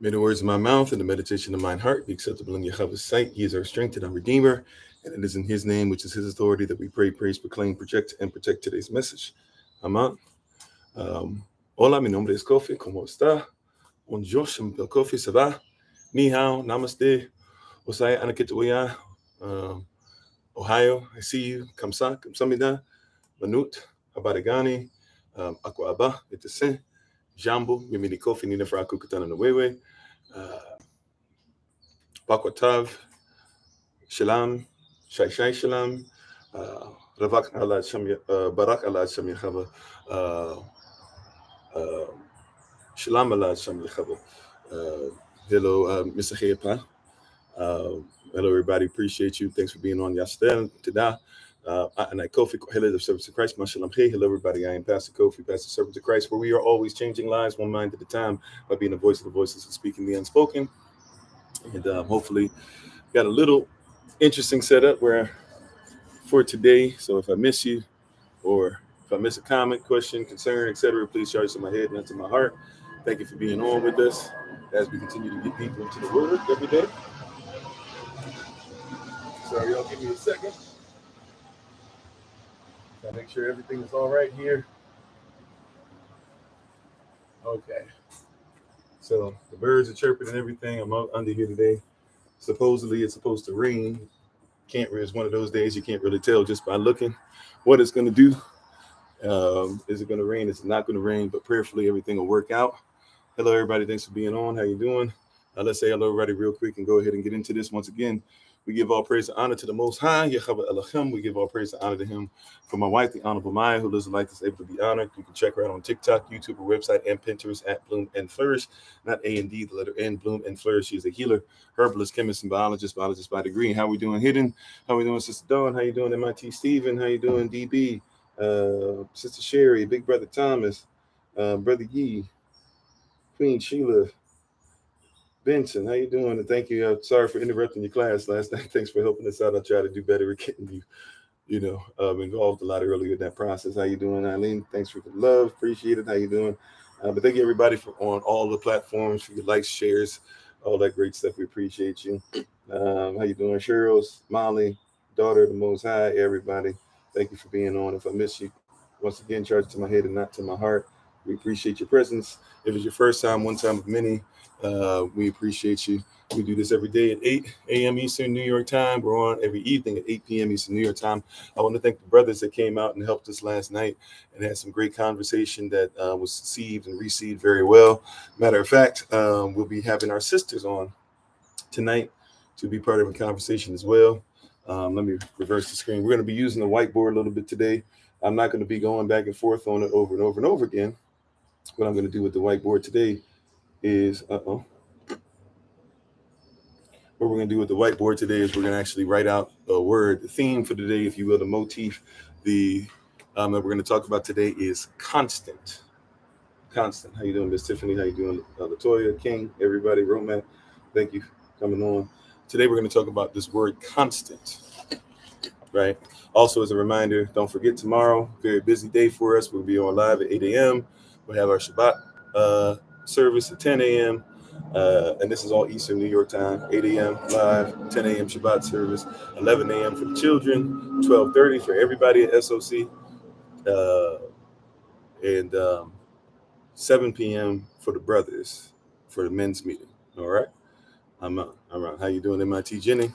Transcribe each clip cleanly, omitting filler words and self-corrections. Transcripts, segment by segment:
May the words of my mouth and the meditation of mine heart be acceptable in Yahweh's sight. He is our strength and our redeemer. And it is in his name, which is his authority, that we pray, praise, proclaim, project, and protect today's message. Amen. Hola, mi nombre es Kofi. ¿Cómo está? Bonjour, je m'appelle Kofi. Ça va? Ni hao, namaste. Osai, anakituya. Ohio, I see you. Kamsa, kamsamida. Manut, Habarigani, Aquaba, Itasin, Jambo, Mimini Kofi, Nina Fraku Kutana Nawewe, Bakwatav, Shalom, Shai Shalom, Ravak Allah Sham, Barak Allah Sham Yachava, Shalom Allah Sham Yachava. Hello, Mr. Hepa. Hello, everybody. Appreciate you. Thanks for being on Yastel today. And I Kofi, hello, the servants of Christ. Mashalom. Hey, hello, everybody. I am Pastor Kofi, Pastor Servants of Christ, where we are always changing lives one mind at a time by being the voice of the voiceless and speaking the unspoken. And hopefully, got a little interesting setup where for today. So if I miss you, or if I miss a comment, question, concern, etc., please charge it to my head, not to my heart. Thank you for being on with us as we continue to get deeper into the Word every day. Sorry, y'all, give me a second. Gotta make sure everything is all right here. Okay. So the birds are chirping and everything. I'm out under here today. Supposedly it's supposed to rain. It's one of those days you can't really tell just by looking what it's going to do. Is it going to rain? It's not going to rain, but prayerfully everything will work out. Hello, everybody. Thanks for being on. How you doing? Let's say hello, everybody, real quick and go ahead and get into this once again. We give all praise and honor to the Most High, Yahweh Elohim. We give all praise and honor to him. For my wife, the Honorable Maya, who lives a life that's able to be honored. You can check her out on TikTok, YouTube, her website, and Pinterest at Bloom and Flourish. Not A&D, the letter N, Bloom and Flourish. She is a healer, herbalist, chemist, and biologist by degree. How we doing, Hidden? How we doing, Sister Dawn? How you doing, MIT Stephen? How you doing, DB? Sister Sherry, Big Brother Thomas, Brother Yee, Queen Sheila, Benson, how you doing? And thank you. Sorry for interrupting your class last night. Thanks for helping us out. I'll try to do better at getting you, involved a lot earlier in that process. How you doing, Eileen? Thanks for the love. Appreciate it. How you doing? But thank you, everybody, for on all the platforms, for your likes, shares, all that great stuff. We appreciate you. How you doing, Cheryl's, Molly, daughter of the Most High, everybody. Thank you for being on. If I miss you, once again, charge it to my head and not to my heart. We appreciate your presence. If it's your first time, one time of many, we appreciate you. We do this every day at 8 a.m. Eastern New York time. We're on every evening at 8 p.m. Eastern New York time. I want to thank the brothers that came out and helped us last night and had some great conversation that was received and received very well. Matter of fact, we'll be having our sisters on tonight to be part of a conversation as well. Let me reverse the screen. We're going to be using the whiteboard a little bit today. I'm not going to be going back and forth on it over and over and over again. What I'm going to do with the whiteboard today is, what we're going to do with the whiteboard today is we're going to actually write out a word, the theme for today, if you will, the motif. That we're going to talk about today is constant. Constant. How you doing, Miss Tiffany? How you doing, Latoya, King, everybody, Roman? Thank you for coming on. Today we're going to talk about this word constant, right? Also, as a reminder, don't forget tomorrow, very busy day for us. We'll be on live at 8 a.m. We'll have our Shabbat service at 10 a.m. And this is all Eastern New York time, 8 a.m. live, 10 a.m. Shabbat service, 11 a.m. for the children, 12:30 for everybody at SOC, and 7 p.m. for the brothers for the men's meeting. All right, I'm out. How you doing, MIT Jenny?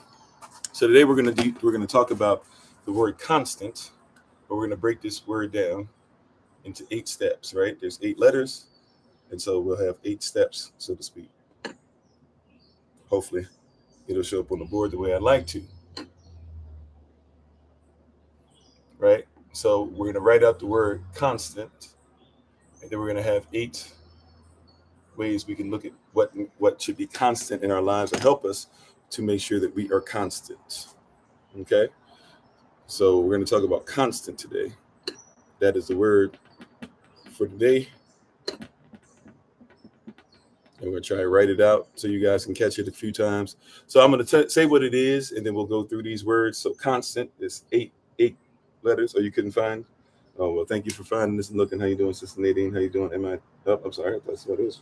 So today we're gonna talk about the word constant, but we're gonna break this word down into 8 steps. Right? There's 8 letters, and so we'll have 8 steps, so to speak. Hopefully, it'll show up on the board the way I'd like to. Right? So we're gonna write out the word constant, and then we're gonna have 8 ways we can look at what should be constant in our lives and help us to make sure that we are constant. Okay? So we're going to talk about constant today. That is the word for today. And we're going to try to write it out so you guys can catch it a few times. So I'm going to say what it is, and then we'll go through these words. So constant is 8 letters. Oh, you couldn't find? Oh, well, thank you for finding this and looking. How you doing, Sister Nadine? How you doing? I'm sorry. That's what it is.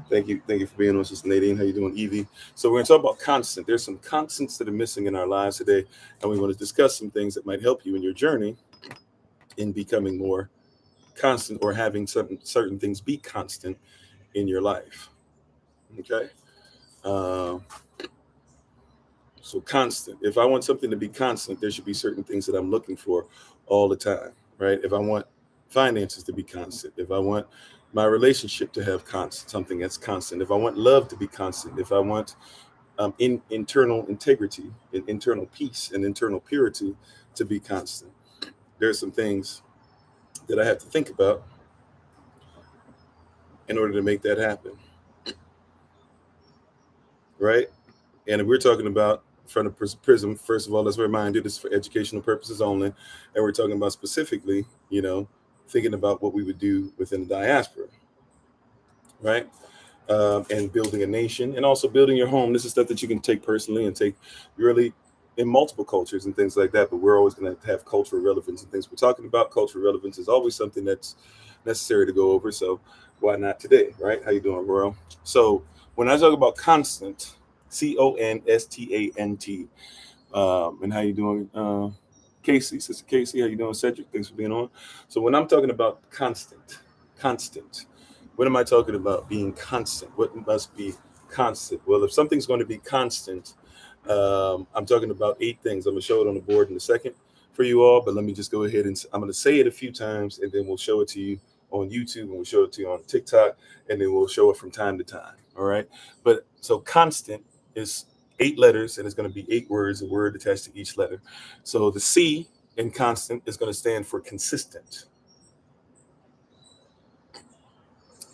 Thank you for being on, Sister Nadine. How you doing, Evie? So we're going to talk about constant. There's some constants that are missing in our lives today, and we want to discuss some things that might help you in your journey in becoming more constant, or having certain things be constant in your life. Okay. So constant. If I want something to be constant, there should be certain things that I'm looking for all the time, right? If I want finances to be constant, if I want my relationship to have something that's constant, if I want love to be constant, if I want internal integrity and internal peace and internal purity to be constant, there's some things that I have to think about in order to make that happen, right? And if we're talking about from the prism, first of all, let's remind you this is for educational purposes only. And we're talking about specifically, thinking about what we would do within the diaspora, right? And building a nation, and also building your home. This is stuff that you can take personally and take really in multiple cultures and things like that. But we're always going to have cultural relevance and things we're talking about. Cultural relevance is always something that's necessary to go over. So why not today, right? How you doing, Royal? So when I talk about constant, CONSTANT, and how you doing, Casey, Sister Casey? How you doing, Cedric? Thanks for being on. So when I'm talking about constant, what am I talking about being constant? What must be constant? Well, if something's going to be constant, I'm talking about 8 things. I'm going to show it on the board in a second for you all, but let me just go ahead and I'm going to say it a few times, and then we'll show it to you on YouTube, and we'll show it to you on TikTok, and then we'll show it from time to time. All right. But so constant is 8 letters, and it's going to be 8 words, a word attached to each letter. So the C in constant is going to stand for consistent.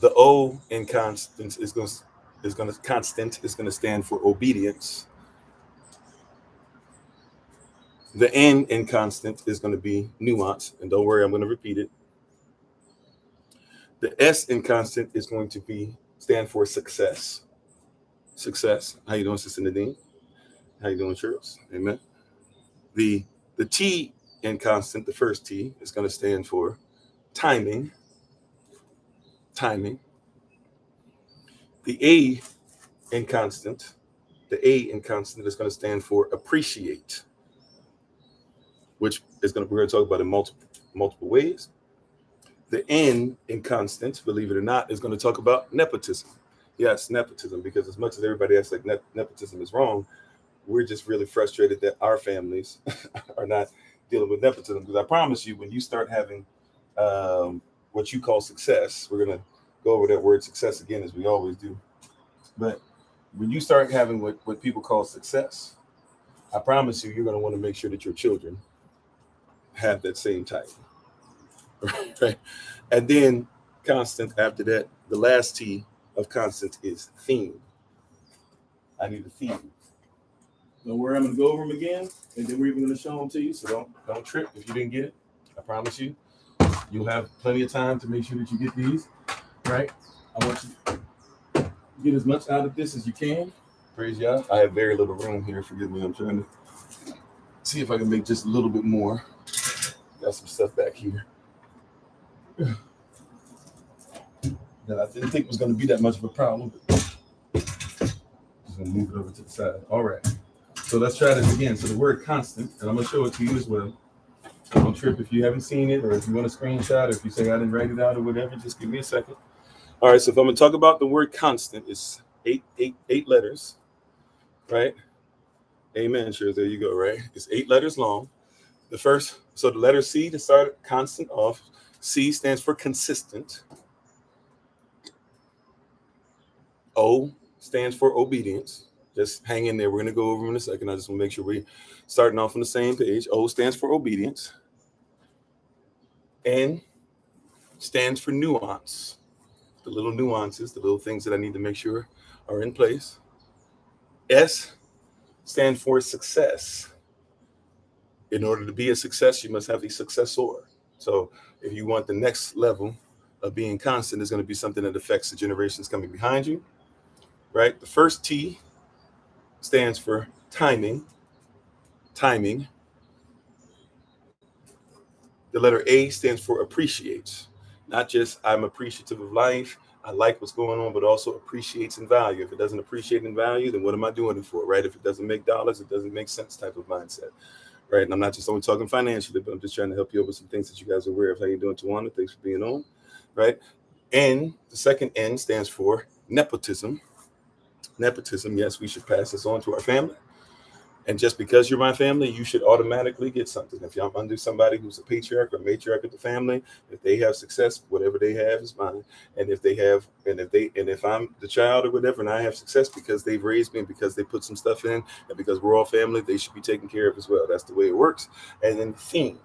The O in constant is going to stand for obedience. The N in constant is going to be nuance, and don't worry, I'm going to repeat it. The S in constant is going to stand for success. Success. How you doing, Sister Nadine? How you doing, Charles? Amen. The T in constant, the first T, is going to stand for timing. Timing. The A in constant is going to stand for appreciate, which we're going to talk about in multiple ways. The N in constant, believe it or not, is going to talk about nepotism. Yes, nepotism, because as much as everybody acts like nepotism is wrong, we're just really frustrated that our families are not dealing with nepotism. Because I promise you, when you start having what you call success, we're going to go over that word success again, as we always do. But when you start having what people call success, I promise you're going to want to make sure that your children have that same type. Right? And then constant after that, the last T of constant is theme. I need a theme. Don't worry, I'm going to go over them again, and then we're even going to show them to you, so don't trip if you didn't get it. I promise you, you'll have plenty of time to make sure that you get these, right? I want you to get as much out of this as you can. Praise God. I have very little room here. Forgive me. I'm trying to see if I can make just a little bit more. Got some stuff back here that I didn't think was going to be that much of a problem. Just going to move it over to the side. All right. So let's try this again. So the word constant, and I'm going to show it to you as well. Don't trip if you haven't seen it, or if you want a screenshot, or if you say I didn't write it out or whatever, just give me a second. All right. So if I'm going to talk about the word constant, it's eight letters, right? Amen. Sure. There you go. Right. It's 8 letters long. So the letter C to start constant off. C stands for consistent. O stands for obedience. Just hang in there. We're going to go over them in a second. I just want to make sure we're starting off on the same page. O stands for obedience. N stands for nuance. The little nuances, the little things that I need to make sure are in place. S stands for success. In order to be a success, you must have a successor. So if you want the next level of being constant, is going to be something that affects the generations coming behind you, right? The first T stands for timing. Timing. The letter A stands for appreciates. Not just I'm appreciative of life, I like what's going on, but also appreciates in value. If it doesn't appreciate in value, then what am I doing it for, right? If it doesn't make dollars, it doesn't make sense type of mindset, right? And I'm not just only talking financially, but I'm just trying to help you over some things that you guys are aware of. How you doing, Tawana? Thanks for being on, right? N, the second N stands for nepotism. Nepotism, yes, we should pass this on to our family. And just because you're my family, you should automatically get something. If I'm under somebody who's a patriarch or matriarch of the family, if they have success, whatever they have is mine. And if I'm the child or whatever, and I have success because they've raised me and because they put some stuff in, and because we're all family, they should be taken care of as well. That's the way it works. And then theme.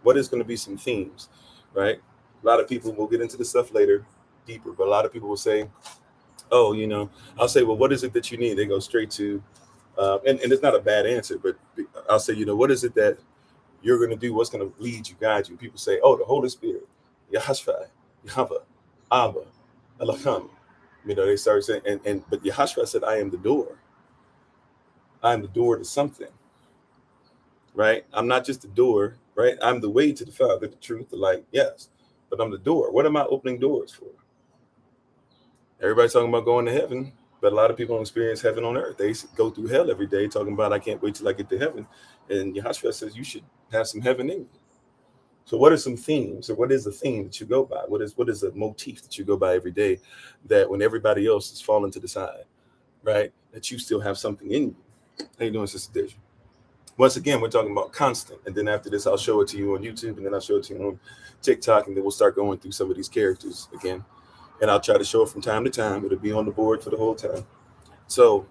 What is going to be some themes, right? A lot of people will get into this stuff later, deeper, but a lot of people will say, oh, I'll say, well, what is it that you need? They go straight to, and it's not a bad answer, but I'll say, what is it that you're going to do? What's going to lead you, guide you? People say, oh, the Holy Spirit, Yahashua, Yahweh, Abba, Elokam. They start saying, but Yahashua said, I am the door. I am the door to something, right? I'm not just the door, right? I'm the way to the Father, the truth, the light, yes, but I'm the door. What am I opening doors for? Everybody's talking about going to heaven, but a lot of people don't experience heaven on earth. They go through hell every day talking about, I can't wait till I get to heaven. And Yahashua says you should have some heaven in you. So what are some themes, or what is the theme that you go by? What is a motif that you go by every day, that when everybody else is falling to the side, right, that you still have something in you? How you doing, Sister Deja? Once again, we're talking about constant. And then after this, I'll show it to you on YouTube, and then I'll show it to you on TikTok, and then we'll start going through some of these characters again. And I'll try to show it from time to time. It'll be on the board for the whole time. So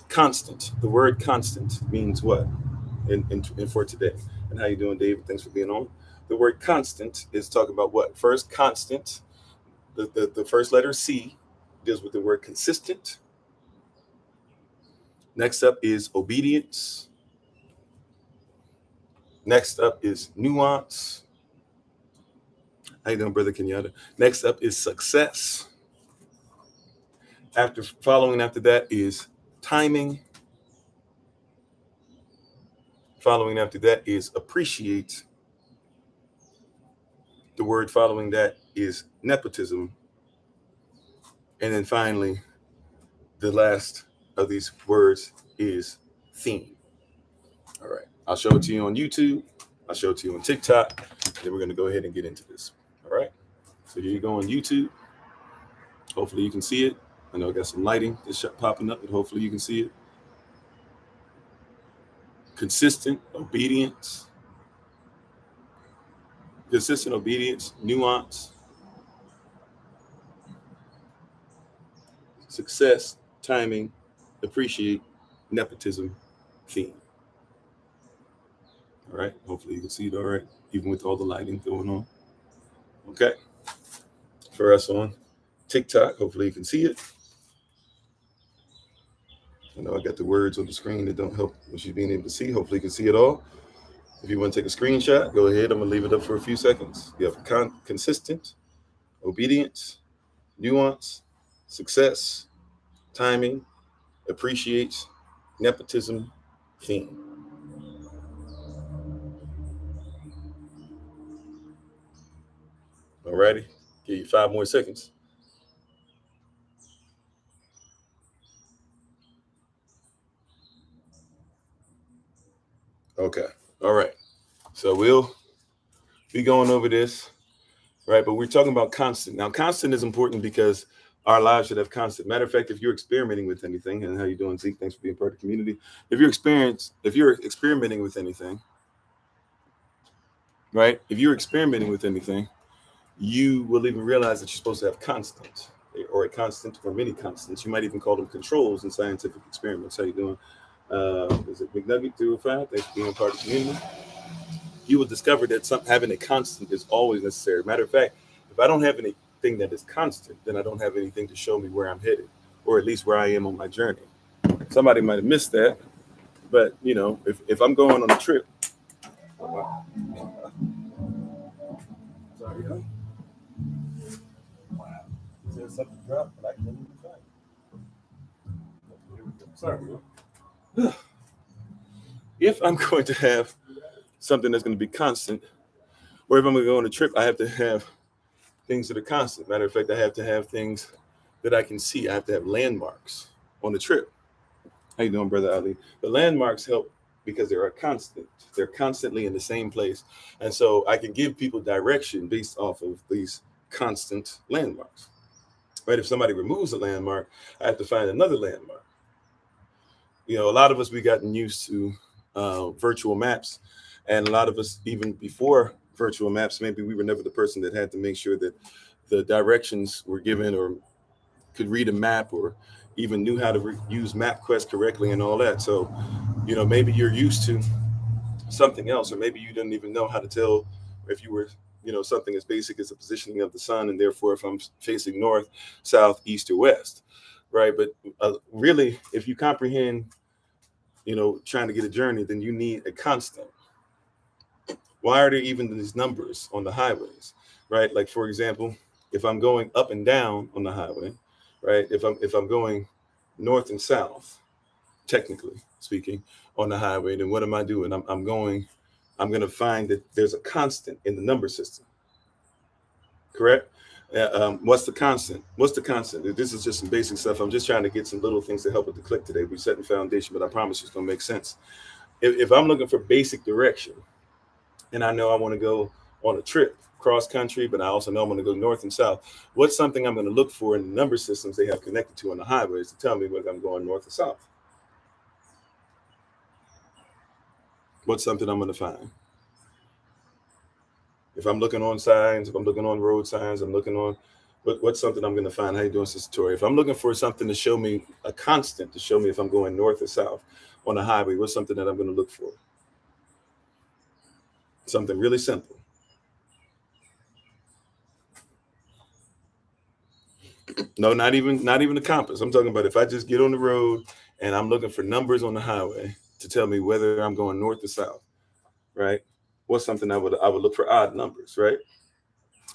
constant, the word constant means what in for today? And how you doing, David? Thanks for being on. The word constant is talking about what? First, constant. The first letter C deals with the word consistent. Next up is obedience. Next up is nuance. How you doing, Brother Kenyatta? Next up is success. Following after that is timing. Following after that is appreciate. The word following that is nepotism. And then finally, the last of these words is theme. All right. I'll show it to you on YouTube. I'll show it to you on TikTok. Then we're going to go ahead and get into this. All right. So here you go on YouTube. Hopefully you can see it. I know I got some lighting that's popping up, but hopefully you can see it. Consistent obedience, nuance, success, timing, appreciate, nepotism, theme. All right. Hopefully you can see it all right, even with all the lighting going on. Okay. For us on TikTok, hopefully you can see it. I know I got the words on the screen that don't help with you being able to see. Hopefully you can see it all. If you want to take a screenshot, go ahead. I'm going to leave it up for a few seconds. You have consistent, obedience, nuance, success, timing, appreciates, nepotism, theme. All righty. Give you 5 more seconds. Okay. All right. So we'll be going over this, right? But we're talking about constant. Now, constant is important because our lives should have constant. Matter of fact, if you're experimenting with anything, and how you doing, Zeke? Thanks for being part of the community. If you're experimenting with anything, right? If you're experimenting with anything, you will even realize that you're supposed to have constant, or a constant, or many constants. You might even call them controls in scientific experiments. How you doing? Is it McNugget 305? Thanks for being part of the community. You will discover that having a constant is always necessary. Matter of fact, if I don't have anything that is constant, then I don't have anything to show me where I'm headed, or at least where I am on my journey. Somebody might have missed that, but if I'm going on a trip. Sorry, huh? Wow. Said something dropped, but I can't even find it. Here we go. Sorry. If I'm going to have something that's going to be constant, Or if I'm going to go on a trip, I have to have things that are constant. Matter of fact, I have to have things that I can see. I have to have landmarks on the trip. How you doing, Brother Ali? The landmarks help because they're a constant. They're constantly in the same place. And so I can give people direction based off of these constant landmarks. Right? If somebody removes a landmark, I have to find another landmark. You know, a lot of us, we gotten used to virtual maps. And a lot of us, even before virtual maps, maybe we were never the person that had to make sure that the directions were given or could read a map or even knew how to use MapQuest correctly and all that. So, you know, maybe you're used to something else, or maybe you didn't even know how to tell if you were, you know, something as basic as the positioning of the sun, and therefore if I'm facing north, south, east, or west, right? But really, if you comprehend, you know, trying to get a journey, then you need a constant. Why are there even these numbers on the highways, right? Like, for example, if I'm going up and down on the highway, right? If I'm going north and south, technically speaking, on the highway, then what am I doing? I'm going to find that there's a constant in the number system, correct? What's the constant? What's the constant? This is just some basic stuff. I'm just trying to get some little things to help with the click today. We're setting foundation, but I promise it's going to make sense. If I'm looking for basic direction, and I know I want to go on a trip cross country, but I also know I'm going to go north and south, what's something I'm going to look for in the number systems they have connected to on the highways to tell me whether I'm going north or south? What's something I'm going to find? If I'm looking on signs, if I'm looking on road signs, I'm looking on, what's something I'm going to find? How you doing, Sister Tori? If I'm looking for something to show me a constant, to show me if I'm going north or south on the highway, what's something that I'm going to look for? Something really simple. No, not even the compass. I'm talking about if I just get on the road and I'm looking for numbers on the highway to tell me whether I'm going north or south, right? What's something I would look for? Odd numbers, right?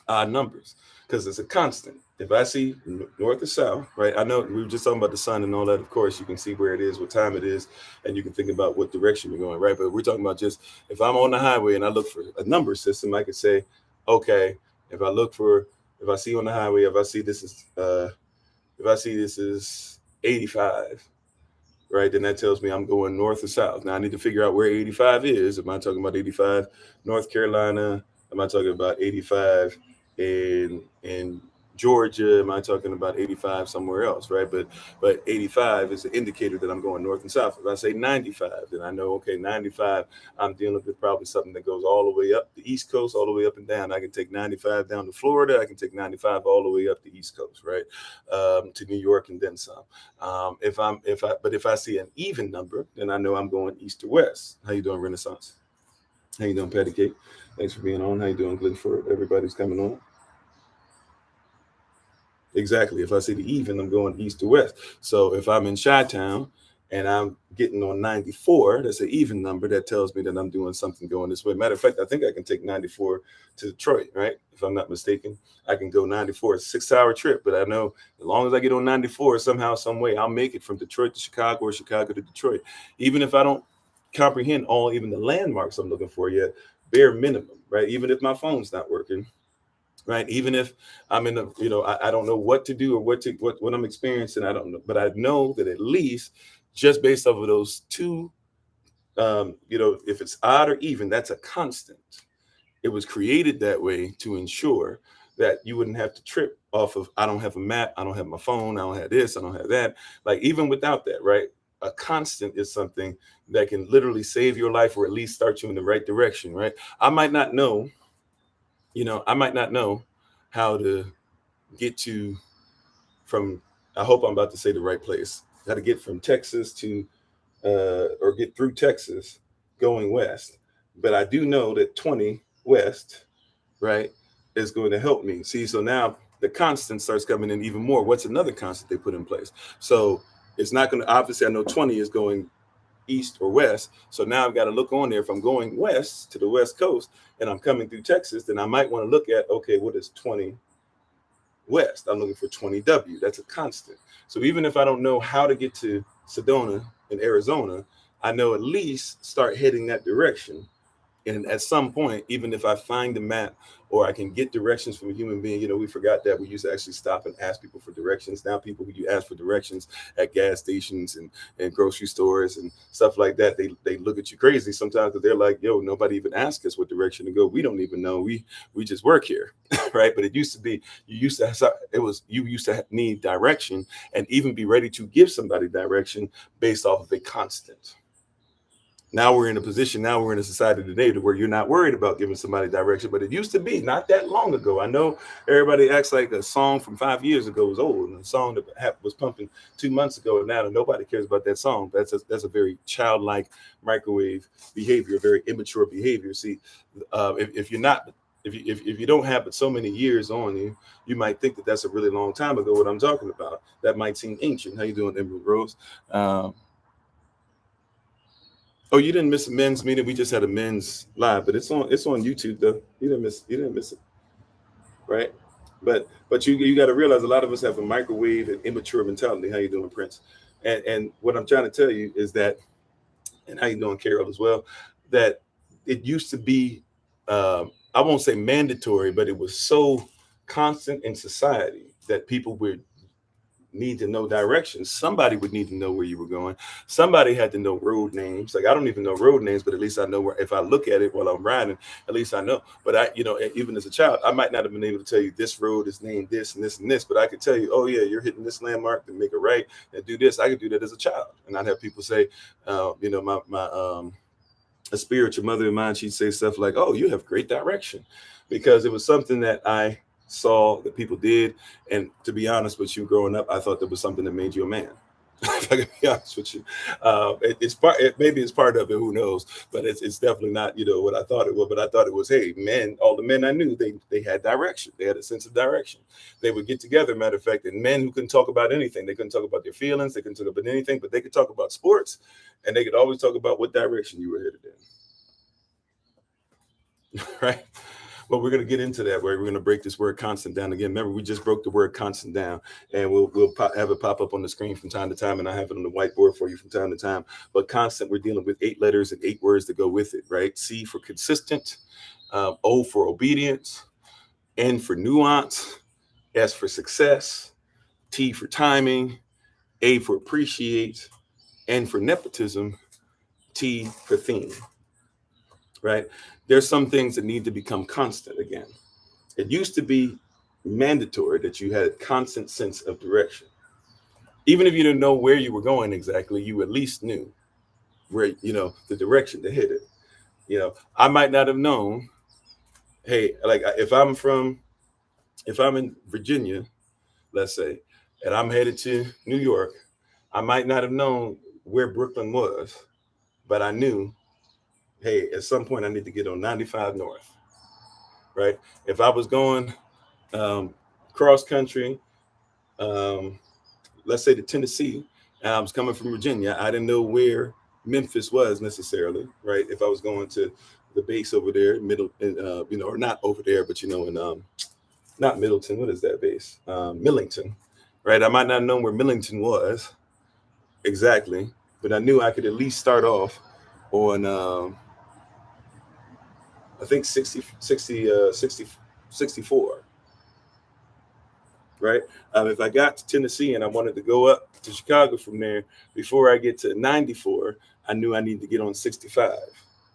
Odd numbers, because it's a constant. If I see north or south, right? I know we were just talking about the sun and all that. Of course, you can see where it is, what time it is, and you can think about what direction you're going, right? But we're talking about just if I'm on the highway and I look for a number system, I could say, okay, if I see on the highway, if I see this is 85, right, then that tells me I'm going north or south. Now I need to figure out where 85 is. Am I talking about 85 North Carolina? Am I talking about 85 in Georgia? Am I talking about 85 somewhere else, right? But 85 is an indicator that I'm going north and south. If I say 95, then I know, okay, 95, I'm dealing with probably something that goes all the way up the East Coast, all the way up and down. I can take 95 down to Florida. I can take 95 all the way up the East Coast, right, to New York and then some. But if I see an even number, then I know I'm going east to west. How you doing, Renaissance? How you doing, Patty Cake? Thanks for being on. How you doing, Glenford? Everybody's coming on. Exactly. If I see the even, I'm going east to west. So if I'm in Chi-Town and I'm getting on 94, that's an even number. That tells me that I'm doing something going this way. Matter of fact, I think I can take 94 to Detroit, right? If I'm not mistaken, I can go 94. It's a 6-hour trip, but I know as long as I get on 94, somehow, some way, I'll make it from Detroit to Chicago or Chicago to Detroit. Even if I don't comprehend even the landmarks I'm looking for yet, bare minimum, right? Even if my phone's not working, right? Even if I'm in I don't know what to do or what I'm experiencing, I don't know, but I know that at least just based off of those two, if it's odd or even, that's a constant. It was created that way to ensure that you wouldn't have to trip off of, I don't have a map, I don't have my phone, I don't have this, I don't have that. Like, even without that, right? A constant is something that can literally save your life or at least start you in the right direction, right? I might not know how to get to from, I hope I'm about to say the right place, how to get from Texas to, or get through Texas going west. But I do know that 20 west, right, is going to help me. See, so now the constant starts coming in even more. What's another constant they put in place? So it's not going to, obviously I know 20 is going east or west. So now I've got to look on there. If I'm going west to the West Coast and I'm coming through Texas, then I might want to look at, okay, what is 20 west? I'm looking for 20W. That's a constant. So even if I don't know how to get to Sedona in Arizona, I know at least start heading that direction And at some point, even if I find the map or I can get directions from a human being, we forgot that we used to actually stop and ask people for directions. Now people who you ask for directions at gas stations and grocery stores and stuff like that, they look at you crazy sometimes because they're like, yo, nobody even asks us what direction to go. We don't even know. We just work here. Right. But it used to be, you used to need direction and even be ready to give somebody direction based off of a constant. Now we're in a society today to where you're not worried about giving somebody direction, but it used to be not that long ago. I know everybody acts like a song from 5 years ago was old, and a song that was pumping 2 months ago, and now nobody cares about that song. That's a very childlike microwave behavior, very immature behavior. See, if you don't have but so many years on you, you might think that that's a really long time ago. What I'm talking about, that might seem ancient. How you doing, Emerald Rose? Oh, you didn't miss a men's meeting. We just had a men's live, but it's on YouTube though. You didn't miss it, right? But you got to realize a lot of us have a microwave and immature mentality. How you doing, Prince? And what I'm trying to tell you is that, and how you doing, Carol, as well, that it used to be, I won't say mandatory, but it was so constant in society that people would need to know directions. Somebody would need to know where you were going. Somebody had to know road names. Like, I don't even know road names, but at least I know where, if I look at it while I'm riding, at least I know. But even as a child, I might not have been able to tell you this road is named this and this and this, but I could tell you, oh yeah, you're hitting this landmark, then make a right and do this. I could do that as a child. And I'd have people say, a spiritual mother of mine, she'd say stuff like, oh, you have great direction, because it was something that I saw that people did. And to be honest with you, growing up, I thought that was something that made you a man. If I can be honest with you, maybe it's part of it, who knows, but it's definitely not, what I thought it was. But I thought it was, hey, men, all the men I knew, they had direction. They had a sense of direction. They would get together, matter of fact, and men who couldn't talk about anything. They couldn't talk about their feelings. They couldn't talk about anything, but they could talk about sports, and they could always talk about what direction you were headed in. Right? Well, we're going to get into that, where we're going to break this word constant down again. Remember, we just broke the word constant down, and we'll have it pop up on the screen from time to time, and I have it on the whiteboard for you from time to time. But constant, we're dealing with 8 letters and 8 words that go with it, right? C for consistent, O for obedience, N for nuance, S for success, T for timing, A for appreciate, N for nepotism, T for theme, right? There's some things that need to become constant again. It used to be mandatory that you had a constant sense of direction. Even if you didn't know where you were going exactly, you at least knew where, the direction to hit it. I might not have known, hey, like if I'm in Virginia, let's say, and I'm headed to New York, I might not have known where Brooklyn was, but I knew, hey, at some point I need to get on 95 North, right? If I was going cross country, let's say to Tennessee, and I was coming from Virginia, I didn't know where Memphis was necessarily, right? If I was going to the base over there, or not over there, but in not Middleton, what is that base? Millington, right? I might not know where Millington was exactly, but I knew I could at least start off on I think 64, right? If I got to Tennessee and I wanted to go up to Chicago from there, before I get to 94, I knew I needed to get on 65,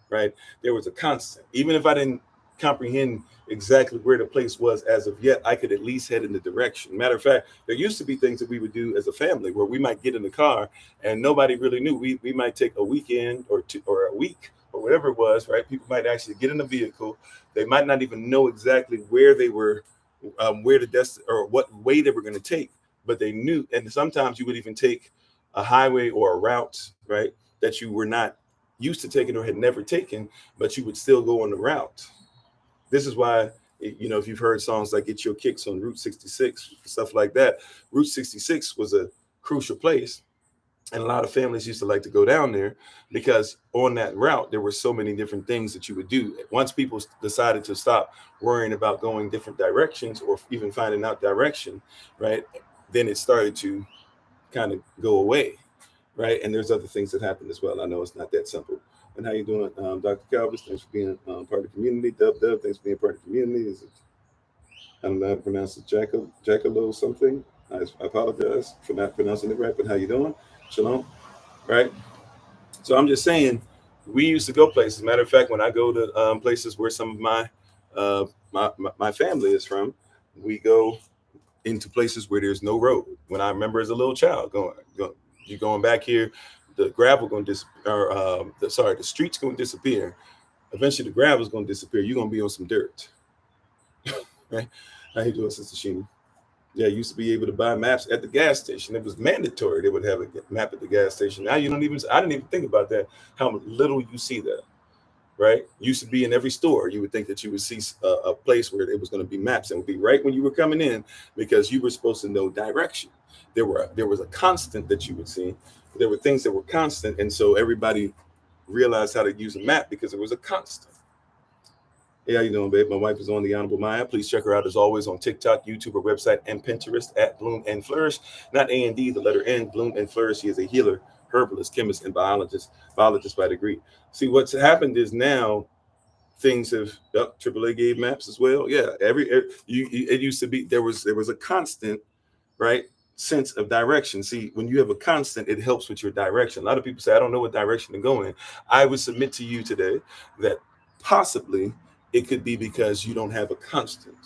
right? There was a constant. Even if I didn't comprehend exactly where the place was as of yet, I could at least head in the direction. Matter of fact, there used to be things that we would do as a family where we might get in the car and nobody really knew. We might take a weekend or 2 or a week or whatever it was, right? People might actually get in a vehicle. They might not even know exactly where they were, where the or what way they were going to take, but they knew. And sometimes you would even take a highway or a route, right, that you were not used to taking or had never taken, but you would still go on the route. This is why, if you've heard songs like Get Your Kicks on Route 66, stuff like that, Route 66 was a crucial place. And a lot of families used to like to go down there because on that route, there were so many different things that you would do. Once people decided to stop worrying about going different directions or even finding out direction, right, then it started to kind of go away, right? And there's other things that happened as well. I know it's not that simple. And how you doing, Dr. Calvis? Thanks for being part of the community. Dub, thanks for being part of the community. I don't know how to pronounce it, Jackalo something. I apologize for not pronouncing it right, but how you doing? Shalom, right? So I'm just saying, we used to go places. Matter of fact, when I go to places where some of my family is from, we go into places where there's no road. When I remember as a little child you going back here, the gravel going to disappear, the street's going to disappear. Eventually the gravel's going to disappear. You're going to be on some dirt. Right? How you doing, Sister Sheena? Yeah, you used to be able to buy maps at the gas station. It was mandatory. They would have a map at the gas station. Now I didn't even think about that, how little you see that. Right? Used to be in every store. You would think that you would see a place where it was going to be maps, and it would be right when you were coming in, because you were supposed to know direction. There was a constant that you would see. There were things that were constant, and so everybody realized how to use a map because it was a constant. Hey, how you doing, babe? My wife is on, the Honorable Maya. Please check her out as always on TikTok, YouTube, her website, and Pinterest at Bloom and Flourish. Not A&D, the letter N, Bloom and Flourish. She is a healer, herbalist, chemist, and biologist by degree. See, what's happened is now things have AAA gave maps as well. Yeah, it used to be there was a constant, right, sense of direction. See, when you have a constant, it helps with your direction. A lot of people say, I don't know what direction to go in. I would submit to you today that possibly it could be because you don't have a constant.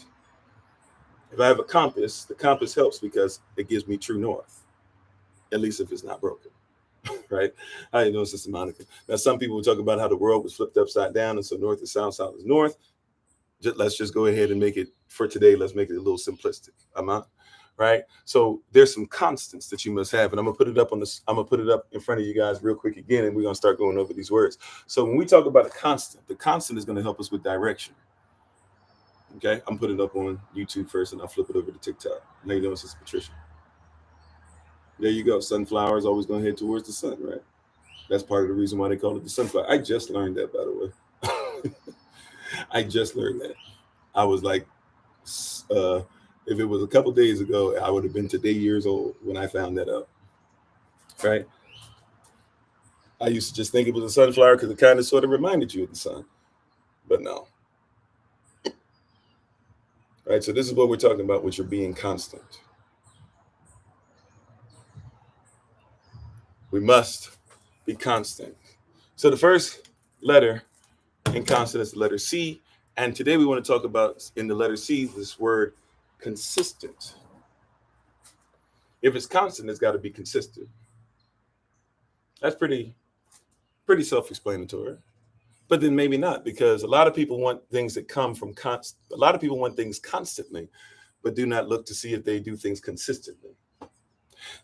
If I have a compass, the compass helps because it gives me true north, at least if it's not broken. Right? How you doing, Sister Monica? Now, some people will talk about how the world was flipped upside down, and so north is south, south is north. Let's just go ahead and make it, for today, let's make it a little simplistic. Right? So there's some constants that you must have, and I'm gonna put it up in front of you guys real quick again, and we're gonna start going over these words. So when we talk about a constant, the constant is going to help us with direction. Okay, I'm putting it up on YouTube first, and I'll flip it over to TikTok. How you doing, Sister Patricia? There you go. Sunflower is always going to head towards the sun, right? That's part of the reason why they call it the sunflower. I just learned that, by the way. I just learned that. I was like, if it was a couple days ago, I would have been today years old when I found that out. Right? I used to just think it was a sunflower because it kind of sort of reminded you of the sun, but no. Right? So this is what we're talking about with your being constant. We must be constant. So the first letter in constant is the letter C. And today we want to talk about, in the letter C, this word consistent. If it's constant, it's got to be consistent. That's pretty self-explanatory. But then maybe not, because a lot of people want things that come from a lot of people want things constantly, but do not look to see if they do things consistently.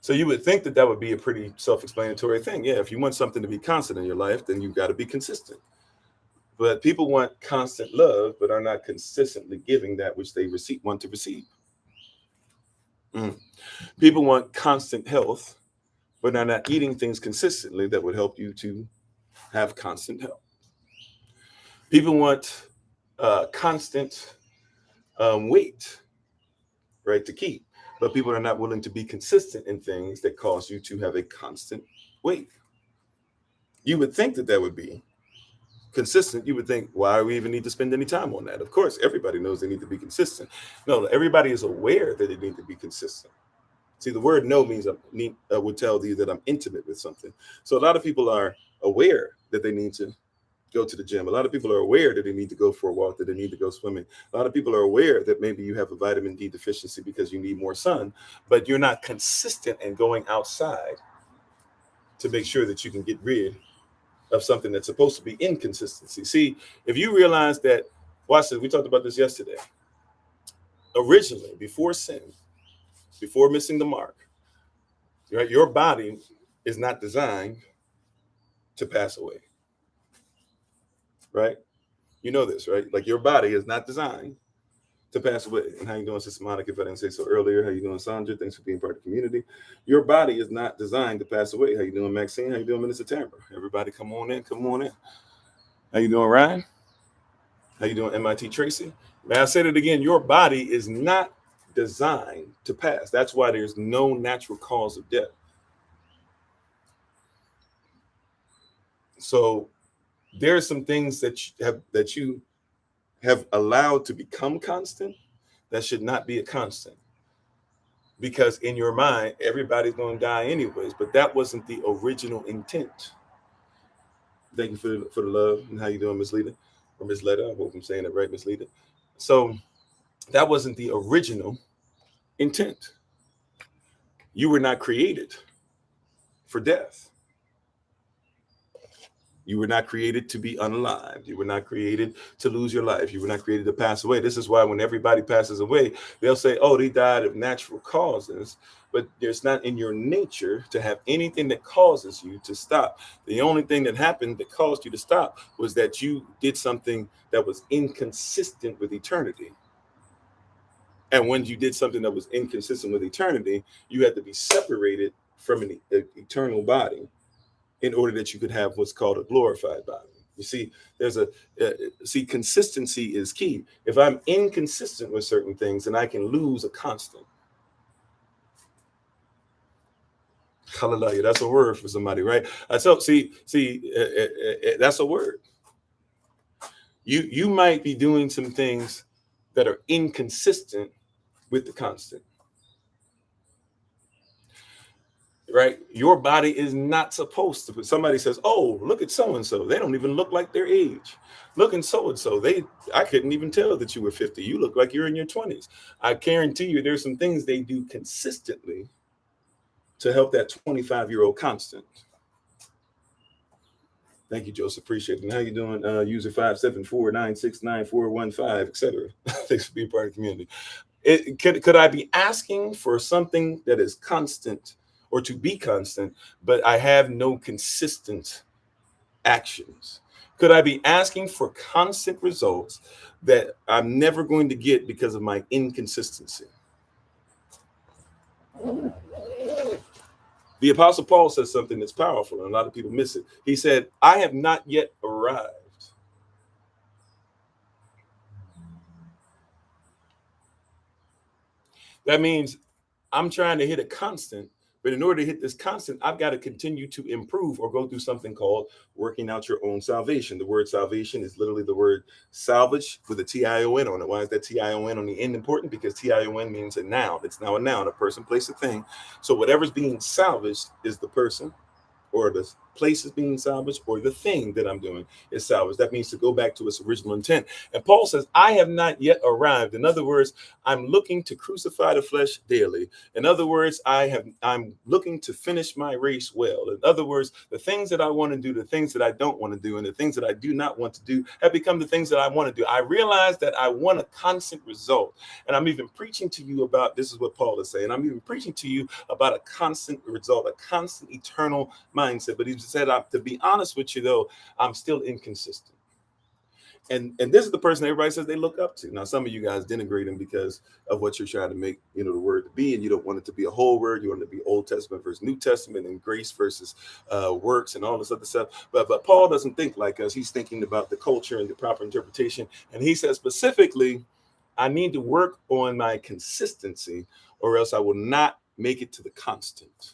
So you would think that that would be a pretty self-explanatory thing. Yeah, if you want something to be constant in your life, then you've got to be consistent. But people want constant love, but are not consistently giving that which they want to receive. People want constant health, but are not eating things consistently that would help you to have constant health. People want constant weight, right, to keep, but people are not willing to be consistent in things that cause you to have a constant weight. You would think that that would be consistent. You would think, why do we even need to spend any time on that? Of course, everybody knows they need to be consistent. No, everybody is aware that they need to be consistent. See, the word know means would tell you that I'm intimate with something. So a lot of people are aware that they need to go to the gym. A lot of people are aware that they need to go for a walk, that they need to go swimming. A lot of people are aware that maybe you have a vitamin D deficiency because you need more sun, but you're not consistent in going outside to make sure that you can get rid of something that's supposed to be inconsistency. See, if you realize that, watch this, we talked about this yesterday. Originally, before sin, before missing the mark, right, your body is not designed to pass away. Right? You know this, right? Like, your body is not designed to pass away. And how you doing, Sister Monica? If I didn't say so earlier, how you doing, Sandra? Thanks for being part of the community. Your body is not designed to pass away. How you doing, Maxine? How you doing, Minister Tamara? Everybody come on in, come on in. How you doing, Ryan? How you doing, MIT Tracy? May I say that again? Your body is not designed to pass. That's why there's no natural cause of death. So There are some things that you have allowed to become constant that should not be a constant, because in your mind everybody's going to die anyways, but that wasn't the original intent. Thank you for the love. And how you doing, Miss Lita, or Miss Letta? I hope I'm saying it right, Miss Lita. So that wasn't the original intent. You were not created for death. You were not created to be unalived. You were not created to lose your life. You were not created to pass away. This is why when everybody passes away, they'll say, oh, they died of natural causes. But there's not in your nature to have anything that causes you to stop. The only thing that happened that caused you to stop was that you did something that was inconsistent with eternity. And when you did something that was inconsistent with eternity, you had to be separated from an eternal body in order that you could have what's called a glorified body. You see, consistency is key. If I'm inconsistent with certain things, then I can lose a constant. Hallelujah. That's a word for somebody, right? So that's a word. You might be doing some things that are inconsistent with the constant. Right? Your body is not supposed to. Somebody says, oh, look at so-and-so. They don't even look like their age. Look at so-and-so. I couldn't even tell that you were 50. You look like you're in your 20s. I guarantee you there's some things they do consistently to help that 25-year-old constant. Thank you, Joseph. Appreciate it. And how you doing? User 574969415, etc. Thanks for being part of the community. Could I be asking for something that is constant or to be constant, but I have no consistent actions? Could I be asking for constant results that I'm never going to get because of my inconsistency? The Apostle Paul says something that's powerful, and a lot of people miss it. He said, I have not yet arrived. That means I'm trying to hit a constant, but in order to hit this constant, I've got to continue to improve or go through something called working out your own salvation. The word salvation is literally the word salvage with a T-I-O-N on it. Why is that T-I-O-N on the end important? Because T-I-O-N means a noun. It's now a noun, a person, place, a thing. So whatever's being salvaged is the person, or the place is being salvaged, or the thing that I'm doing is salvaged. That means to go back to its original intent. And Paul says, I have not yet arrived. In other words, I'm looking to crucify the flesh daily. In other words, I'm looking to finish my race well. In other words, the things that I want to do, the things that I don't want to do, and the things that I do not want to do have become the things that I want to do. I realize that I want a constant result. And I'm even preaching to you about, this is what Paul is saying, I'm even preaching to you about a constant result, a constant eternal mindset. But he said, to be honest with you, though, I'm still inconsistent. And this is the person everybody says they look up to. Now, some of you guys denigrate him because of what you're trying to make, the word to be, and you don't want it to be a whole word. You want it to be Old Testament versus New Testament, and grace versus works, and all this other stuff. But Paul doesn't think like us. He's thinking about the culture and the proper interpretation. And he says specifically, I need to work on my consistency, or else I will not make it to the constant.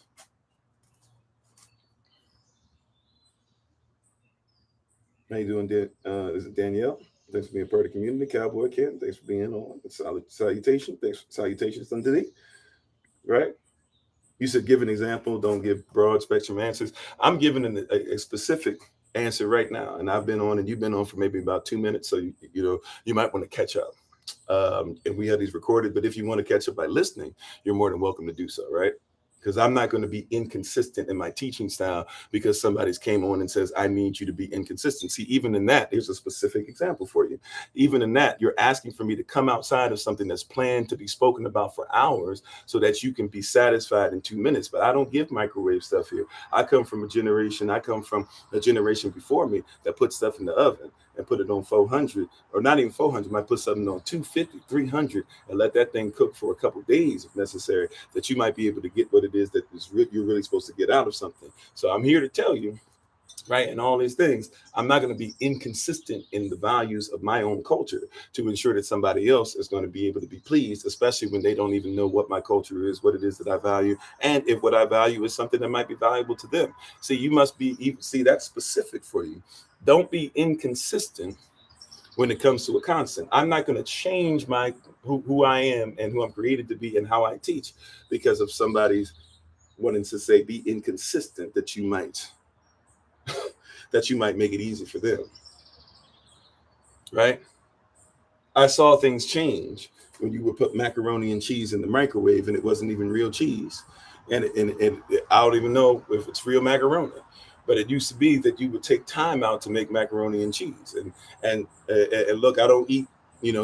How you doing, is it Danielle? Thanks for being part of the community. Cowboy Ken, thanks for being on. Solid salutation. Thanks for salutations today. Right? You said give an example. Don't give broad spectrum answers. I'm giving a specific answer right now, and I've been on, and you've been on for maybe about 2 minutes, so you might want to catch up. And we have these recorded, but if you want to catch up by listening, you're more than welcome to do so. Right? Because I'm not going to be inconsistent in my teaching style because somebody's came on and says, I need you to be inconsistent. See, even in that, here's a specific example for you. Even in that, you're asking for me to come outside of something that's planned to be spoken about for hours so that you can be satisfied in 2 minutes. But I don't give microwave stuff here. I come from a generation before me that put stuff in the oven and put it on 400, or not even 400, might put something on 250, 300, and let that thing cook for a couple of days if necessary, that you might be able to get what it is that you're really supposed to get out of something. So I'm here to tell you, right, and all these things, I'm not going to be inconsistent in the values of my own culture to ensure that somebody else is going to be able to be pleased, especially when they don't even know what my culture is, what it is that I value, and if what I value is something that might be valuable to them. See, that's specific for you. Don't be inconsistent when it comes to a constant. I'm not going to change my who I am and who I'm created to be and how I teach because of somebody's wanting to say be inconsistent that you might make it easy for them. Right? I saw things change when you would put macaroni and cheese in the microwave and it wasn't even real cheese. And I don't even know if it's real macaroni, but it used to be that you would take time out to make macaroni and cheese. And look, I don't eat,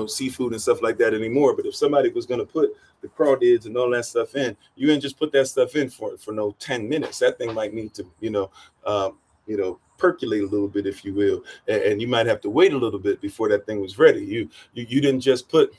seafood and stuff like that anymore. But if somebody was going to put the crawdads and all that stuff in, you didn't just put that stuff in for no 10 minutes. That thing might need to, percolate a little bit, if you will, and you might have to wait a little bit before that thing was ready. You didn't just put,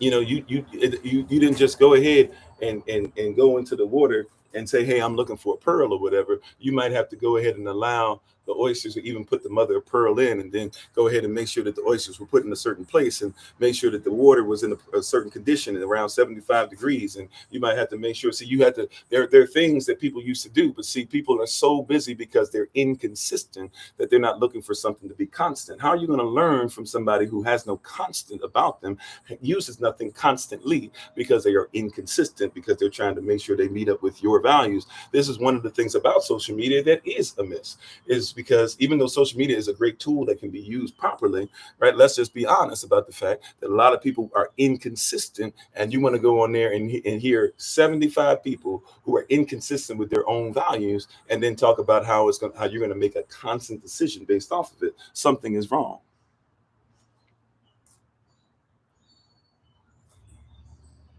you didn't just go ahead and go into the water and say, hey, I'm looking for a pearl or whatever. You might have to go ahead and allow the oysters, or even put the mother of pearl in, and then go ahead and make sure that the oysters were put in a certain place, and make sure that the water was in a certain condition and around 75 degrees. And you might have to make sure, so you had to, there are things that people used to do, but see, people are so busy because they're inconsistent that they're not looking for something to be constant. How are you going to learn from somebody who has no constant about them, uses nothing constantly, because they are inconsistent, because they're trying to make sure they meet up with your values? This is one of the things about social media that is amiss, is because even though social media is a great tool that can be used properly, right? Let's just be honest about the fact that a lot of people are inconsistent, and you want to go on there and hear 75 people who are inconsistent with their own values, and then talk about how you're going to make a constant decision based off of it. Something is wrong.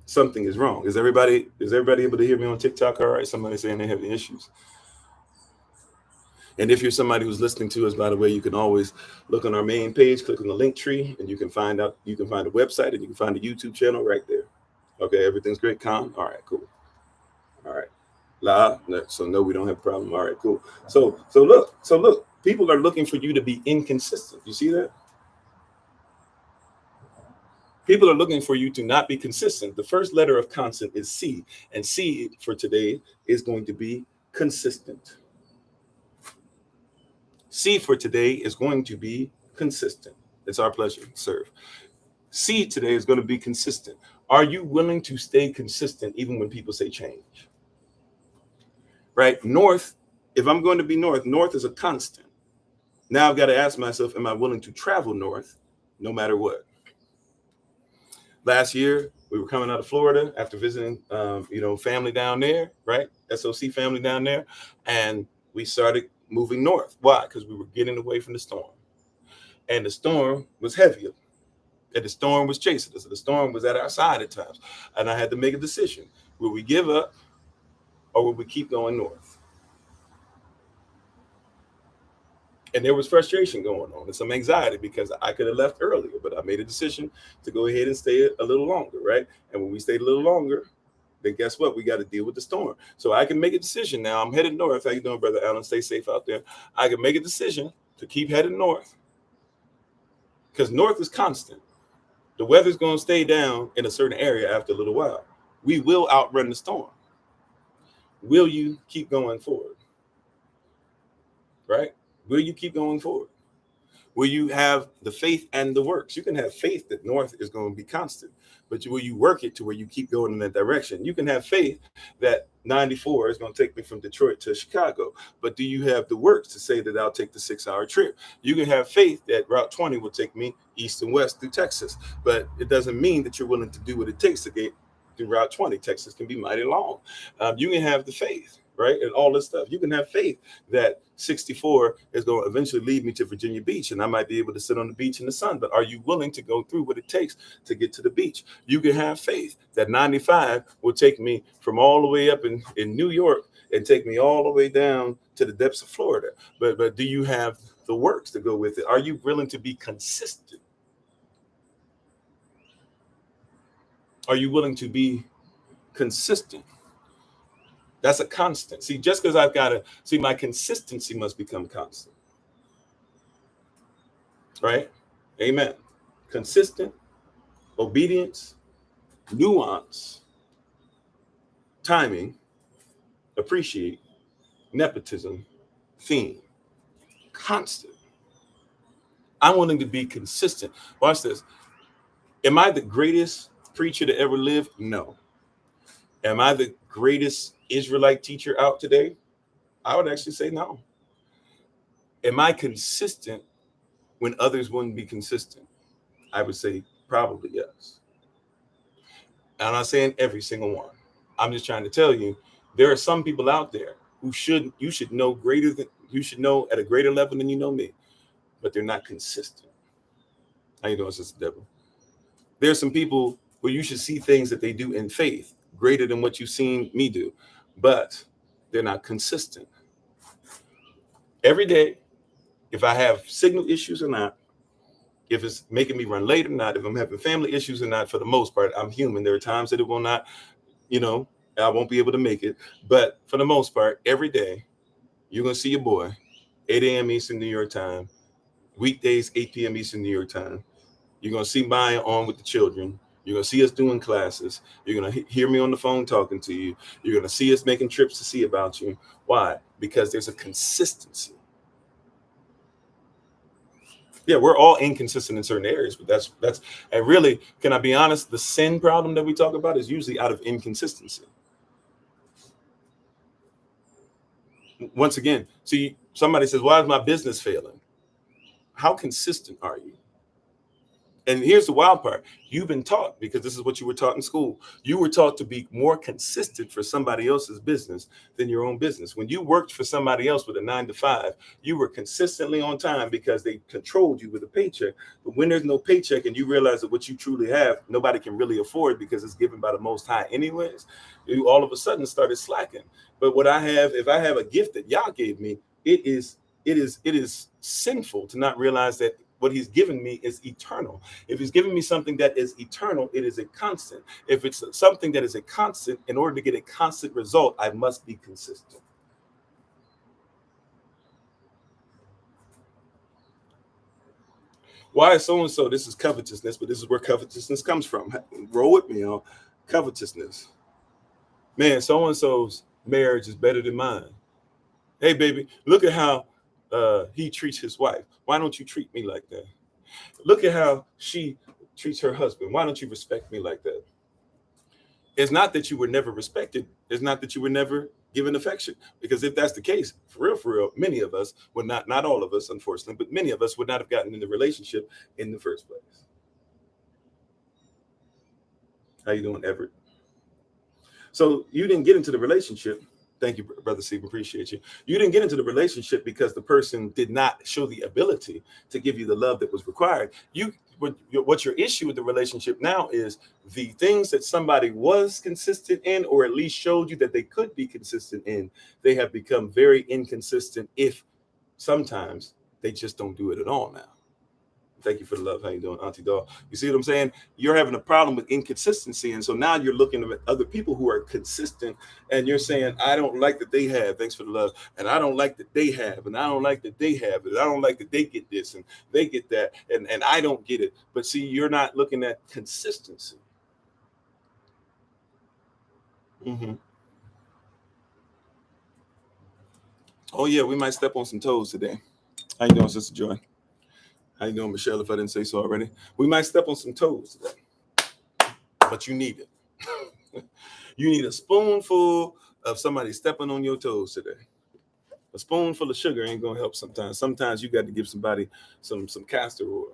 Something is wrong. Is everybody able to hear me on TikTok? All right. Somebody saying they have issues. And if you're somebody who's listening to us, by the way, you can always look on our main page, click on the link tree, and you can find a website, and you can find a YouTube channel right there. Okay, everything's great, Con? All right, cool. All right. So no, we don't have a problem. All right, cool. So look, people are looking for you to be inconsistent. You see that? People are looking for you to not be consistent. The first letter of constant is C, and C for today is going to be consistent. C for today is going to be consistent. It's our pleasure to serve. C today is going to be consistent. Are you willing to stay consistent even when people say change? Right? North, if I'm going to be north is a constant. Now I've got to ask myself, am I willing to travel north no matter what? Last year, we were coming out of Florida after visiting, family down there, right? SOC family down there. And we started moving north. Why? Because we were getting away from the storm. And the storm was heavier. And the storm was chasing us. And the storm was at our side at times. And I had to make a decision. Will we give up, or will we keep going north? And there was frustration going on and some anxiety, because I could have left earlier, but I made a decision to go ahead and stay a little longer, right? And when we stayed a little longer, then guess what? We got to deal with the storm. So I can make a decision now. I'm headed north. How you doing, Brother Allen? Stay safe out there. I can make a decision to keep heading north, because north is constant. The weather's going to stay down in a certain area after a little while. We will outrun the storm. Will you keep going forward? Right? Will you keep going forward? Will you have the faith and the works? You can have faith that north is going to be constant, but will you work it to where you keep going in that direction? You can have faith that 94 is going to take me from Detroit to Chicago, but do you have the works to say that I'll take the 6-hour trip? You can have faith that Route 20 will take me east and west through Texas, but it doesn't mean that you're willing to do what it takes to get through Route 20. Texas can be mighty long. You can have the faith, right? And all this stuff. You can have faith that 64 is going to eventually lead me to Virginia Beach, and I might be able to sit on the beach in the sun. But are you willing to go through what it takes to get to the beach? You can have faith that 95 will take me from all the way up in New York and take me all the way down to the depths of Florida. But do you have the works to go with it? Are you willing to be consistent? Are you willing to be consistent? That's a constant. See, just because I've got to see, my consistency must become constant. Right? Amen. Consistent, obedience, nuance, timing, appreciate, nepotism, theme, constant. I'm willing to be consistent. Watch this. Am I the greatest preacher to ever live? No. Am I the greatest Israelite teacher out today? I would actually say no. Am I consistent when others wouldn't be consistent? I would say probably yes. I'm not saying every single one. I'm just trying to tell you, there are some people out there who you should know at a greater level than you know me, but they're not consistent. How you doing, Sister Deborah? There's some people where you should see things that they do in faith greater than what you've seen me do, but they're not consistent. Every day, if I have signal issues or not, if it's making me run late or not, if I'm having family issues or not, for the most part, I'm human. There are times that it will not, I won't be able to make it. But for the most part, every day, you're going to see your boy, 8 a.m. Eastern New York time, weekdays, 8 p.m. Eastern New York time. You're going to see Maya on with the children. You're going to see us doing classes. You're going to hear me on the phone talking to you. You're going to see us making trips to see about you. Why? Because there's a consistency. Yeah, we're all inconsistent in certain areas, but that's and really, can I be honest? The sin problem that we talk about is usually out of inconsistency. Once again, see, somebody says, why is my business failing? How consistent are you? And here's the wild part. You've been taught, because this is what you were taught in school. You were taught to be more consistent for somebody else's business than your own business. When you worked for somebody else with a 9 to 5, you were consistently on time because they controlled you with a paycheck. But when there's no paycheck and you realize that what you truly have, nobody can really afford because it's given by the Most High anyways, you all of a sudden started slacking. But what I have, if I have a gift that Yah gave me, it is sinful to not realize that what he's given me is eternal. If he's giving me something that is eternal, it is a constant. If it's something that is a constant, in order to get a constant result, I must be consistent. Why is so-and-so? This is covetousness, but this is where covetousness comes from. Roll with me on covetousness. Man, so-and-so's marriage is better than mine. Hey, baby, look at how he treats his wife. Why don't you treat me like that? Look at how she treats her husband. Why don't you respect me like that? It's not that you were never respected. It's not that you were never given affection. Because if that's the case, for real, many of us would not all of us, unfortunately, but many of us would not have gotten in the relationship in the first place. How you doing, Everett? So you didn't get into the relationship. Thank you, Brother Steve. Appreciate you. You didn't get into the relationship because the person did not show the ability to give you the love that was required. What your issue with the relationship now is the things that somebody was consistent in, or at least showed you that they could be consistent in, they have become very inconsistent, if sometimes they just don't do it at all now. Thank you for the love. How you doing, Auntie Doll? You see what I'm saying? You're having a problem with inconsistency. And so now you're looking at other people who are consistent and you're saying, I don't like that they have. Thanks for the love. And I don't like that they have. And I don't like that they have it. I don't like that they get this and they get that. And I don't get it. But see, you're not looking at consistency. Mm-hmm. Oh, yeah, we might step on some toes today. How you doing, Sister Joy? How you doing, Michelle, if I didn't say so already? We might step on some toes today, but you need it. You need a spoonful of somebody stepping on your toes today. A spoonful of sugar ain't gonna help sometimes. Sometimes you got to give somebody some castor oil.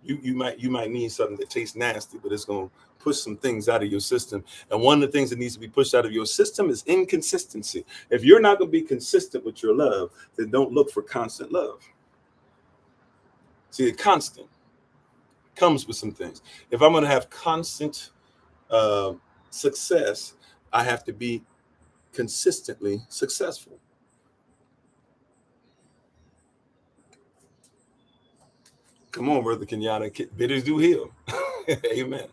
You might need something that tastes nasty, but it's gonna push some things out of your system. And one of the things that needs to be pushed out of your system is inconsistency. If you're not gonna be consistent with your love, then don't look for constant love. See, the constant comes with some things. If I'm going to have constant success, I have to be consistently successful. Come on, Brother Kenyatta. Bitters do heal. Amen.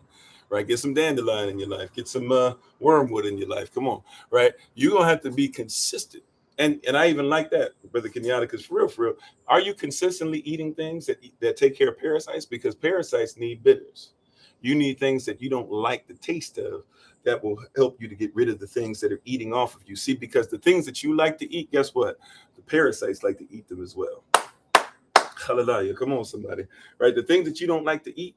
Right? Get some dandelion in your life. Get some wormwood in your life. Come on. Right? You're going to have to be consistent. And I even like that, Brother Kenyatta, because for real, are you consistently eating things that take care of parasites? Because parasites need bitters. You need things that you don't like the taste of that will help you to get rid of the things that are eating off of you. See, because the things that you like to eat, guess what? The parasites like to eat them as well. Hallelujah. Come on, somebody. Right? The things that you don't like to eat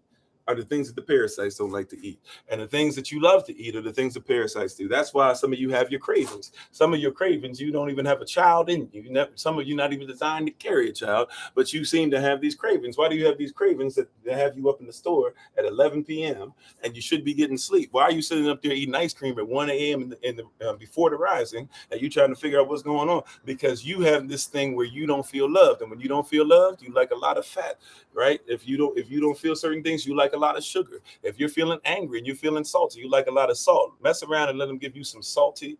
are the things that the parasites don't like to eat. And the things that you love to eat are the things that parasites do. That's why some of you have your cravings. Some of your cravings, you don't even have a child in you. Some of you not even designed to carry a child, but you seem to have these cravings. Why do you have these cravings that have you up in the store at 11 p.m. and you should be getting sleep? Why are you sitting up there eating ice cream at 1 a.m. Before the rising, and you trying to figure out what's going on? Because you have this thing where you don't feel loved. And when you don't feel loved, you like a lot of fat, right? If you don't feel certain things, you like a lot of sugar. If you're feeling angry and you're feeling salty, you like a lot of salt. Mess around and let them give you some salty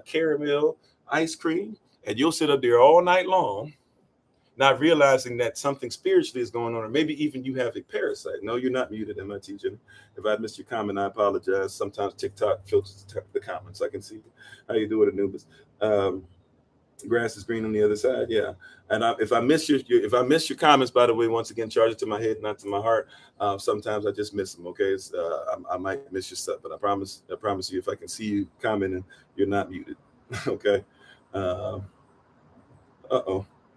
caramel ice cream, and you'll sit up there all night long, not realizing that something spiritually is going on, or maybe even you have a parasite. No, you're not muted, MIT Jenny. If I missed your comment, I apologize. Sometimes TikTok filters the comments. I can see how you do it, Anubis. Grass is green on the other side. Yeah. And if I miss your comments, by the way, once again, charge it to my head, not to my heart. Sometimes I just miss them. Okay. I might miss your stuff, but I promise you, if I can see you commenting, you're not muted. Okay. Uh-oh.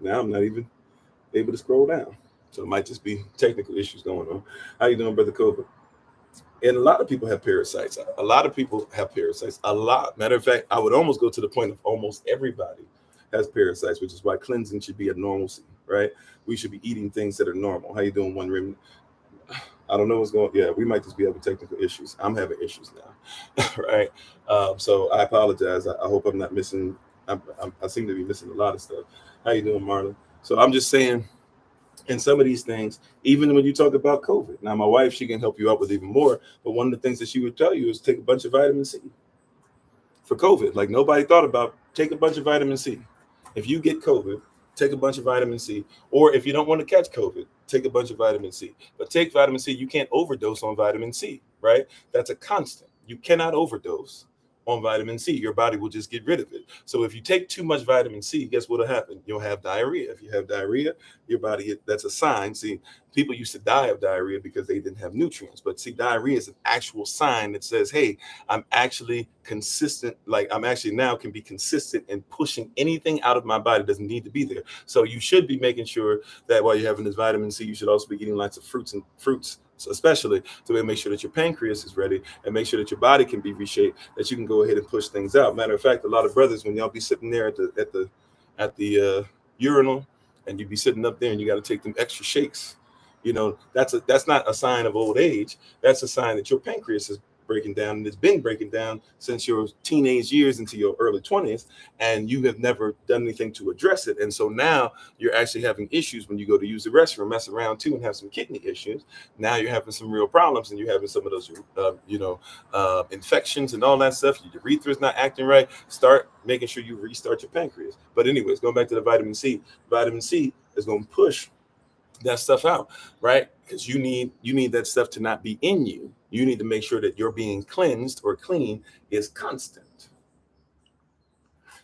Now I'm not even able to scroll down. So it might just be technical issues going on. How you doing, Brother Kofi? And a lot of people have parasites. A lot of people have parasites. A lot. Matter of fact, I would almost go to the point of almost everybody has parasites, which is why cleansing should be a normalcy, right? We should be eating things that are normal. How you doing, One Rim? I don't know what's going on. Yeah, we might just be having technical issues. I'm having issues now, right? So I apologize. I hope I'm not missing. I seem to be missing a lot of stuff. How you doing, Marlon? So I'm just saying, in some of these things, even when you talk about COVID. Now, my wife, she can help you out with even more. But one of the things that she would tell you is take a bunch of vitamin C for COVID. Like nobody thought about, take a bunch of vitamin C. If you get COVID, take a bunch of vitamin C. Or if you don't want to catch COVID, take a bunch of vitamin C. But take vitamin C. You can't overdose on vitamin C, right? That's a constant. You cannot overdose on vitamin C. Your body will just get rid of it. So if you take too much vitamin C, guess what'll happen? You'll have diarrhea. If you have diarrhea, your body, that's a sign. See, people used to die of diarrhea because they didn't have nutrients. But see, diarrhea is an actual sign that says, hey, I'm actually consistent. Like I'm actually now can be consistent in pushing anything out of my body that doesn't need to be there. So you should be making sure that while you're having this vitamin C, you should also be eating lots of fruits, so especially to make sure that your pancreas is ready and make sure that your body can be reshaped, that you can go ahead and push things out. Matter of fact, a lot of brothers, when y'all be sitting there at the urinal, and you be sitting up there and you got to take them extra shakes, that's not a sign of old age. That's a sign that your pancreas is breaking down, and it's been breaking down since your teenage years into your early 20s, and you have never done anything to address it. And so now you're actually having issues when you go to use the restroom, mess around too, and have some kidney issues. Now you're having some real problems, and you're having some of those infections and all that stuff. Your urethra is not acting right. Start making sure you restart your pancreas. But anyways, going back to the vitamin C is going to push that stuff out, right? Because you need that stuff to not be in you. You need to make sure that you're being cleansed or clean is constant.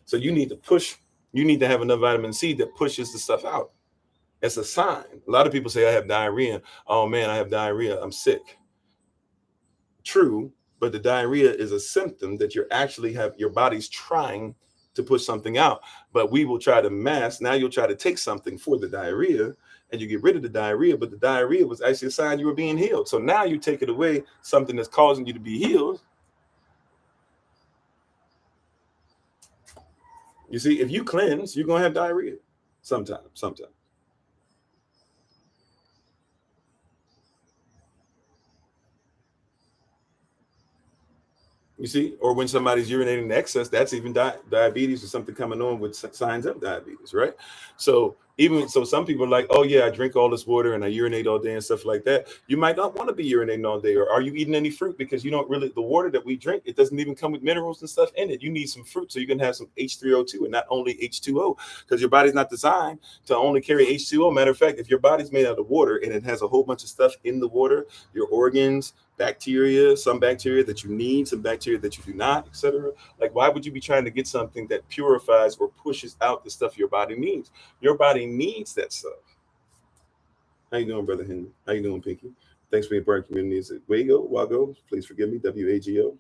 So you need to have enough vitamin C that pushes the stuff out. It's a sign. A lot of people say, I have diarrhea. Oh man, I have diarrhea. I'm sick. True, but the diarrhea is a symptom that your body's trying to push something out. But we will try to mask. Now you'll try to take something for the diarrhea and you get rid of the diarrhea, but the diarrhea was actually a sign you were being healed. So now you take it away, something that's causing you to be healed. You see, if you cleanse, you're going to have diarrhea sometime. You see, or when somebody's urinating in excess, that's even diabetes or something coming on with signs of diabetes, right? So some people are like, oh yeah, I drink all this water and I urinate all day and stuff like that. You might not want to be urinating all day. Or are you eating any fruit? Because you don't really, the water that we drink, it doesn't even come with minerals and stuff in it. You need some fruit so you can have some H3O2 and not only H2O, because your body's not designed to only carry H2O. Matter of fact, if your body's made out of water and it has a whole bunch of stuff in the water, your organs, bacteria, some bacteria that you need, some bacteria that you do not, etc. Like, why would you be trying to get something that purifies or pushes out the stuff your body needs? Your body needs that stuff. How you doing, Brother Henry? How you doing, Pinky? Thanks for your bright communities. Wago, please forgive me, WAGO.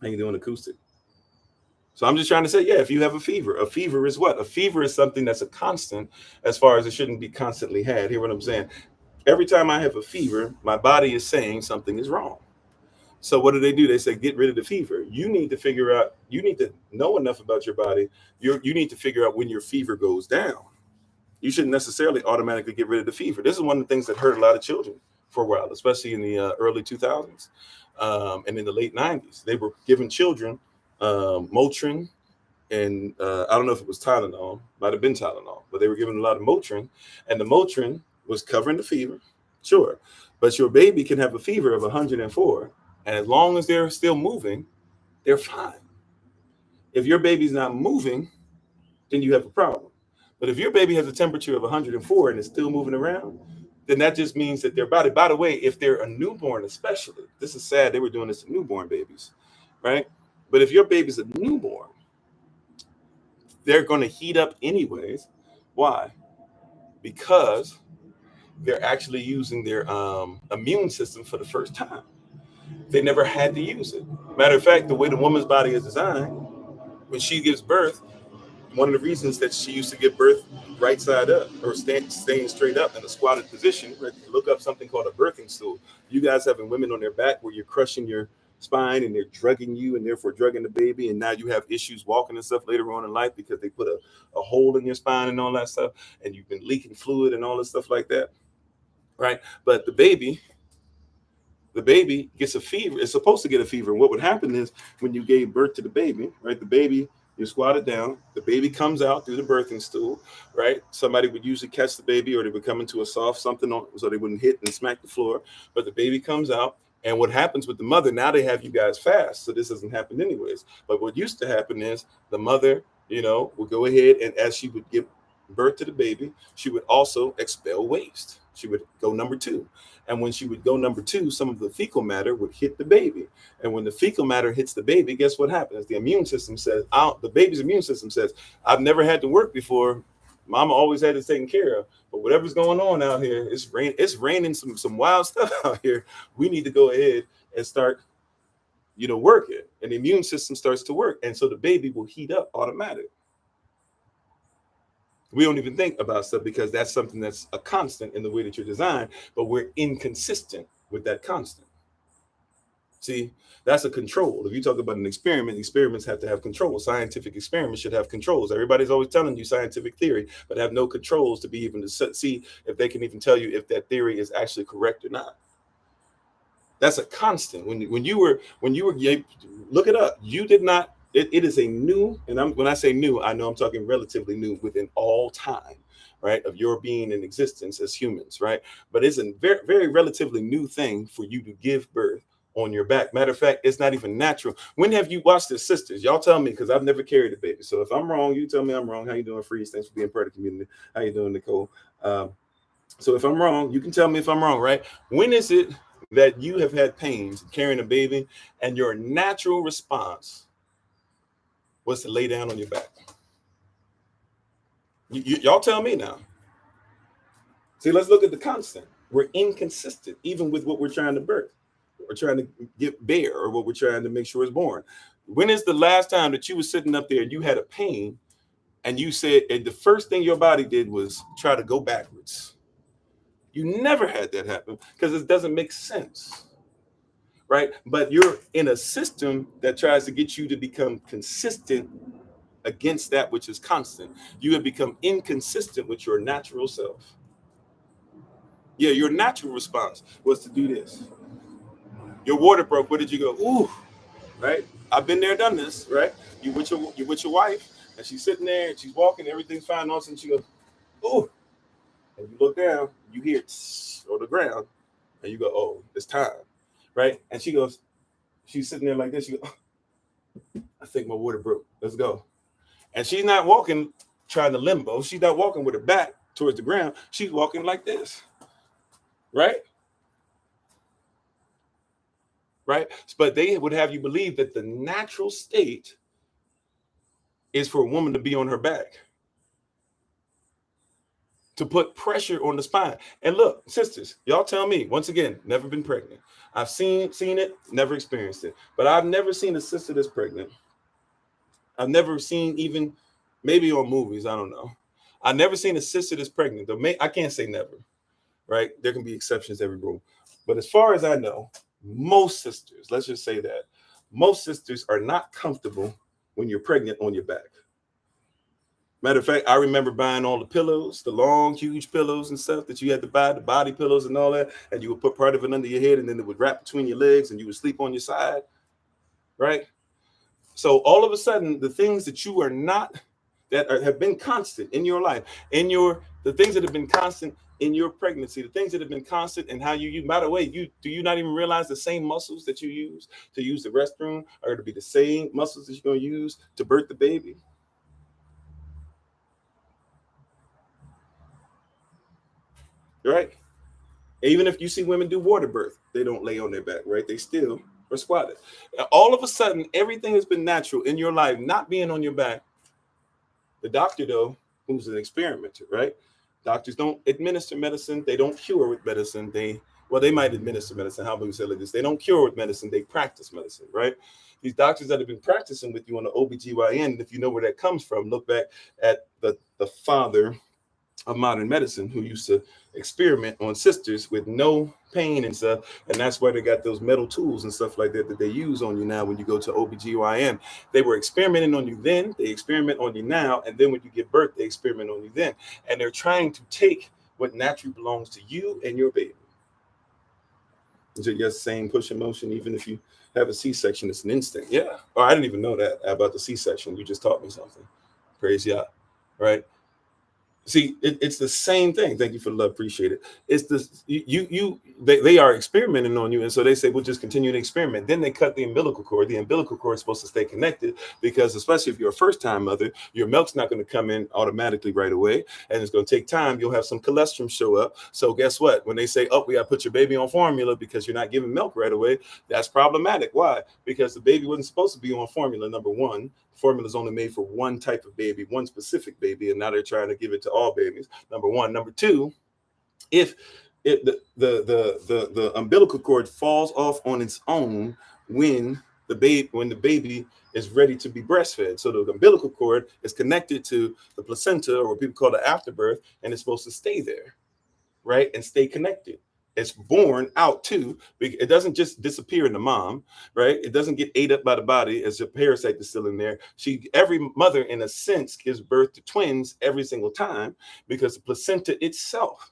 How you doing, Acoustic? So I'm just trying to say, yeah, if you have a fever is what? A fever is something that's a constant as far as it shouldn't be constantly had. Hear what I'm saying? Every time I have a fever, my body is saying something is wrong. So what do? They say, get rid of the fever. You need to figure out, you need to know enough about your body. You need to figure out when your fever goes down. You shouldn't necessarily automatically get rid of the fever. This is one of the things that hurt a lot of children for a while, especially in the early 2000s and in the late 90s. They were giving children Motrin, and I don't know if it was Tylenol, might have been Tylenol, but they were giving a lot of Motrin, and the Motrin was covering the fever, sure, but your baby can have a fever of 104, and as long as they're still moving, they're fine. If your baby's not moving, then you have a problem. But if your baby has a temperature of 104 and is still moving around, then that just means that their body, by the way, if they're a newborn, especially, this is sad, they were doing this to newborn babies, right? But if your baby's a newborn, they're going to heat up anyways. Why? Because they're actually using their immune system for the first time. They never had to use it. Matter of fact, the way the woman's body is designed, when she gives birth, one of the reasons that she used to give birth right side up or staying straight up in a squatted position, right? Look up something called a birthing stool. You guys having women on their back where you're crushing your spine and they're drugging you and therefore drugging the baby, and now you have issues walking and stuff later on in life because they put a hole in your spine and all that stuff, and you've been leaking fluid and all this stuff like that, right? But the baby gets a fever. It's supposed to get a fever. And what would happen is when you gave birth to the baby, right? The baby, you squat it down. The baby comes out through the birthing stool, right? Somebody would usually catch the baby, or they would come into a soft something so they wouldn't hit and smack the floor. But the baby comes out. And what happens with the mother, now they have you guys fast. So this doesn't happen anyways. But what used to happen is the mother, would go ahead, and as she would give birth to the baby, she would also expel waste. She would go number 2. And when she would go number 2, some of the fecal matter would hit the baby. And when the fecal matter hits the baby, guess what happens? The immune system says, the baby's immune system says, I've never had to work before. Mama always had it taken care of. But whatever's going on out here, it's raining some wild stuff out here. We need to go ahead and start, working. And the immune system starts to work. And so the baby will heat up automatic. We don't even think about stuff because that's something that's a constant in the way that you're designed, but we're inconsistent with that constant. See, that's a control. If you talk about an experiment, experiments have to have controls. Scientific experiments should have controls. Everybody's always telling you scientific theory, but have no controls to be even to see if they can even tell you if that theory is actually correct or not. That's a constant. When you were look it up, you did not. It is a new, and when I say new, I know I'm talking relatively new within all time, right, of your being in existence as humans, right? But it's a very, very relatively new thing for you to give birth on your back. Matter of fact, it's not even natural. When have you watched the sisters? Y'all tell me, because I've never carried a baby. So if I'm wrong, you tell me I'm wrong. How you doing, Freeze? Thanks for being part of the community. How you doing, Nicole? So if I'm wrong, you can tell me if I'm wrong, right? When is it that you have had pains carrying a baby and your natural response was to lay down on your back? Y'all tell me now. See, let's look at the constant. We're inconsistent, even with what we're trying to birth, or trying to get bear, or what we're trying to make sure is born. When is the last time that you were sitting up there and you had a pain and you said, and the first thing your body did was try to go backwards? You never had that happen because it doesn't make sense, right? But you're in a system that tries to get you to become consistent against that which is constant. You have become inconsistent with your natural self. Yeah, your natural response was to do this. Your water broke. Where did you go? Ooh, right? I've been there, done this, right? You with your wife, and she's sitting there, and she's walking, everything's fine. All of a sudden, she goes, ooh, and you look down, you hear on the ground, and you go, oh, it's time, right? And she's sitting there like this. She goes, oh, I think my water broke. Let's go. And she's not walking trying to limbo. She's not walking with her back towards the ground. She's walking like this, right? Right? But they would have you believe that the natural state is for a woman to be on her back, to put pressure on the spine. And look, sisters, y'all tell me, once again, never been pregnant. I've seen it, never experienced it. But I've never seen a sister that's pregnant I've never seen, even maybe on movies, I don't know. I've never seen a sister that's pregnant. I can't say never, right? There can be exceptions to every rule. But as far as I know, most sisters, let's just say that, most sisters are not comfortable when you're pregnant on your back. Matter of fact, I remember buying all the pillows, the long, huge pillows and stuff that you had to buy, the body pillows and all that, and you would put part of it under your head, and then it would wrap between your legs, and you would sleep on your side, right? So all of a sudden, the things that you are not, have been constant in your life, the things that have been constant in your pregnancy, the things that have been constant in how you use. By the way, do you not even realize the same muscles that you use to use the restroom are going to be the same muscles that you're going to use to birth the baby? Right? Even if you see women do water birth, they don't lay on their back, right? They still are squatted. All of a sudden, everything has been natural in your life, not being on your back. The doctor, though, who's an experimenter, right? Doctors don't administer medicine. They don't cure with medicine. They might administer medicine. How about we say like this? They don't cure with medicine. They practice medicine, right? These doctors that have been practicing with you on the OBGYN, if you know where that comes from, look back at the father of modern medicine who used to experiment on sisters with no pain and stuff. And that's why they got those metal tools and stuff like that they use on you now when you go to OBGYN. They were experimenting on you then, they experiment on you now, and then when you give birth, they experiment on you then. And they're trying to take what naturally belongs to you and your baby. Is it just same push and motion, even if you have a C-section, it's an instinct. Yeah. Oh, I didn't even know that about the C-section. You just taught me something. Praise Yah. Right? See, it's the same thing. Thank you for the love. Appreciate it. It's this, they are experimenting on you. And so they say, we'll just continue to experiment. Then they cut the umbilical cord. The umbilical cord is supposed to stay connected because especially if you're a first time mother, your milk's not going to come in automatically right away. And it's going to take time. You'll have some cholesterol show up. So guess what? When they say, oh, we got to put your baby on formula because you're not giving milk right away, that's problematic. Why? Because the baby wasn't supposed to be on formula, number one. Formula is only made for one type of baby, one specific baby, and now they're trying to give it to all babies. Number one. Number two, if the umbilical cord falls off on its own when the baby is ready to be breastfed, so the umbilical cord is connected to the placenta, or what people call the afterbirth, and it's supposed to stay there, right, and stay connected. It's born out too. It doesn't just disappear in the mom, right? It doesn't get ate up by the body as a parasite is still in there. Every mother, in a sense, gives birth to twins every single time because the placenta itself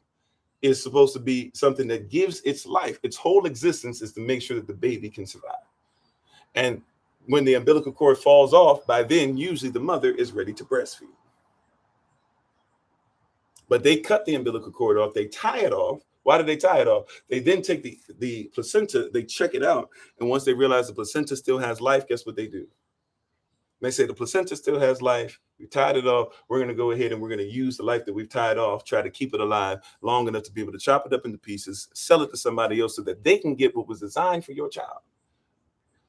is supposed to be something that gives its life. Its whole existence is to make sure that the baby can survive. And when the umbilical cord falls off, by then, usually the mother is ready to breastfeed. But they cut the umbilical cord off. They tie it off. Why did they tie it off? They then take the placenta, they check it out. And once they realize the placenta still has life, guess what they do? They say the placenta still has life. We tied it off. We're going to go ahead and we're going to use the life that we've tied off, try to keep it alive long enough to be able to chop it up into pieces, sell it to somebody else so that they can get what was designed for your child.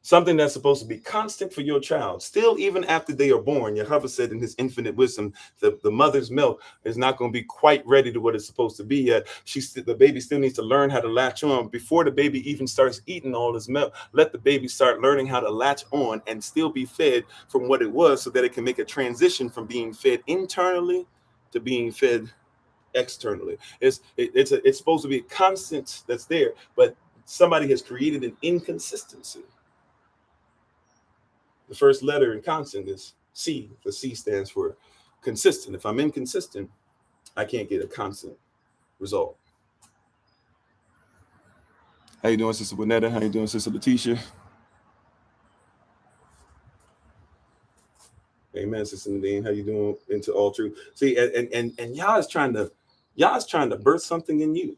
Something that's supposed to be constant for your child. Still, even after they are born, Yahweh said in his infinite wisdom, the mother's milk is not going to be quite ready to what it's supposed to be yet. The baby still needs to learn how to latch on. Before the baby even starts eating all his milk, let the baby start learning how to latch on and still be fed from what it was so that it can make a transition from being fed internally to being fed externally. It's supposed to be a constant that's there, but somebody has created an inconsistency. The first letter in constant is C. The C stands for consistent. If I'm inconsistent, I can't get a constant result. How you doing, Sister Winetta? How you doing, Sister Letitia? Amen, Sister Nadine. How you doing? Into all truth. See, and y'all is trying to birth something in you.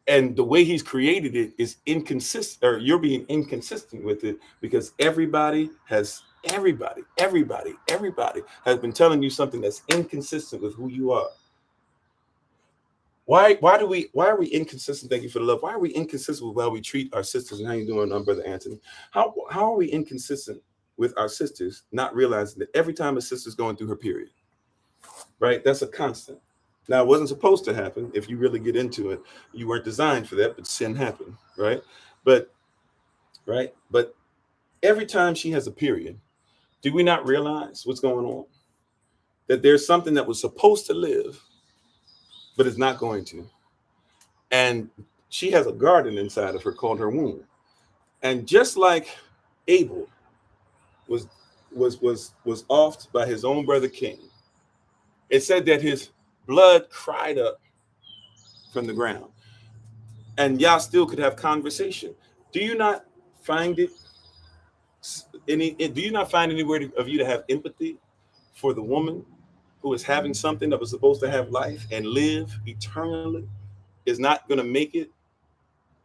And the way he's created it is inconsistent, or you're being inconsistent with it because everybody has been telling you something that's inconsistent with who you are. Why are we inconsistent? Thank you for the love. Why are we inconsistent with how we treat our sisters? And how you doing, Brother Anthony? How are we inconsistent with our sisters, not realizing that every time a sister's going through her period, right? That's a constant. Now, it wasn't supposed to happen. If you really get into it, you weren't designed for that, but sin happened, right? But every time she has a period, do we not realize what's going on? That there's something that was supposed to live, but is not going to. And she has a garden inside of her called her womb. And just like Abel was offed by his own brother Cain, it said that his blood cried up from the ground. And y'all still could have conversation. Do you not find it do you not find anywhere of you to have empathy for the woman who is having something that was supposed to have life and live eternally, is not going to make it,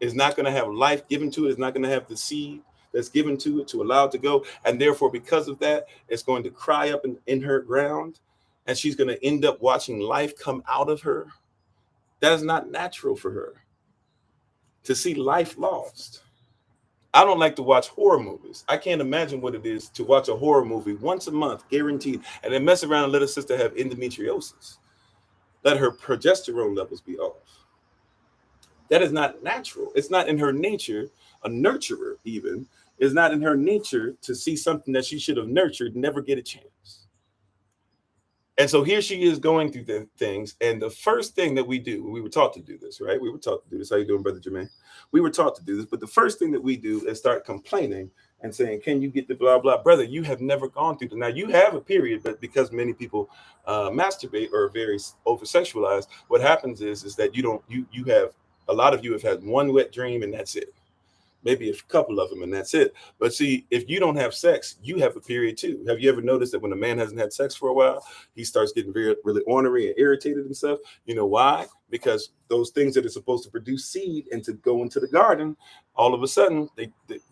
is not going to have life given to it, is not going to have the seed that's given to it to allow it to go, and therefore because of that it's going to cry up in her ground, and she's going to end up watching life come out of her? That is not natural for her to see life lost. I don't like to watch horror movies. I can't imagine what it is to watch a horror movie once a month, guaranteed, and then mess around and let her sister have endometriosis. Let her progesterone levels be off. That is not natural. It's not in her nature. A nurturer, even, is not in her nature to see something that she should have nurtured, never get a chance. And so here she is going through the things. And the first thing that we do, we were taught to do this, right? We were taught to do this. How you doing, Brother Jermaine? We were taught to do this. But the first thing that we do is start complaining and saying, can you get the blah, blah? Brother, you have never gone through that. Now, you have a period, but because many people masturbate or are very over-sexualized, what happens is that you have, a lot of you have had one wet dream and that's it. Maybe a couple of them and that's it. But see, if you don't have sex, you have a period too. Have you ever noticed that when a man hasn't had sex for a while, he starts getting really ornery and irritated and stuff? You know why? Because those things that are supposed to produce seed and to go into the garden, all of a sudden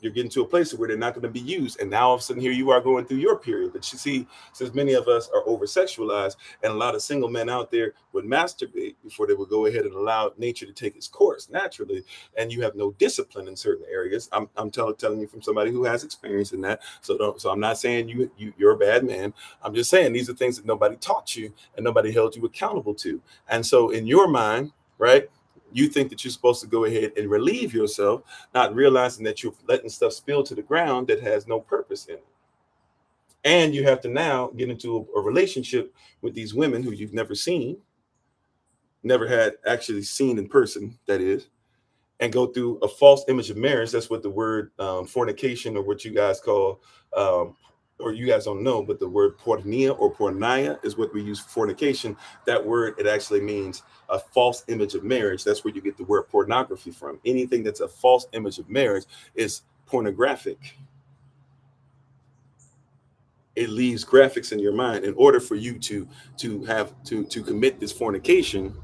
you're getting to a place where they're not going to be used. And now all of a sudden here you are going through your period. But you see, since many of us are over sexualized, and a lot of single men out there would masturbate before they would go ahead and allow nature to take its course naturally, and you have no discipline in certain areas. I'm telling you from somebody who has experience in that. So I'm not saying you're a bad man. I'm just saying these are things that nobody taught you and nobody held you accountable to. And so in your mind, right, you think that you're supposed to go ahead and relieve yourself, not realizing that you're letting stuff spill to the ground that has no purpose in it. And you have to now get into a relationship with these women who you've never seen, never had actually seen in person, that is, and go through a false image of marriage. That's what the word fornication, or what you guys call, or you guys don't know, but the word porneia or porneia is what we use for fornication. That word, it actually means a false image of marriage. That's where you get the word pornography from. Anything that's a false image of marriage is pornographic. It leaves graphics in your mind. In order for you to commit this fornication,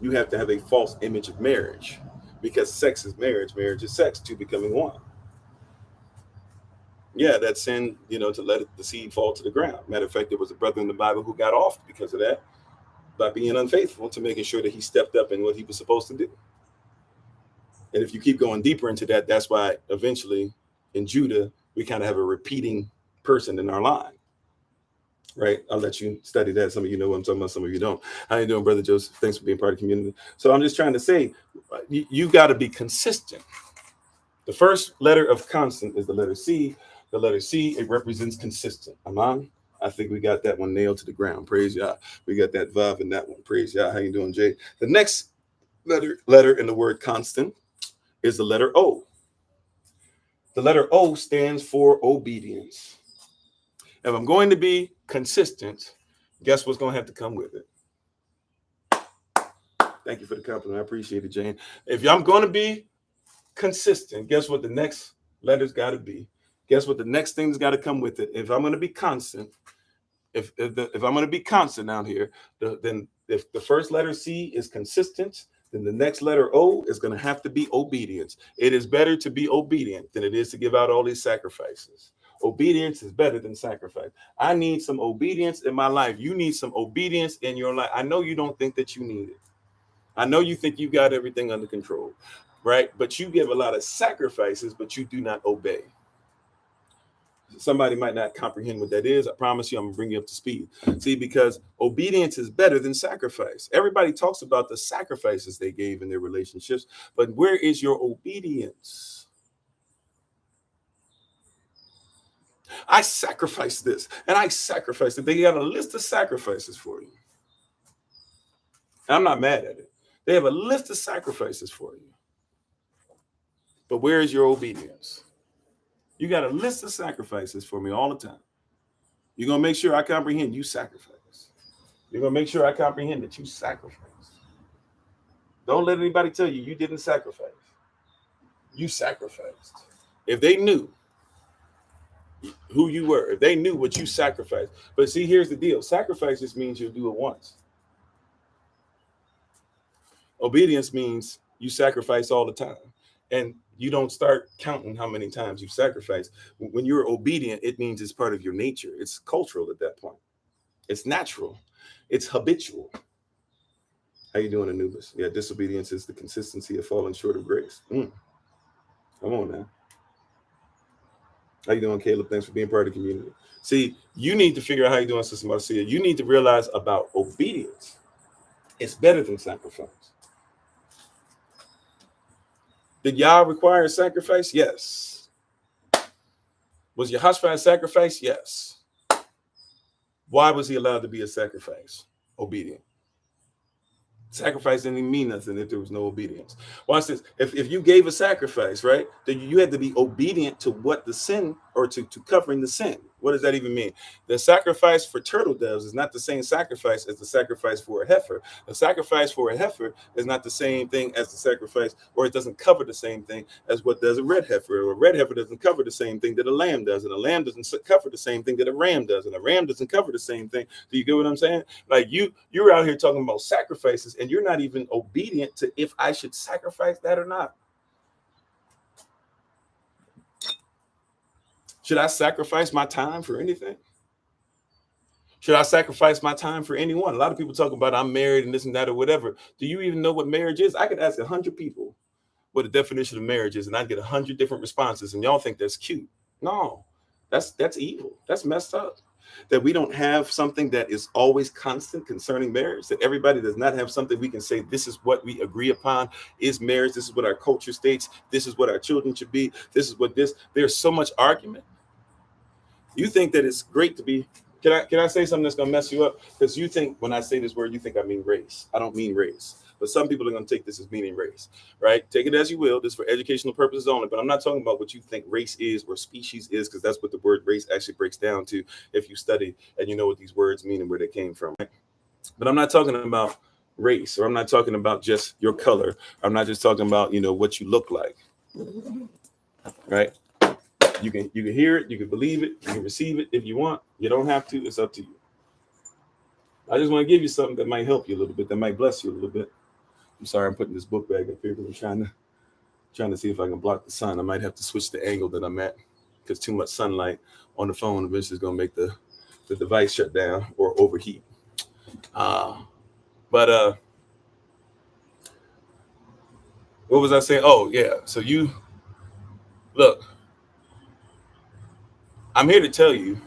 you have to have a false image of marriage, because sex is marriage, marriage is sex, two becoming one. Yeah, that's sin, to let the seed fall to the ground. Matter of fact, there was a brother in the Bible who got off because of that, by being unfaithful to making sure that he stepped up in what he was supposed to do. And if you keep going deeper into that, that's why eventually in Judah, we kind of have a repeating person in our line. Right? I'll let you study that. Some of you know what I'm talking about, some of you don't. How you doing, Brother Joseph? Thanks for being part of the community. So I'm just trying to say, you got to be consistent. The first letter of constant is the letter C. The letter C, it represents consistent. Amen. I think we got that one nailed to the ground. Praise Yah. We got that Vav in that one. Praise Yah. How you doing, Jay? The next letter in the word constant is the letter O. The letter O stands for obedience. If I'm going to be consistent, guess what's going to have to come with it? Thank you for the compliment. I appreciate it, Jane. If I'm going to be consistent, guess what the next letter's got to be? Guess what the next thing's got to come with it? If I'm going to be constant, if I'm going to be constant out here, then if the first letter C is consistent, then the next letter O is going to have to be obedience. It is better to be obedient than it is to give out all these sacrifices. Obedience is better than sacrifice. I need some obedience in my life. You need some obedience in your life. I know you don't think that you need it. I know you think you got everything under control, right? But you give a lot of sacrifices, but you do not obey. Somebody might not comprehend what that is. I promise you, I'm gonna bring you up to speed. See, because obedience is better than sacrifice. Everybody talks about the sacrifices they gave in their relationships, but where is your obedience? I sacrificed this and I sacrificed it. They got a list of sacrifices for you. And I'm not mad at it. They have a list of sacrifices for you. But where is your obedience? You got a list of sacrifices for me all the time. You're going to make sure I comprehend you sacrifice. You're going to make sure I comprehend that you sacrifice. Don't let anybody tell you you didn't sacrifice. You sacrificed. If they knew who you were, if they knew what you sacrificed. But see, here's the deal. Sacrifice just means you'll do it once. Obedience means you sacrifice all the time. And you don't start counting how many times you sacrifice. When you're obedient, it means it's part of your nature. It's cultural at that point. It's natural. It's habitual. How you doing, Anubis? Yeah, disobedience is the consistency of falling short of grace. Come on now. How you doing, Caleb? Thanks for being part of the community. See, you need to figure out how you're doing, Sister Marcia. You need to realize about obedience. It's better than sacrifice. Did Yah require a sacrifice? Yes. Was Yehoshaphat a sacrifice? Yes. Why was he allowed to be a sacrifice? Obedient. Sacrifice didn't even mean nothing if there was no obedience. Watch this. If you gave a sacrifice, right, then you had to be obedient to what the sin or to covering the sin. What does that even mean? The sacrifice for turtle doves is not the same sacrifice as the sacrifice for a heifer. The sacrifice for a heifer is not the same thing as the sacrifice, or it doesn't cover the same thing as what does a red heifer. Or a red heifer doesn't cover the same thing that a lamb does, and a lamb doesn't cover the same thing that a ram does, and a ram doesn't cover the same thing. Do you get what I'm saying? Like you're out here talking about sacrifices, and you're not even obedient to if I should sacrifice that or not. Should I sacrifice my time for anything? Should I sacrifice my time for anyone? A lot of people talk about I'm married and this and that or whatever. Do you even know what marriage is? I could ask 100 people what the definition of marriage is, and I'd get 100 different responses, and y'all think that's cute. No, that's evil. That's messed up. That we don't have something that is always constant concerning marriage, that everybody does not have something we can say, this is what we agree upon is marriage. This is what our culture states. This is what our children should be. This is what this, there's so much argument. You think that it's great to be, can I say something that's going to mess you up? Because you think when I say this word, you think I mean race. I don't mean race. But some people are going to take this as meaning race, right? Take it as you will. This is for educational purposes only. But I'm not talking about what you think race is or species is, because that's what the word race actually breaks down to if you study and you know what these words mean and where they came from. Right? But I'm not talking about race, or I'm not talking about just your color. I'm not just talking about, what you look like, right? You can hear it, you can believe it, you can receive it if you want. You don't have to. It's up to you. I just want to give you something that might help you a little bit, that might bless you a little bit. I'm sorry, I'm putting this book bag up here because I'm trying to see if I can block the sun. I might have to switch the angle that I'm at because too much sunlight on the phone eventually is going to make the device shut down or overheat. But what was I saying? Oh, yeah. So look, I'm here to tell you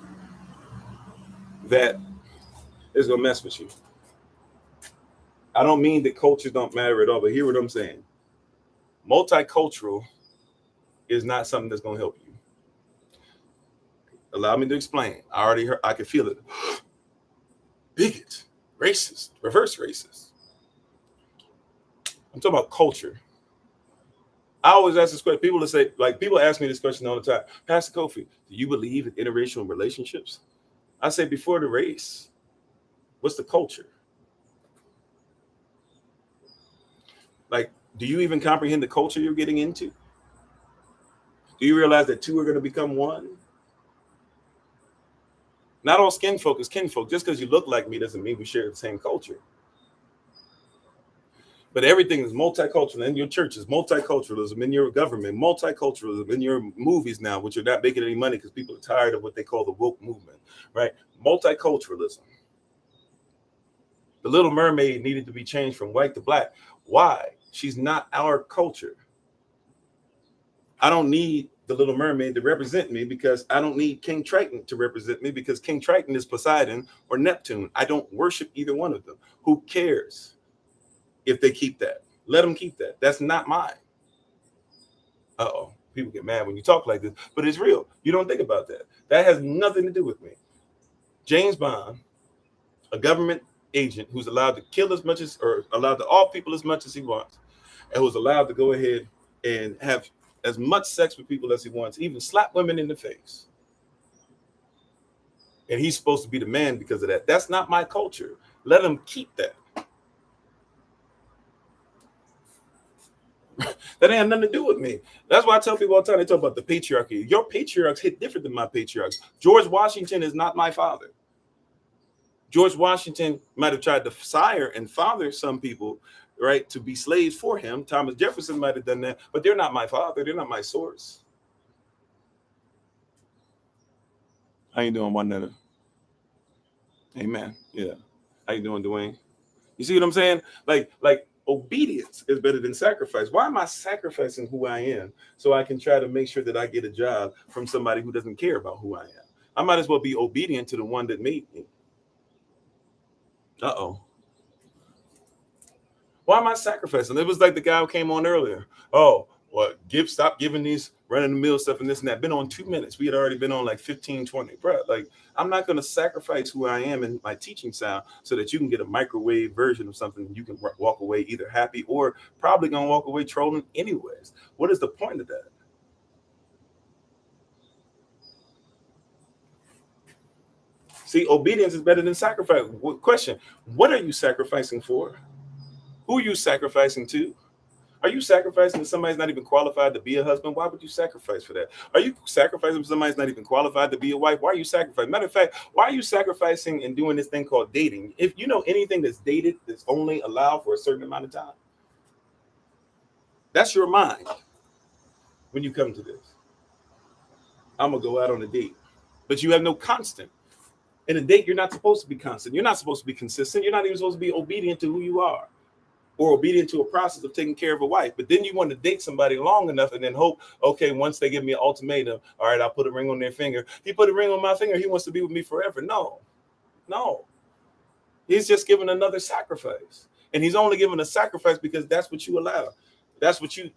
that it's going to mess with you. I don't mean that cultures don't matter at all, but hear what I'm saying. Multicultural is not something that's going to help you. Allow me to explain. I already heard, I can feel it. Bigot, racist, reverse racist. I'm talking about culture. I always ask this question. People ask me this question all the time. Pastor Kofi, do you believe in interracial relationships? I say, before the race, what's the culture? Like, do you even comprehend the culture you're getting into? Do you realize that two are going to become one? Not all skin folk is kinfolk. Just because you look like me doesn't mean we share the same culture. But everything is multicultural. In your churches, multiculturalism. In your government, multiculturalism. In your movies now, which are not making any money because people are tired of what they call the woke movement, right? Multiculturalism. The Little Mermaid needed to be changed from white to black. Why? She's not our culture. I don't need the Little Mermaid to represent me because I don't need King Triton to represent me because King Triton is Poseidon or Neptune. I don't worship either one of them. Who cares if they keep that? Let them keep that. That's not mine. Uh-oh. People get mad when you talk like this, but it's real. You don't think about that. That has nothing to do with me. James Bond, a government agent who's allowed to kill as much as, or allowed to off people as much as he wants, and who's allowed to go ahead and have as much sex with people as he wants, even slap women in the face. And he's supposed to be the man because of that. That's not my culture. Let him keep that. That ain't nothing to do with me. That's why I tell people all the time, they talk about the patriarchy. Your patriarchs hit different than my patriarchs. George Washington is not my father. George Washington might have tried to sire and father some people, right, to be slaves for him. Thomas Jefferson might have done that, but they're not my father. They're not my source. How you doing, Juanetta? Amen. Yeah. How you doing, Dwayne? You see what I'm saying? Like obedience is better than sacrifice. Why am I sacrificing who I am so I can try to make sure that I get a job from somebody who doesn't care about who I am? I might as well be obedient to the one that made me. Uh-oh. Why am I sacrificing? It was like the guy who came on earlier. Oh, well, stop giving these run-of-the-mill stuff and this and that. Been on 2 minutes. We had already been on like 15, 20. Bro, like, I'm not going to sacrifice who I am in my teaching style so that you can get a microwave version of something and you can walk away either happy or probably going to walk away trolling anyways. What is the point of that? See, obedience is better than sacrifice. Question, what are you sacrificing for? Who are you sacrificing to? Are you sacrificing to somebody's not even qualified to be a husband? Why would you sacrifice for that? Are you sacrificing for somebody's not even qualified to be a wife? Why are you sacrificing? Matter of fact, why are you sacrificing and doing this thing called dating? If you know anything that's dated, that's only allowed for a certain amount of time, that's your mind when you come to this. I'm going to go out on a date, but you have no constant. In a date, you're not supposed to be constant. You're not supposed to be consistent. You're not even supposed to be obedient to who you are, or obedient to a process of taking care of a wife. But then you want to date somebody long enough and then hope, okay, once they give me an ultimatum, all right, I'll put a ring on their finger. He put a ring on my finger. He wants to be with me forever. No. He's just giving another sacrifice. And he's only giving a sacrifice because that's what you allow. That's what you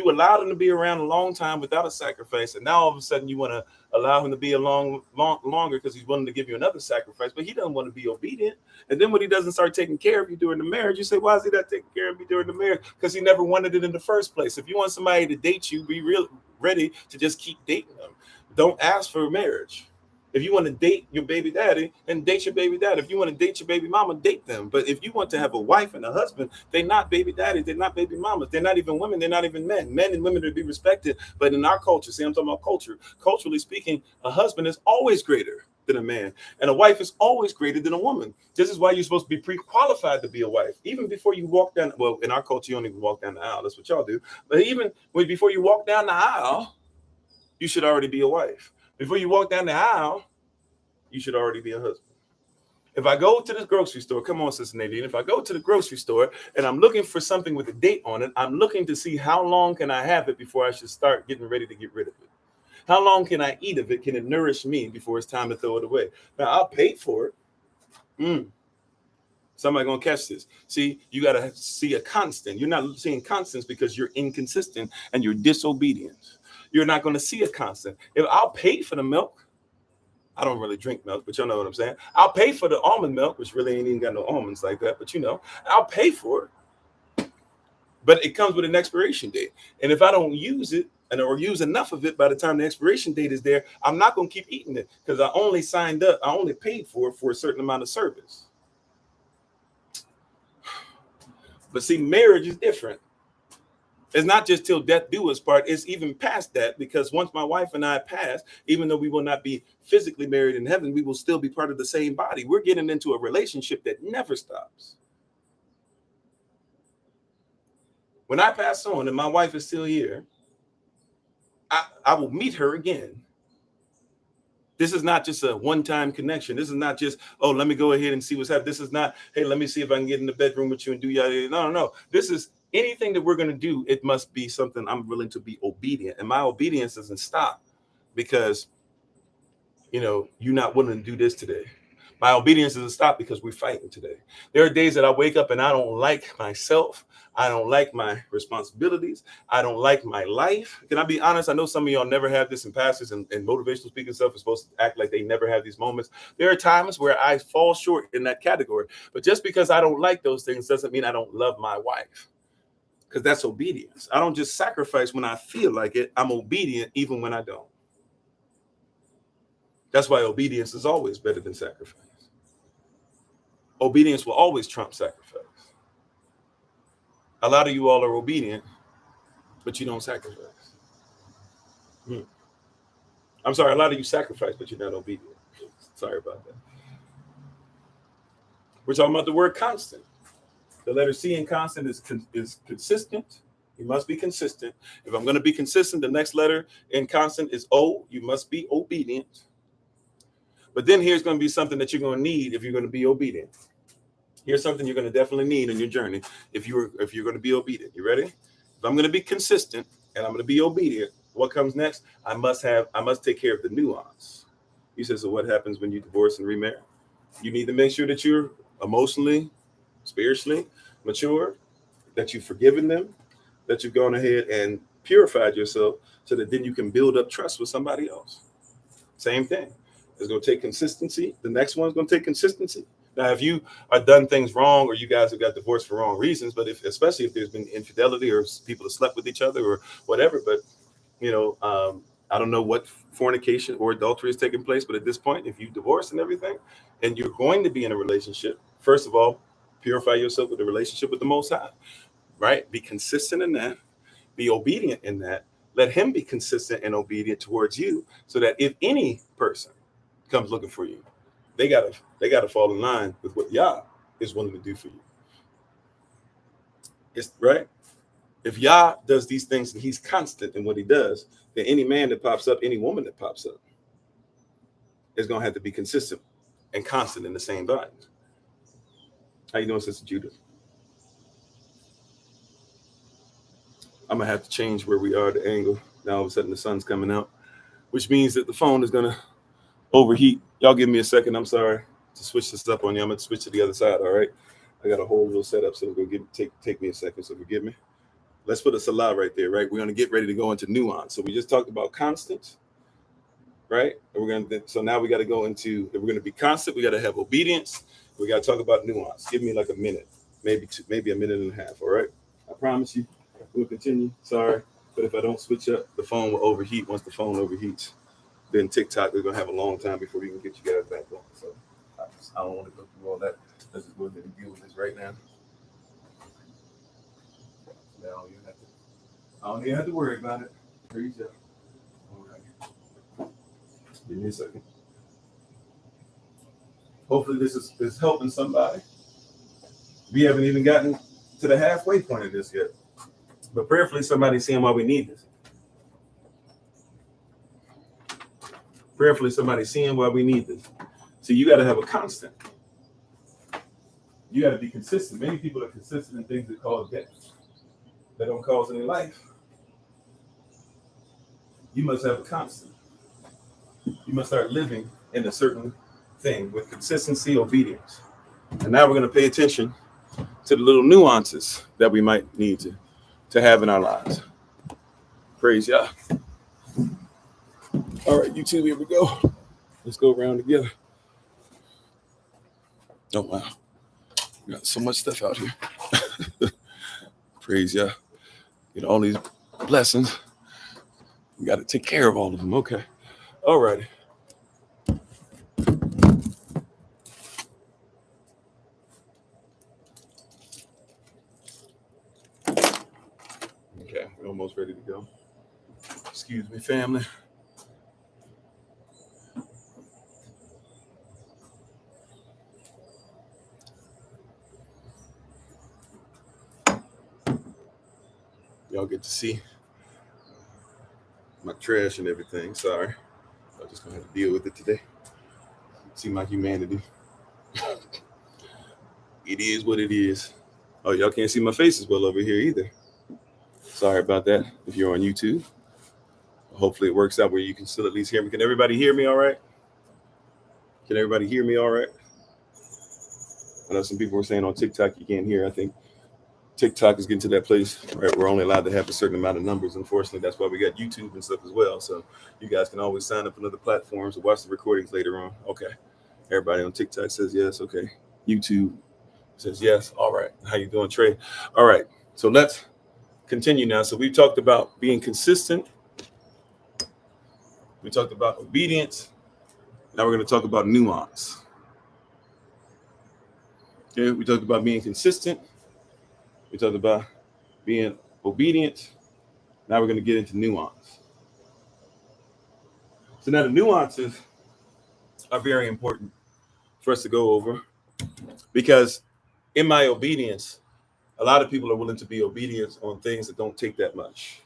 allowed him to be around a long time without a sacrifice. And now all of a sudden you want to allow him to be longer because he's willing to give you another sacrifice, but he doesn't want to be obedient. And then when he doesn't start taking care of you during the marriage, you say, why is he not taking care of me during the marriage? Because he never wanted it in the first place. If you want somebody to date you, be real ready to just keep dating them. Don't ask for marriage. If you want to date your baby daddy, then date your baby daddy. If you want to date your baby mama, date them. But if you want to have a wife and a husband, they're not baby daddies. They're not baby mamas. They're not even women. They're not even men. Men and women are to be respected. But in our culture, see, I'm talking about culture. Culturally speaking, a husband is always greater than a man. And a wife is always greater than a woman. This is why you're supposed to be pre-qualified to be a wife. Even before you walk down, well, in our culture, you don't even walk down the aisle. That's what y'all do. But even before you walk down the aisle, you should already be a wife. Before you walk down the aisle, you should already be a husband. If I go to the grocery store, come on, Sister Nadine, if I go to the grocery store and I'm looking for something with a date on it, I'm looking to see how long can I have it before I should start getting ready to get rid of it. How long can I eat of it? Can it nourish me before it's time to throw it away? Now, I'll pay for it. Somebody going to catch this. See, you got to see a constant. You're not seeing constants because you're inconsistent and you're disobedient. You're not going to see a constant. If I'll pay for the milk, I don't really drink milk, but y'all know what I'm saying. I'll pay for the almond milk, which really ain't even got no almonds like that, but I'll pay for it. But it comes with an expiration date. And if I don't use it or use enough of it by the time the expiration date is there, I'm not going to keep eating it because I only signed up. I only paid for it for a certain amount of service. But see, marriage is different. It's not just till death do us part. It's even past that, because once my wife and I pass, even though we will not be physically married in heaven, we will still be part of the same body. We're getting into a relationship that never stops. When I pass on and my wife is still here, I will meet her again. This is not just a one-time connection. This is not just, oh, let me go ahead and see what's happening. This is not, hey, let me see if I can get in the bedroom with you and do yada. No. This is anything that we're going to do. It must be something I'm willing to be obedient. And my obedience doesn't stop because, you're not willing to do this today. My obedience is a stop because we're fighting today. There are days that I wake up and I don't like myself. I don't like my responsibilities. I don't like my life. Can I be honest? I know some of y'all never have this, and pastors and motivational speaking stuff is supposed to act like they never have these moments. There are times where I fall short in that category. But just because I don't like those things doesn't mean I don't love my wife, because that's obedience. I don't just sacrifice when I feel like it. I'm obedient even when I don't. That's why obedience is always better than sacrifice. Obedience will always trump sacrifice. A lot of you all are obedient, but you don't sacrifice. I'm sorry, a lot of you sacrifice, but you're not obedient. Sorry about that. We're talking about the word constant. The letter C in constant is consistent. You must be consistent. If I'm going to be consistent, the next letter in constant is O. You must be obedient. But then here's going to be something that you're going to need if you're going to be obedient. Here's something you're going to definitely need in your journey if you're going to be obedient. You ready? If I'm going to be consistent and I'm going to be obedient, what comes next? I must take care of the nuance. You said, so what happens when you divorce and remarry? You need to make sure that you're emotionally, spiritually mature, that you've forgiven them, that you've gone ahead and purified yourself so that then you can build up trust with somebody else. Same thing. It's going to take consistency. The next one's going to take consistency. Now, if you are done things wrong, or you guys have got divorced for wrong reasons, but especially if there's been infidelity or people have slept with each other or whatever, but I don't know what fornication or adultery is taking place, but at this point, if you divorce and everything, and you're going to be in a relationship, first of all, purify yourself with a relationship with the Most High, right? Be consistent in that. Be obedient in that. Let him be consistent and obedient towards you, so that if any person comes looking for you, they gotta fall in line with what Yah is willing to do for you. It's right. If Yah does these things and he's constant in what he does, then any man that pops up, any woman that pops up, is gonna have to be consistent and constant in the same values. How you doing, Sister Judith? I'm gonna have to change where we are, the angle. Now all of a sudden the sun's coming out, which means that the phone is gonna overheat. Y'all give me a second. I'm sorry to switch this up on you. I'm gonna switch to the other side. All right. I got a whole little setup, so it's gonna take me a second. So forgive me. Let's put a salah right there, right? We're gonna get ready to go into nuance. So we just talked about constant, right? And so now we got to go into, if we're gonna be constant, we got to have obedience. We got to talk about nuance. Give me like a minute, maybe a minute and a half. All right. I promise you, we'll continue. Sorry, but if I don't switch up, the phone will overheat. Once the phone overheats, then TikTok is gonna have a long time before we can get you guys back on. So I don't want to go through all that. Let's just go ahead and deal with this right now. I don't even have to worry about it. Here you go. All right. Give me a second. Hopefully this is helping somebody. We haven't even gotten to the halfway point of this yet. But prayerfully somebody's seeing why we need this. Prayerfully somebody's seeing why we need this. So you got to have a constant. You got to be consistent. Many people are consistent in things that cause death, that don't cause any life. You must have a constant. You must start living in a certain thing with consistency, obedience. And now we're going to pay attention to the little nuances that we might need to have in our lives. Praise Yah. All right, you two, here we go. Let's go around together. Oh, wow. We got so much stuff out here. Praise Yah. Get all these blessings. We got to take care of all of them. Okay. All righty. Okay, we're almost ready to go. Excuse me, family. Y'all get to see my trash and everything. Sorry. I'm just going to have to deal with it today. See my humanity. It is what it is. Oh, y'all can't see my face as well over here either. Sorry about that if you're on YouTube. Hopefully it works out where you can still at least hear me. Can everybody hear me all right? Can everybody hear me all right? I know some people were saying on TikTok you can't hear. I think TikTok is getting to that place, right? We're only allowed to have a certain amount of numbers. Unfortunately, that's why we got YouTube and stuff as well. So you guys can always sign up on other platforms or watch the recordings later on. Okay. Everybody on TikTok says yes. Okay. YouTube says yes. All right. How you doing, Trey? All right. So let's continue now. So we talked about being consistent. We talked about obedience. Now we're going to talk about nuance. Okay. We talked about being consistent. We talked about being obedient. Now we're going to get into nuance. So now the nuances are very important for us to go over because in my obedience, a lot of people are willing to be obedient on things that don't take that much.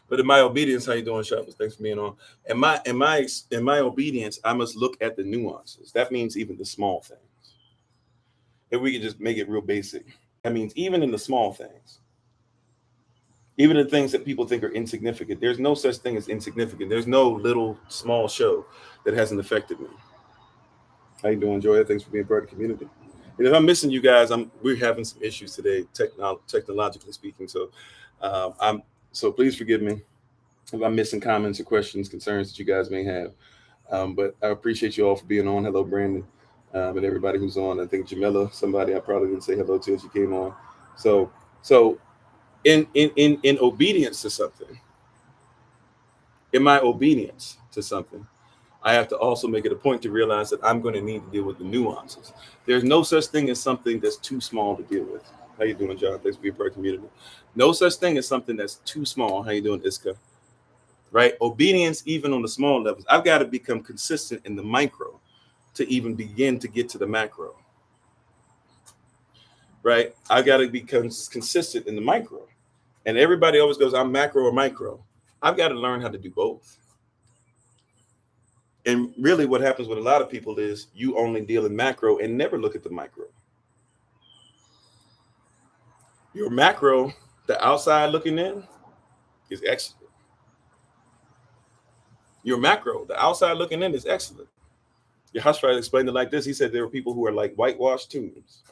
But in my obedience, how you doing, Shoppers? Thanks for being on. In my obedience, I must look at the nuances. That means even the small things. If we could just make it real basic, that means even in the small things, even the things that people think are insignificant. There's no such thing as insignificant. There's no little small show that hasn't affected me. How you doing, Joya? Thanks for being part of the community. And if I'm missing you guys, we're having some issues today, technologically speaking. So please forgive me if I'm missing comments or questions, concerns that you guys may have. But I appreciate you all for being on. Hello, Brandon, and everybody who's on. I think Jamila, somebody I probably didn't say hello to as you came on. So in obedience to something, in my obedience to something, I have to also make it a point to realize that I'm going to need to deal with the nuances. There's no such thing as something that's too small to deal with. How you doing, John? Thanks for being part of the community. No such thing as something that's too small. How you doing, Iska? Right? Obedience, even on the small levels. I've got to become consistent in the micro to even begin to get to the macro. Right? I got to become consistent in the micro. And everybody always goes, I'm macro or micro. I've got to learn how to do both. And really what happens with a lot of people is you only deal in macro and never look at the micro. Your macro, the outside looking in, is excellent. Your macro, the outside looking in, is excellent. Your house try explained it like this. He said there were people who are like whitewashed tombs.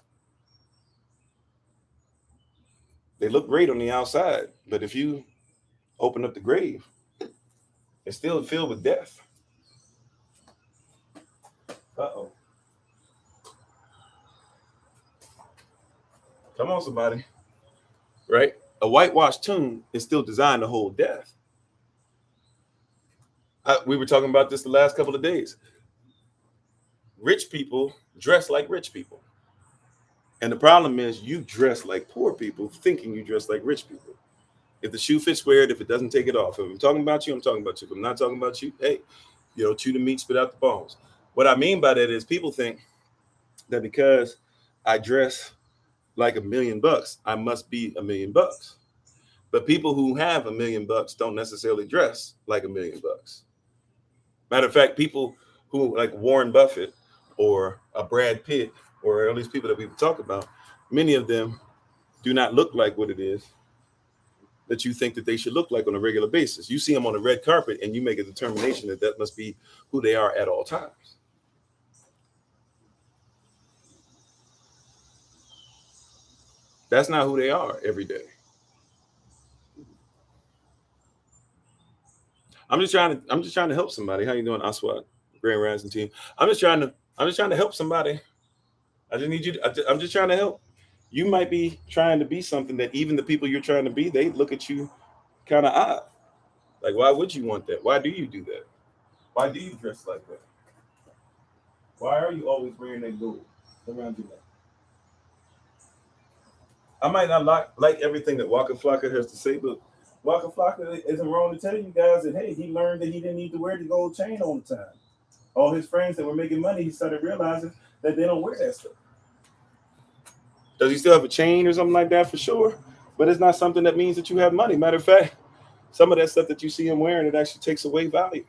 They look great on the outside, but if you open up the grave, it's still filled with death. Uh-oh. Come on, somebody. Right? A whitewashed tomb is still designed to hold death. We were talking about this the last couple of days. Rich people dress like rich people. And the problem is you dress like poor people thinking you dress like rich people. If the shoe fits, wear it. If it doesn't, take it off. If I'm talking about you, I'm talking about you. If I'm not talking about you, hey, chew the meat, spit out the bones. What I mean by that is people think that because I dress like $1 million, I must be $1 million. But people who have $1 million don't necessarily dress like $1 million. Matter of fact, people who like Warren Buffett or a Brad Pitt, or at least people that we talk about, many of them do not look like what it is that you think that they should look like on a regular basis. You see them on the red carpet and you make a determination that that must be who they are at all times. That's not who they are every day. I'm just trying to help somebody. How you doing, Aswad? Grand Rising team. I'm just trying to help somebody. I just need you I'm just trying to help. You might be trying to be something that even the people you're trying to be, they look at you kind of odd. Like, why would you want that? Why do you do that? Why do you dress like that? Why are you always wearing that gold around your neck? I might not like everything that Waka Flocka has to say, but Waka Flocka isn't wrong to tell you guys that, hey, he learned that he didn't need to wear the gold chain all the time. All his friends that were making money, he started realizing that they don't wear that stuff. Does he still have a chain or something like that? For sure. But it's not something that means that you have money. Matter of fact, some of that stuff that you see him wearing, it actually takes away value.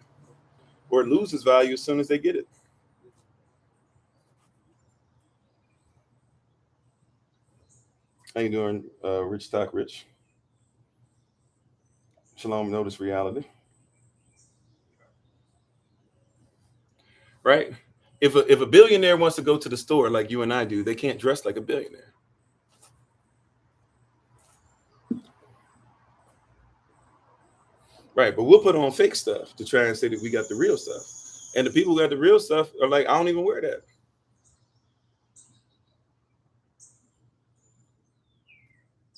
Or it loses value as soon as they get it. How you doing, Rich Stock Rich? Shalom, notice reality. Right? If a billionaire wants to go to the store like you and I do, they can't dress like a billionaire. Right, but we'll put on fake stuff to try and say that we got the real stuff. And the people who got the real stuff are like, I don't even wear that.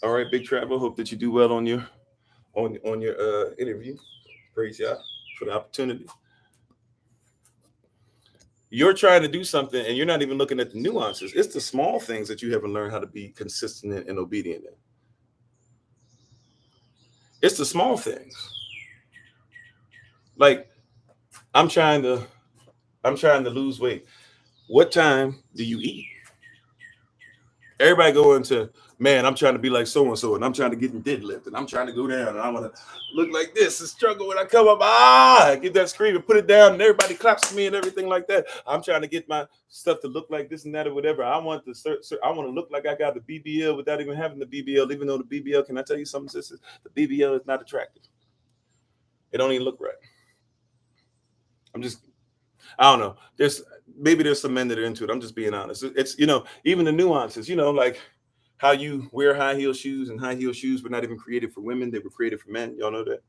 All right, Big Travel. Hope that you do well on your interview. Praise God for the opportunity. You're trying to do something and you're not even looking at the nuances. It's the small things that you haven't learned how to be consistent and obedient in. It's the small things. Like I'm trying to lose weight. What time do you eat? Everybody go into, man, I'm trying to be like so-and-so, and I'm trying to get in deadlift, and I'm trying to go down, and I want to look like this and struggle when I come up. Get that scream and put it down, and everybody claps for me and everything like that. I'm trying to get my stuff to look like this and that or whatever. I want to look like I got the BBL without even having the BBL, even though the BBL, can I tell you something, sisters? The BBL is not attractive. It don't even look right. I don't know. Maybe there's some men that are into it. I'm just being honest. It's, even the nuances, like how you wear high heel shoes, and high heel shoes were not even created for women. They were created for men. Y'all know that?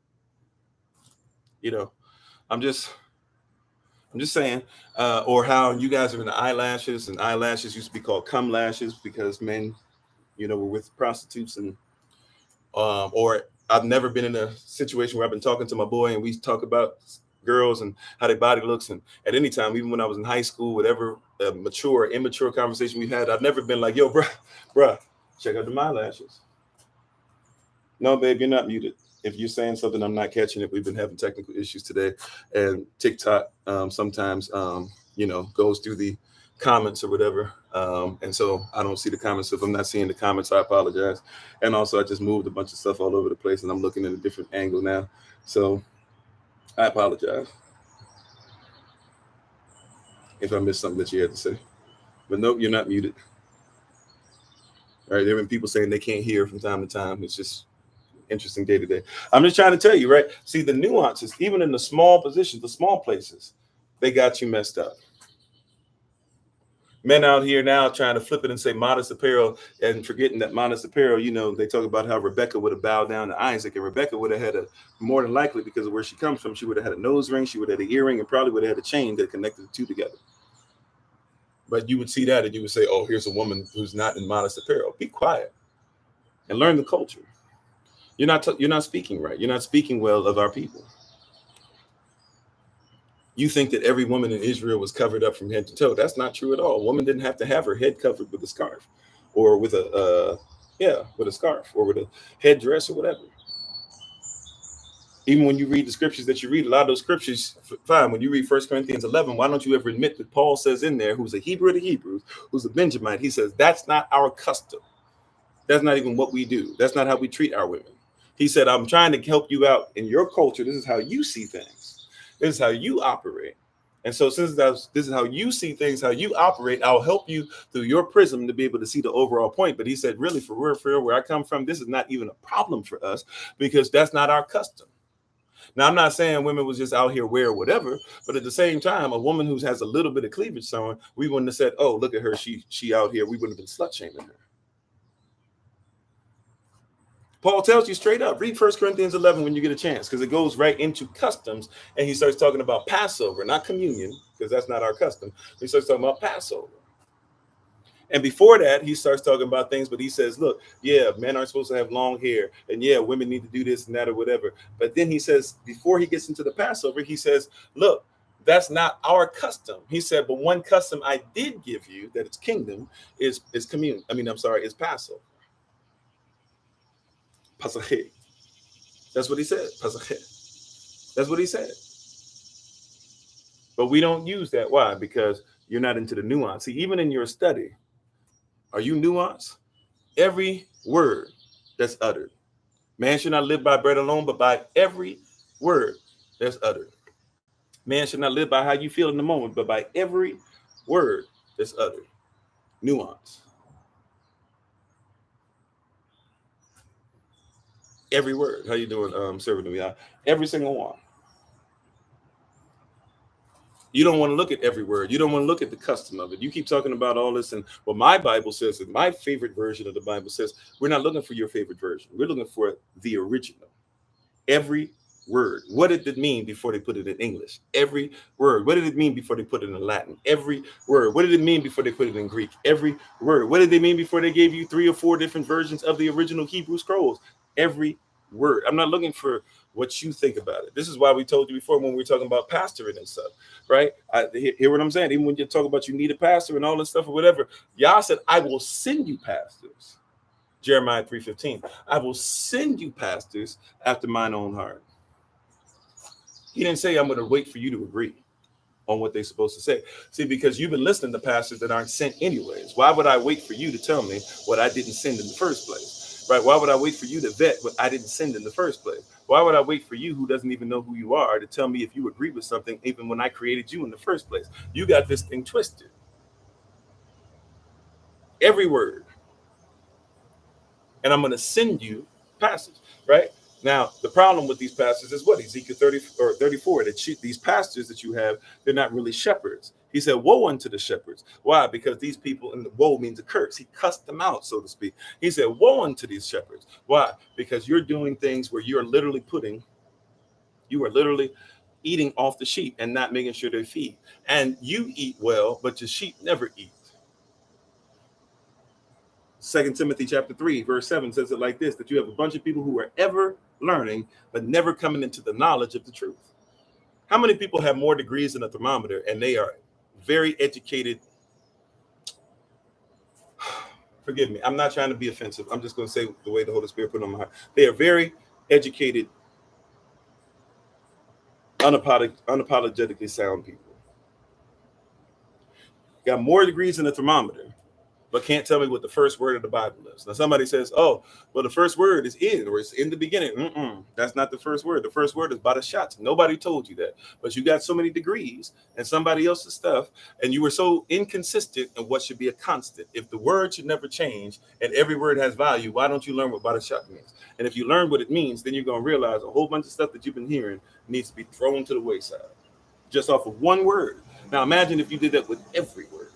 I'm just saying, or how you guys are in the eyelashes, and eyelashes used to be called cum lashes because men, were with prostitutes, and or I've never been in a situation where I've been talking to my boy and we talk about girls and how their body looks, and at any time, even when I was in high school, whatever mature or immature conversation we had, I've never been like, yo, bruh, check out the eyelashes. No, babe, you're not muted. If you're saying something, I'm not catching it. We've been having technical issues today, and TikTok sometimes goes through the comments or whatever, and so I don't see the comments. So if I'm not seeing the comments, I apologize. And also, I just moved a bunch of stuff all over the place, and I'm looking at a different angle now, so I apologize if I missed something that you had to say. But nope, you're not muted. All right, there have been people saying they can't hear from time to time. It's just interesting day to day. I'm just trying to tell you, right? See, the nuances, even in the small positions, the small places, they got you messed up. Men out here now trying to flip it and say modest apparel, and forgetting that modest apparel, they talk about how Rebecca would have bowed down to Isaac, and Rebecca would have had more than likely, because of where she comes from, she would have had a nose ring, she would have had an earring, and probably would have had a chain that connected the two together. But you would see that and you would say, oh, here's a woman who's not in modest apparel. Be quiet and learn the culture. You're not speaking right. You're not speaking well of our people. You think that every woman in Israel was covered up from head to toe. That's not true at all. A woman didn't have to have her head covered with a scarf, or with a scarf, or with a headdress or whatever. Even when you read the scriptures that you read, a lot of those scriptures, fine. When you read 1 Corinthians 11, why don't you ever admit that Paul says in there, who's a Hebrew of the Hebrews, who's a Benjamite, he says, that's not our custom. That's not even what we do. That's not how we treat our women. He said, I'm trying to help you out in your culture. This is how you see things. This is how you operate. And so since this is how you see things, how you operate, I'll help you through your prism to be able to see the overall point. But he said, really, for real, where I come from, this is not even a problem for us, because that's not our custom. Now, I'm not saying women was just out here wear whatever, but at the same time, a woman who has a little bit of cleavage showing, we wouldn't have said, oh, look at her, she out here. We wouldn't have been slut shaming her. Paul tells you straight up, read 1 Corinthians 11 when you get a chance, because it goes right into customs, and he starts talking about Passover, not communion, because that's not our custom. He starts talking about Passover. And before that, he starts talking about things, but he says, look, yeah, men aren't supposed to have long hair, and yeah, women need to do this and that or whatever. But then he says, before he gets into the Passover, he says, look, that's not our custom. He said, but one custom I did give you, that it's kingdom, is communion. Is Passover. Pasach. That's what he said. Pasach. That's what he said. But we don't use that. Why? Because you're not into the nuance. See, even in your study, are you nuanced? Every word that's uttered. Man should not live by bread alone, but by every word that's uttered. Man should not live by how you feel in the moment, but by every word that's uttered. Nuance. Every word. How you doing, serving me? Every single one. You don't want to look at every word. You don't want to look at the custom of it. You keep talking about all this. And what my Bible says, and my favorite version of the Bible says, we're not looking for your favorite version. We're looking for the original. Every word. What did it mean before they put it in English? Every word. What did it mean before they put it in Latin? Every word. What did it mean before they put it in Greek? Every word. What did they mean before they gave you 3 or 4 different versions of the original Hebrew scrolls? Every word. I'm not looking for what you think about it. This is why we told you before when we were talking about pastoring and stuff, right? Hear what I'm saying? Even when you talk about you need a pastor and all this stuff or whatever, Yah said, I will send you pastors. Jeremiah 3:15. I will send you pastors after mine own heart. He didn't say I'm going to wait for you to agree on what they're supposed to say. See, because you've been listening to pastors that aren't sent anyways. Why would I wait for you to tell me what I didn't send in the first place? Right? Why would I wait for you to vet what I didn't send in the first place? Why would I wait for you, who doesn't even know who you are, to tell me if you agree with something, even when I created you in the first place? You got this thing twisted. Every word. And I'm going to send you pastors, right? Now, the problem with these pastors is what? Ezekiel 30 or 34, that these pastors that you have, they're not really shepherds. He said, woe unto the shepherds. Why? Because these people, and the woe means a curse. He cussed them out, so to speak. He said, woe unto these shepherds. Why? Because you're doing things where you are literally eating off the sheep and not making sure they feed. And you eat well, but your sheep never eat. 2 Timothy chapter 3, verse 7 says it like this, that you have a bunch of people who are ever learning, but never coming into the knowledge of the truth. How many people have more degrees than a thermometer and they are very educated? Forgive me. I'm not trying to be offensive. I'm just going to say the way the Holy Spirit put it on my heart. They are very educated, unapologetically sound people. Got more degrees than a thermometer, but can't tell me what the first word of the Bible is. Now, somebody says, oh, well, the first word is in, or it's in the beginning. That's not the first word. The first word is badashat. Nobody told you that. But you got so many degrees and somebody else's stuff, and you were so inconsistent in what should be a constant. If the word should never change and every word has value, why don't you learn what badashat means? And if you learn what it means, then you're going to realize a whole bunch of stuff that you've been hearing needs to be thrown to the wayside just off of one word. Now, imagine if you did that with every word.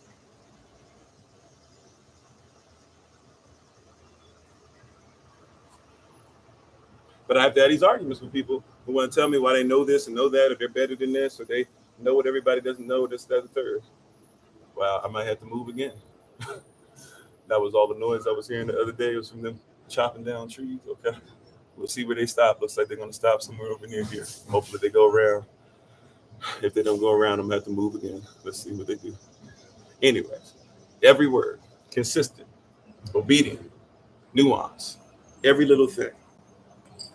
But I have to have these arguments with people who want to tell me why they know this and know that, or they're better than this, or they know what everybody doesn't know, this, that, the third. Well, I might have to move again. That was all the noise I was hearing the other day. It was from them chopping down trees. Okay. We'll see where they stop. Looks like they're going to stop somewhere over near here. Hopefully they go around. If they don't go around, I'm going to have to move again. Let's see what they do. Anyways, every word, consistent, obedient, nuance, every little thing.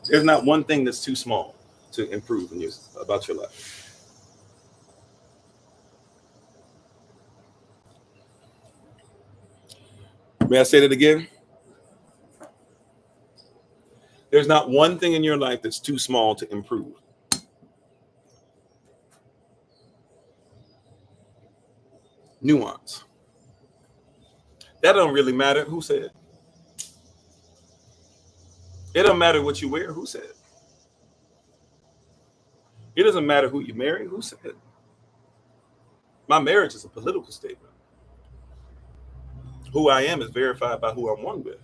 There's not one thing that's too small to improve in about your life. May I say that again? There's not one thing in your life that's too small to improve. Nuance. That don't really matter. Who said? It don't matter what you wear. Who said? It doesn't matter who you marry. Who said? My marriage is a political statement. Who I am is verified by who I'm one with.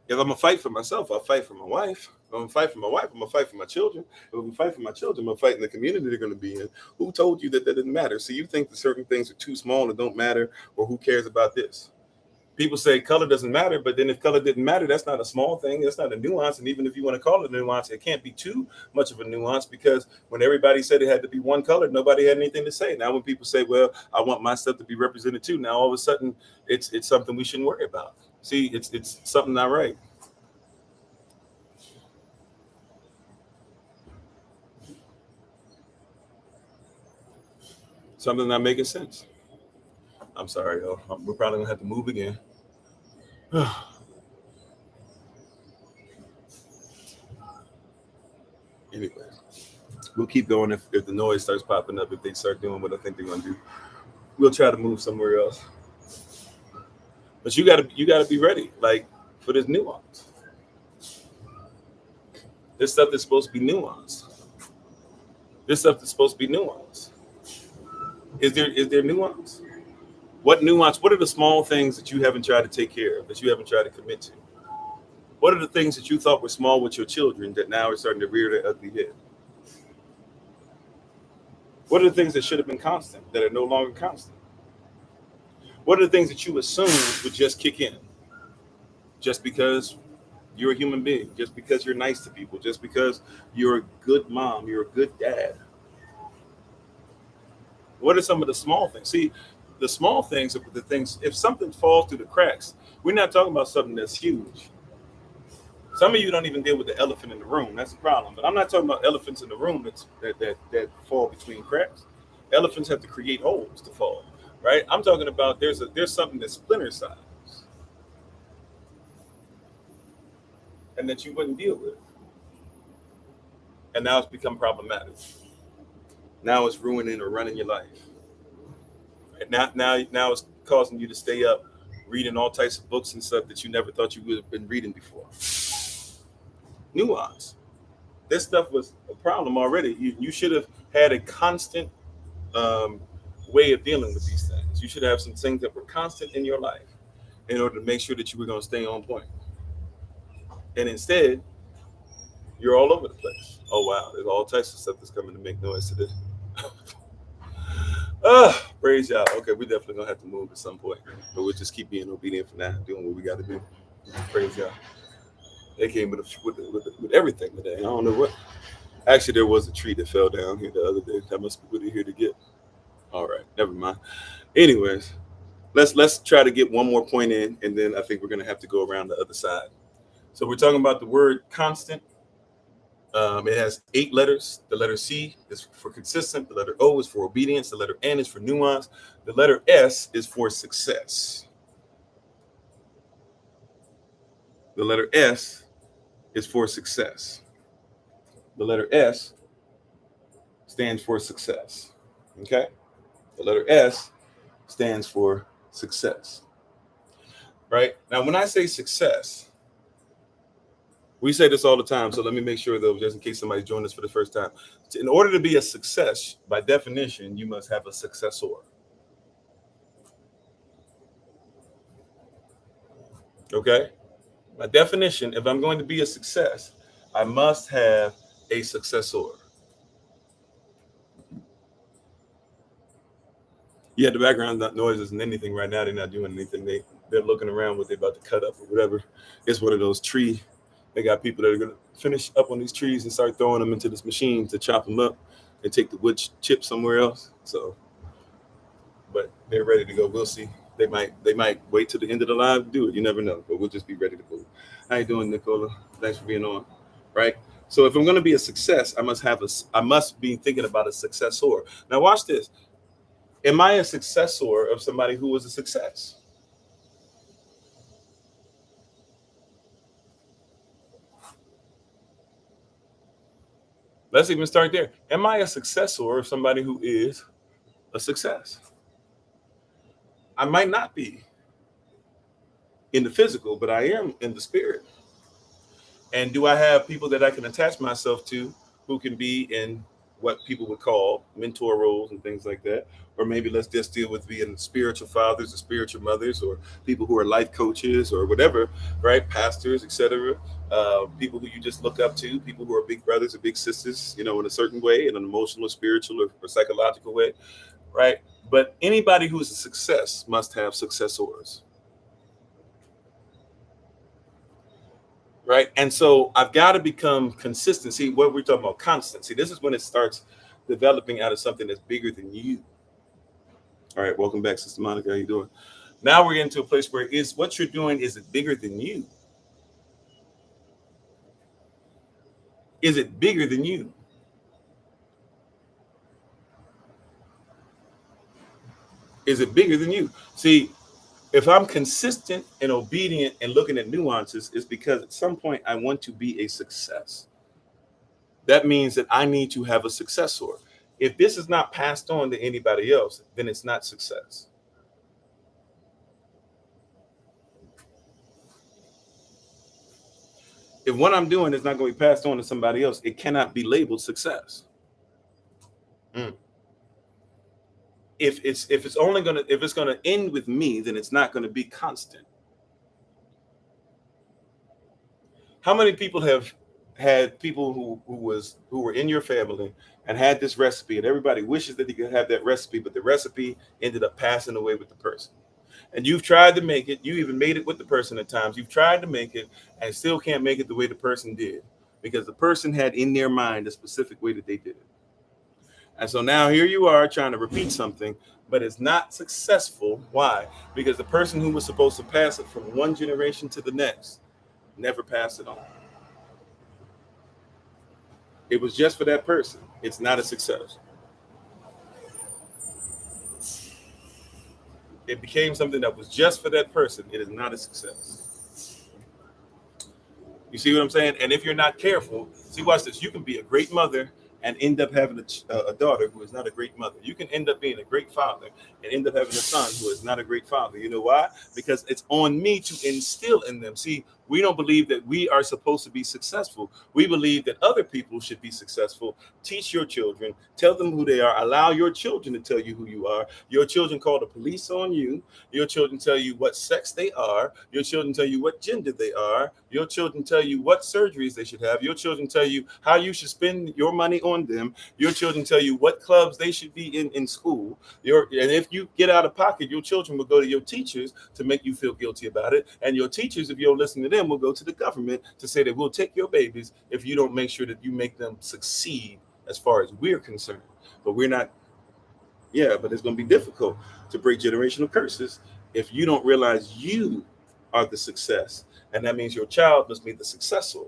If I'm going to fight for myself, I'll fight for my wife. If I'm going to fight for my wife, I'm going to fight for my children. If I'm going to fight for my children, I'm going to fight in the community they're going to be in. Who told you that doesn't matter? So you think that certain things are too small and don't matter, or who cares about this? People say color doesn't matter, but then if color didn't matter, that's not a small thing. That's not a nuance. And even if you want to call it a nuance, it can't be too much of a nuance, because when everybody said it had to be one color, nobody had anything to say. Now, when people say, well, I want my stuff to be represented too, now all of a sudden it's something we shouldn't worry about. See, it's something not right. Something not making sense. I'm sorry, though. We're probably gonna have to move again. Anyway, we'll keep going if the noise starts popping up. If they start doing what I think they're gonna do, we'll try to move somewhere else. But you gotta be ready, like, for this nuance. This stuff that's supposed to be nuanced. This stuff that's supposed to be nuanced. Is there nuance? What nuance? What are the small things that you haven't tried to take care of, that you haven't tried to commit to? What are the things that you thought were small with your children that now are starting to rear their ugly head? What are the things that should have been constant that are no longer constant? What are the things that you assumed would just kick in just because you're a human being, just because you're nice to people, just because you're a good mom, you're a good dad? What are some of the small things? See, the small things are the things, if something falls through the cracks, we're not talking about something that's huge. Some of you don't even deal with the elephant in the room. That's the problem. But I'm not talking about elephants in the room that fall between cracks. Elephants have to create holes to fall, right? I'm talking about there's something that's splinter size and that you wouldn't deal with, and now it's become problematic. Now it's ruining or running your life. And now it's causing you to stay up reading all types of books and stuff that you never thought you would have been reading before. Nuance. This stuff was a problem already. You should have had a constant um, way of dealing with these things. You should have some things that were constant in your life in order to make sure that you were going to stay on point. And instead, you're all over the place. Oh wow, there's all types of stuff that's coming to make noise today. Praise y'all. Okay, we're definitely gonna have to move at some point, but we'll just keep being obedient for now, doing what we got to do. Praise y'all. They came with everything today. I don't know what. Actually, there was a tree that fell down here the other day. That must be what they're here to get. All right, never mind. Anyways, let's try to get one more point in, and then I think we're gonna have to go around the other side. So we're talking about the word constant. It has 8 letters. The letter C is for consistent. The letter O is for obedience. The letter N is for nuance. The letter S is for success. The letter S is for success. The letter S stands for success. Okay? The letter S stands for success. Right? Now, when I say success, we say this all the time, so let me make sure, though, just in case somebody's joining us for the first time. In order to be a success, by definition, you must have a successor. Okay? By definition, if I'm going to be a success, I must have a successor. Yeah, the background noise isn't anything right now. They're not doing anything. They're looking around what they're about to cut up or whatever. It's one of those tree. They got people that are going to finish up on these trees and start throwing them into this machine to chop them up and take the wood chip somewhere else. So, but they're ready to go. We'll see. They might wait till the end of the line to do it. You never know. But we'll just be ready to move. How you doing, Nicola? Thanks for being on. Right. So if I'm going to be a success, I must be thinking about a successor. Now watch this. Am I a successor of somebody who was a success? Let's even start there. Am I a successor of somebody who is a success? I might not be in the physical, but I am in the spirit. And do I have people that I can attach myself to who can be in what people would call mentor roles and things like that? Or maybe let's just deal with being spiritual fathers or spiritual mothers or people who are life coaches or whatever, right? Pastors, etc. People who you just look up to, people who are big brothers or big sisters, in a certain way, in an emotional, spiritual, or psychological way, right? But anybody who's a success must have successors. Right. And so I've got to become consistent. See, what we're talking about, constancy. This is when it starts developing out of something that's bigger than you. All right. Welcome back, Sister Monica. How you doing? Now we're into a place where what you're doing, is it bigger than you? Is it bigger than you? Is it bigger than you? See, if I'm consistent and obedient and looking at nuances, it's because at some point I want to be a success. That means that I need to have a successor. If this is not passed on to anybody else, then it's not success. If what I'm doing is not going to be passed on to somebody else, it cannot be labeled success. Mm. if it's gonna end with me, then it's not gonna be constant. How many people have had people who were in your family and had this recipe, and everybody wishes that they could have that recipe, but the recipe ended up passing away with the person? And you've tried to make it, you even made it with the person at times. You've tried to make it and still can't make it the way the person did, because the person had in their mind a specific way that they did it. And so now here you are trying to repeat something, but it's not successful. Why? Because the person who was supposed to pass it from one generation to the next never passed it on. It was just for that person. It's not a success. It became something that was just for that person. It is not a success. You see what I'm saying? And if you're not careful, see, watch this. You can be a great mother and end up having a daughter who is not a great mother. You can end up being a great father and end up having a son who is not a great father. You know why? Because it's on me to instill in them. See, we don't believe that we are supposed to be successful. We believe that other people should be successful. Teach your children, tell them who they are, allow your children to tell you who you are. Your children call the police on you. Your children tell you what sex they are. Your children tell you what gender they are. Your children tell you what surgeries they should have. Your children tell you how you should spend your money on them. Your children tell you what clubs they should be in school. And if you get out of pocket, your children will go to your teachers to make you feel guilty about it. And your teachers, if you don't listen to them, will go to the government to say that we'll take your babies if you don't make sure that you make them succeed as far as we're concerned. But we're not. Yeah, but it's going to be difficult to break generational curses if you don't realize you are the success. And that means your child must be the successor.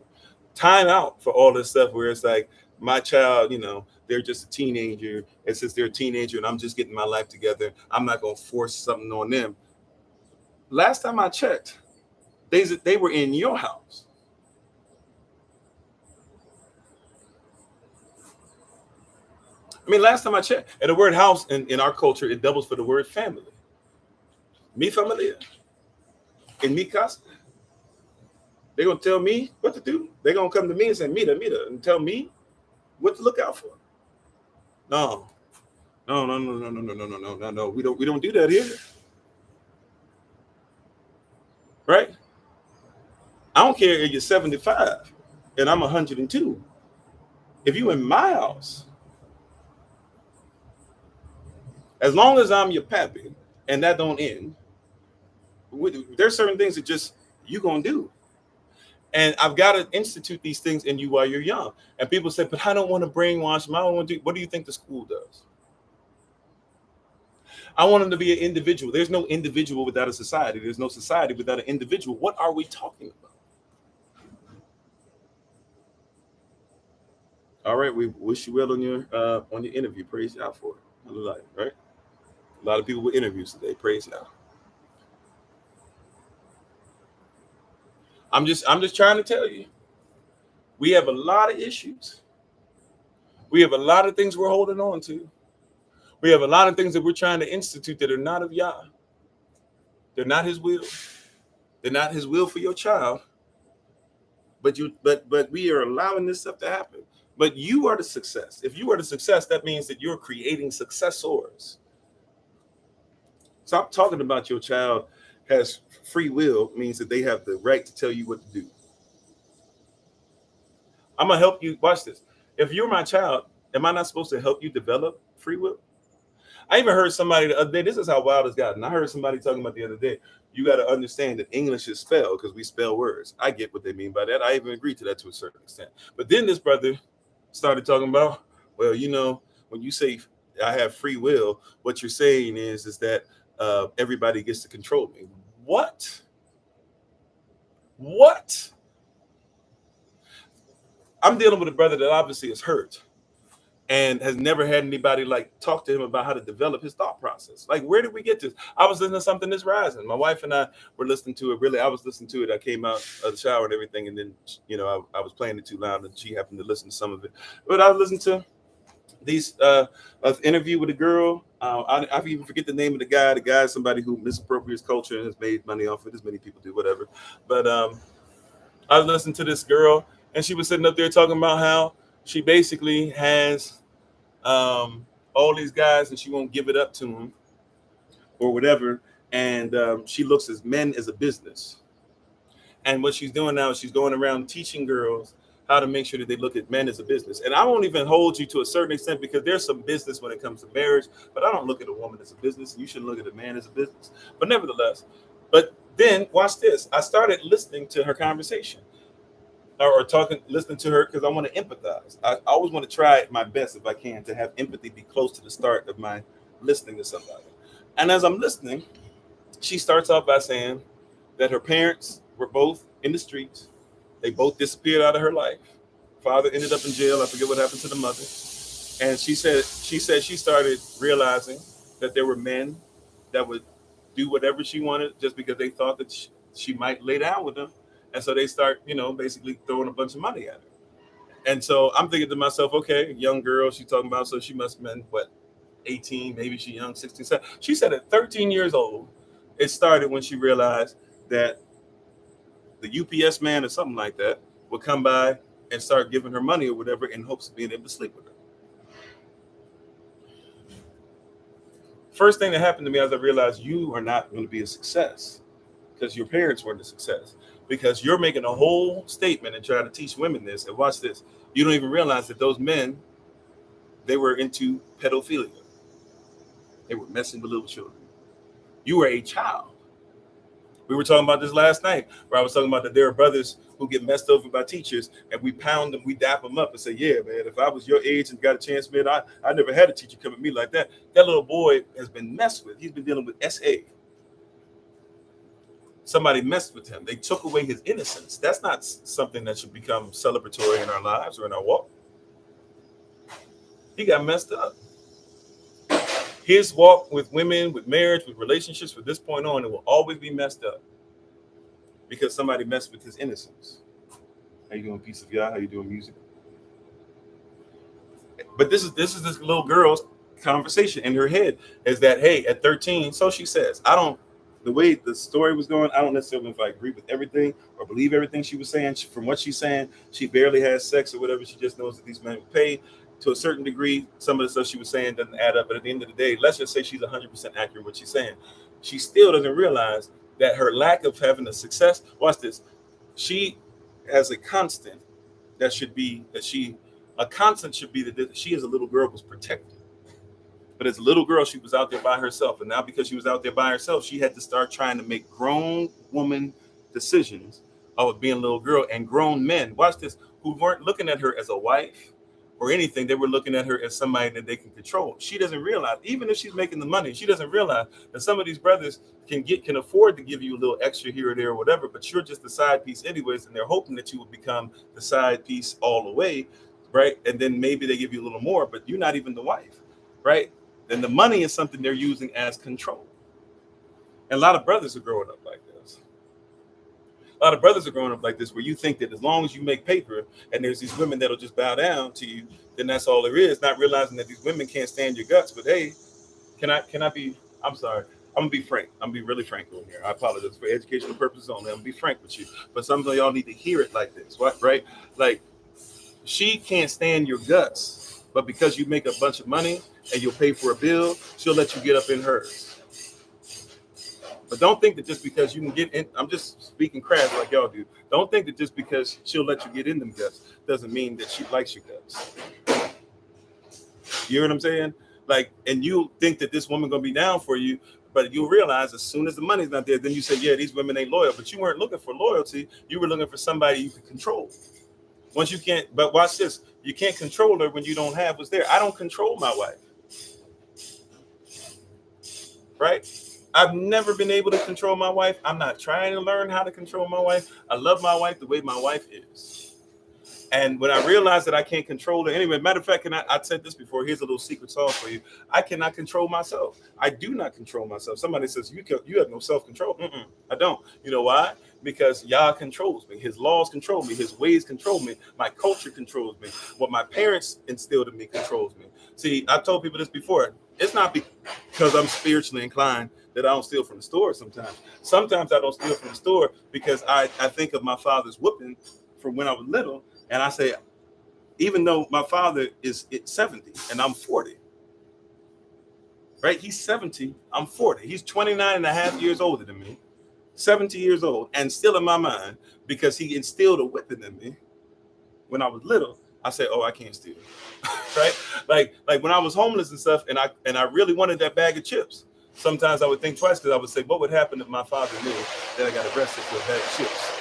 Time out for all this stuff where it's like, my child, they're just a teenager. And since they're a teenager and I'm just getting my life together, I'm not going to force something on them. Last time I checked, they were in your house. I mean, last time I checked, and the word house in our culture, it doubles for the word family. Mi familia. In mi casa. They're going to tell me what to do. They're going to come to me and say, mira, and tell me what to look out for. No. We don't do that here. Right? I don't care if you're 75 and I'm 102. If you in my house, as long as I'm your pappy and that don't end, there's certain things that just you gonna do. And I've got to institute these things in you while you're young. And people say, but I don't want to brainwash them. I don't want to do. What do you think the school does? I want them to be an individual. There's no individual without a society. There's no society without an individual. What are we talking about? All right, we wish you well on your interview. Praise God for it. Hallelujah, right? A lot of people with interviews today. Praise God. I'm just trying to tell you, we have a lot of issues. We have a lot of things we're holding on to. We have a lot of things that we're trying to institute that are not of Yah. They're not His will. They're not His will for your child. But we are allowing this stuff to happen. But you are the success. If you are the success, that means that you're creating successors. Stop talking about your child has free will, means that they have the right to tell you what to do. I'm going to help you. Watch this. If you're my child, am I not supposed to help you develop free will? I even heard somebody the other day, this is how wild it's gotten. I heard somebody talking about the other day, you got to understand that English is spelled because we spell words. I get what they mean by that. I even agree to that to a certain extent. But then this brother started talking about, well, when you say I have free will, what you're saying is that everybody gets to control me. What? I'm dealing with a brother that obviously is hurt and has never had anybody talk to him about how to develop his thought process. Like, where did we get this? I was listening to something this rising. My wife and I were listening to it. Really, I was listening to it. I came out of the shower and everything, and then I was playing it too loud, and she happened to listen to some of it. But I was listening to these an interview with a girl. I even forget the name of the guy. The guy is somebody who misappropriates culture and has made money off it, as many people do, whatever. But I was listening to this girl, and she was sitting up there talking about how she basically has all all these guys and she won't give it up to them or whatever. And she looks at men as a business. And what she's doing now is she's going around teaching girls how to make sure that they look at men as a business. And I won't even hold you to a certain extent because there's some business when it comes to marriage, but I don't look at a woman as a business. You shouldn't look at a man as a business. But nevertheless, but then watch this. I started listening to her conversation or listening to her because I want to empathize. I always want to try my best if I can to have empathy be close to the start of my listening to somebody. And as I'm listening, she starts off by saying that her parents were both in the streets. They both disappeared out of her life. Father ended up in jail. I forget what happened to the mother. And she said she started realizing that there were men that would do whatever she wanted just because they thought that she might lay down with them. And so they start, basically throwing a bunch of money at her. And so I'm thinking to myself, okay, young girl, she's talking about, so she must have been, 18, maybe she young, 16, 17. She said at 13 years old, it started when she realized that the UPS man or something like that would come by and start giving her money or whatever in hopes of being able to sleep with her. First thing that happened to me as I realized you are not going to be a success because your parents weren't a success, because you're making a whole statement and trying to teach women this. And watch this. You don't even realize that those men, they were into pedophilia. They were messing with little children. You were a child. We were talking about this last night, where I was talking about that there are brothers who get messed over by teachers, and we pound them, we dap them up and say, yeah, man, if I was your age and got a chance, man, I never had a teacher come at me like that. That little boy has been messed with. He's been dealing with SA. Somebody messed with him. They took away his innocence. That's not something that should become celebratory in our lives or in our walk. He got messed up. His walk with women, with marriage, with relationships, from this point on, it will always be messed up because somebody messed with his innocence. How you doing, piece of y'all? How you doing, music? But this is this little girl's conversation in her head is that, hey, at 13, so she says, the way the story was going, I don't necessarily know if I agree with everything or believe everything she was saying. From what she's saying, she barely has sex or whatever. She just knows that these men will pay. To a certain degree, some of the stuff she was saying doesn't add up. But at the end of the day, let's just say she's 100% accurate what she's saying. She still doesn't realize that her lack of having a success, watch this, she has a constant that should be that she as a little girl was protected. But as a little girl, she was out there by herself. And now because she was out there by herself, she had to start trying to make grown woman decisions of being a little girl, and grown men, watch this, who weren't looking at her as a wife or anything. They were looking at her as somebody that they can control. She doesn't realize, even if she's making the money, she doesn't realize that some of these brothers can afford to give you a little extra here or there or whatever, but you're just the side piece anyways, and they're hoping that you will become the side piece all the way, right? And then maybe they give you a little more, but you're not even the wife, right? Then the money is something they're using as control. And a lot of brothers are growing up like this. A lot of brothers are growing up like this, where you think that as long as you make paper and there's these women that'll just bow down to you, then that's all there is, not realizing that these women can't stand your guts. But hey, can I be, I'm sorry, I'm gonna be frank. I'm gonna be really frank over here. I apologize for educational purposes only. I'm gonna be frank with you. But some of y'all need to hear it like this, right? Like, she can't stand your guts, but because you make a bunch of money and you'll pay for a bill, she'll let you get up in hers. But don't think that just because you can get in, I'm just speaking crass like y'all do. Don't think that just because she'll let you get in them guts doesn't mean that she likes your guts. You hear what I'm saying? Like, and you think that this woman gonna be down for you, but you'll realize as soon as the money's not there, then you say, yeah, these women ain't loyal. But you weren't looking for loyalty. You were looking for somebody you could control. Once you can't, but watch this, you can't control her when you don't have what's there. I don't control my wife, right? I've never been able to control my wife. I'm not trying to learn how to control my wife. I love my wife the way my wife is. And when I realized that I can't control her, anyway, matter of fact, I said this before, here's a little secret sauce for you. I cannot control myself. I do not control myself. Somebody says, you have no self-control. I don't. You know why? Because Yah controls me. His laws control me. His ways control me. My culture controls me. What my parents instilled in me controls me. See, I've told people this before. It's not because I'm spiritually inclined that I don't steal from the store sometimes. Sometimes I don't steal from the store because I think of my father's whooping from when I was little. And I say, even though my father is 70 and I'm 40, right? He's 70, I'm 40. He's 29 and a half years older than me, 70 years old, and still in my mind, because he instilled a weapon in me when I was little. I said, oh, I can't steal. Right? Like when I was homeless and stuff, and I really wanted that bag of chips. Sometimes I would think twice, because I would say, what would happen if my father knew that I got arrested for a bag of chips?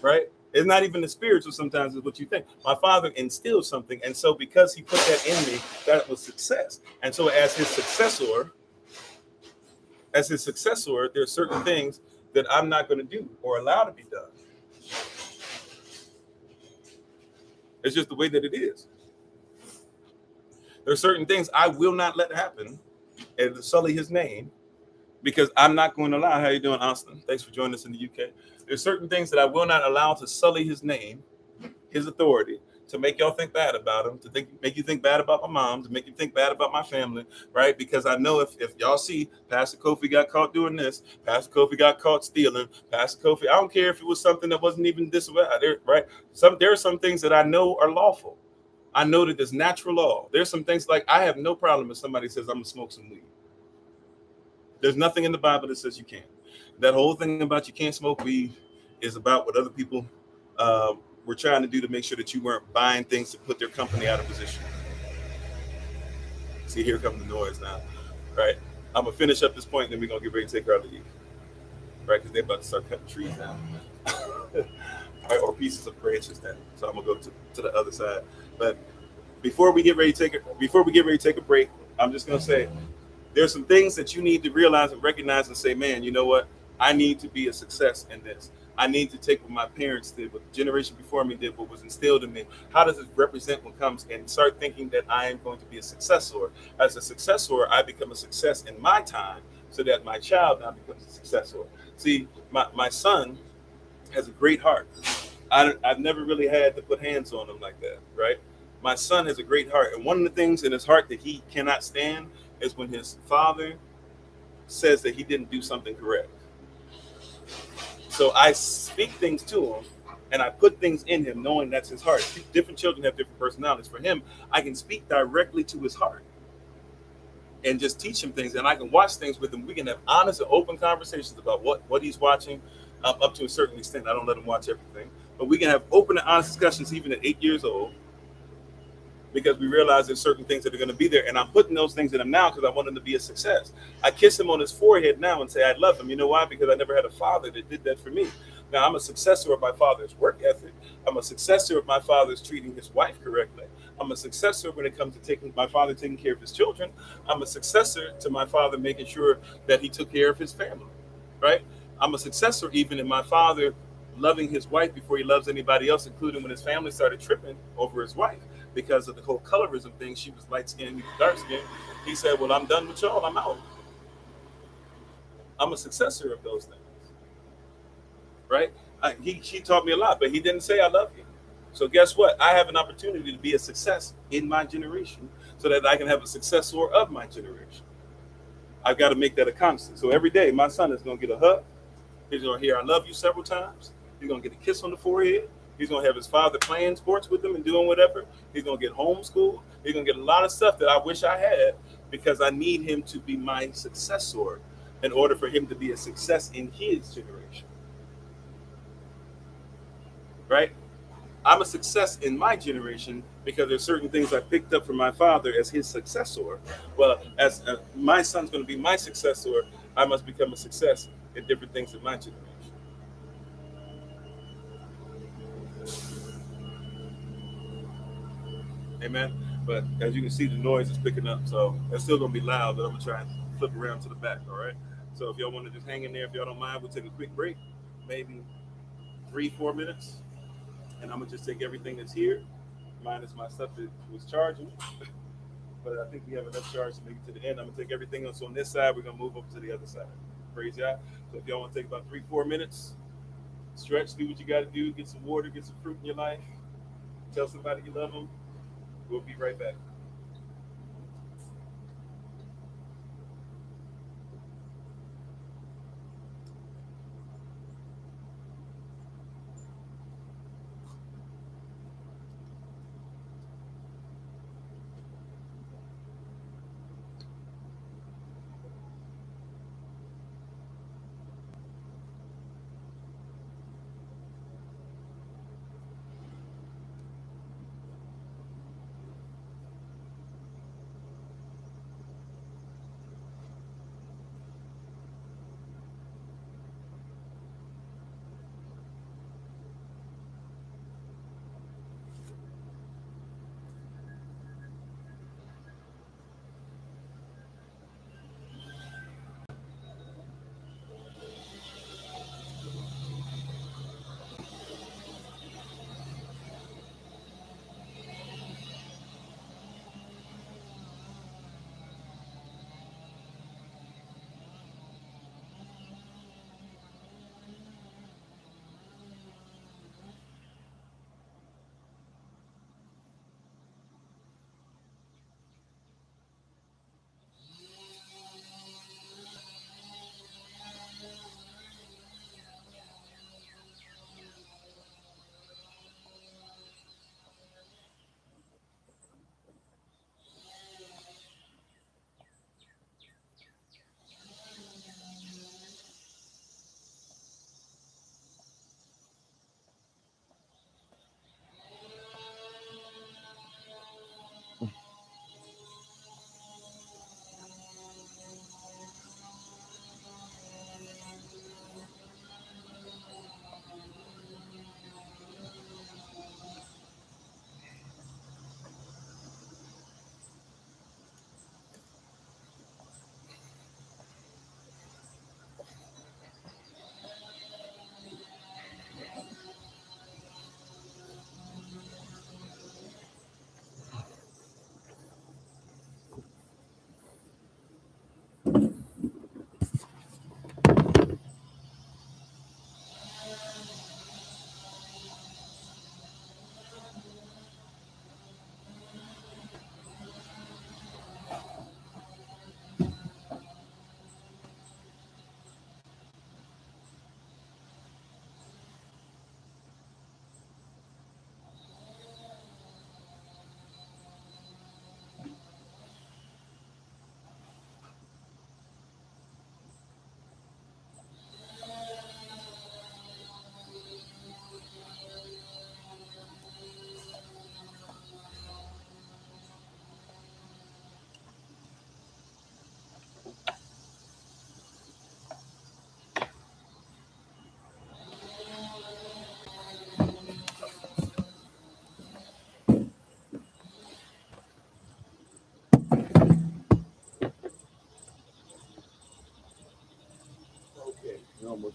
Right? It's not even the spiritual, sometimes it's what you think. My father instilled something, and so because he put that in me, that was success. And so as his successor, there's certain things that I'm not going to do or allow to be done. It's just the way that it is. There's certain things I will not let happen and sully his name, because I'm not going to allow. How you doing, Austin? Thanks for joining us in the UK. There's certain things that I will not allow to sully his name, his authority, to make y'all think bad about him, to make you think bad about my mom, to make you think bad about my family, right? Because I know if y'all see Pastor Kofi got caught doing this, Pastor Kofi got caught stealing, Pastor Kofi, I don't care if it was something that wasn't even this, right? There are some things that I know are lawful. I know that there's natural law. There's some things like I have no problem if somebody says I'm gonna smoke some weed. There's nothing in the Bible that says you can't. That whole thing about you can't smoke weed is about what other people were trying to do to make sure that you weren't buying things to put their company out of position. See, here comes the noise now, right? I'm gonna finish up this point, and then we're gonna get ready to take our leave, right? Because they're about to start cutting trees down, right? Or pieces of branches down. So I'm gonna go to the other side. But before we get ready to take a break, I'm just gonna say, there's some things that you need to realize and recognize and say, man, you know what? I need to be a success in this. I need to take what my parents did, what the generation before me did, what was instilled in me. How does it represent what comes? And start thinking that I am going to be a successor. As a successor, I become a success in my time, so that my child now becomes a successor. See, my son has a great heart. I've never really had to put hands on him like that, right? My son has a great heart. And one of the things in his heart that he cannot stand is when his father says that he didn't do something correct. So I speak things to him, and I put things in him knowing that's his heart. Different children have different personalities. For him, I can speak directly to his heart and just teach him things, and I can watch things with him. We can have honest and open conversations about what he's watching, up to a certain extent. I don't let him watch everything, but we can have open and honest discussions even at 8 years old, because we realize there's certain things that are going to be there. And I'm putting those things in him now because I want him to be a success. I kiss him on his forehead now and say, I love him. You know why? Because I never had a father that did that for me. Now, I'm a successor of my father's work ethic. I'm a successor of my father's treating his wife correctly. I'm a successor when it comes to my father taking care of his children. I'm a successor to my father making sure that he took care of his family, right? I'm a successor even in my father loving his wife before he loves anybody else, including when his family started tripping over his wife because of the whole colorism thing. She was light skinned, he was dark skinned. He said, well, I'm done with y'all, I'm out. I'm a successor of those things, right? He taught me a lot, but he didn't say I love you. So guess what? I have an opportunity to be a success in my generation so that I can have a successor of my generation. I've got to make that a constant. So every day, my son is going to get a hug. He's going to hear I love you several times. He's going to get a kiss on the forehead. He's going to have his father playing sports with him and doing whatever. He's going to get homeschooled. He's going to get a lot of stuff that I wish I had, because I need him to be my successor in order for him to be a success in his generation. Right? I'm a success in my generation because there's certain things I picked up from my father as his successor. Well, as my son's going to be my successor, I must become a success in different things in my generation. Amen. But as you can see, the noise is picking up, so it's still going to be loud, but I'm going to try and flip around to the back, all right? So if y'all want to just hang in there, if y'all don't mind, we'll take a quick break, maybe 3-4 minutes, and I'm going to just take everything that's here, minus my stuff that was charging, but I think we have enough charge to make it to the end. I'm going to take everything else on this side. We're going to move over to the other side. Praise God. So if y'all want to take about 3-4 minutes, stretch, do what you got to do, get some water, get some fruit in your life, tell somebody you love them. We'll be right back.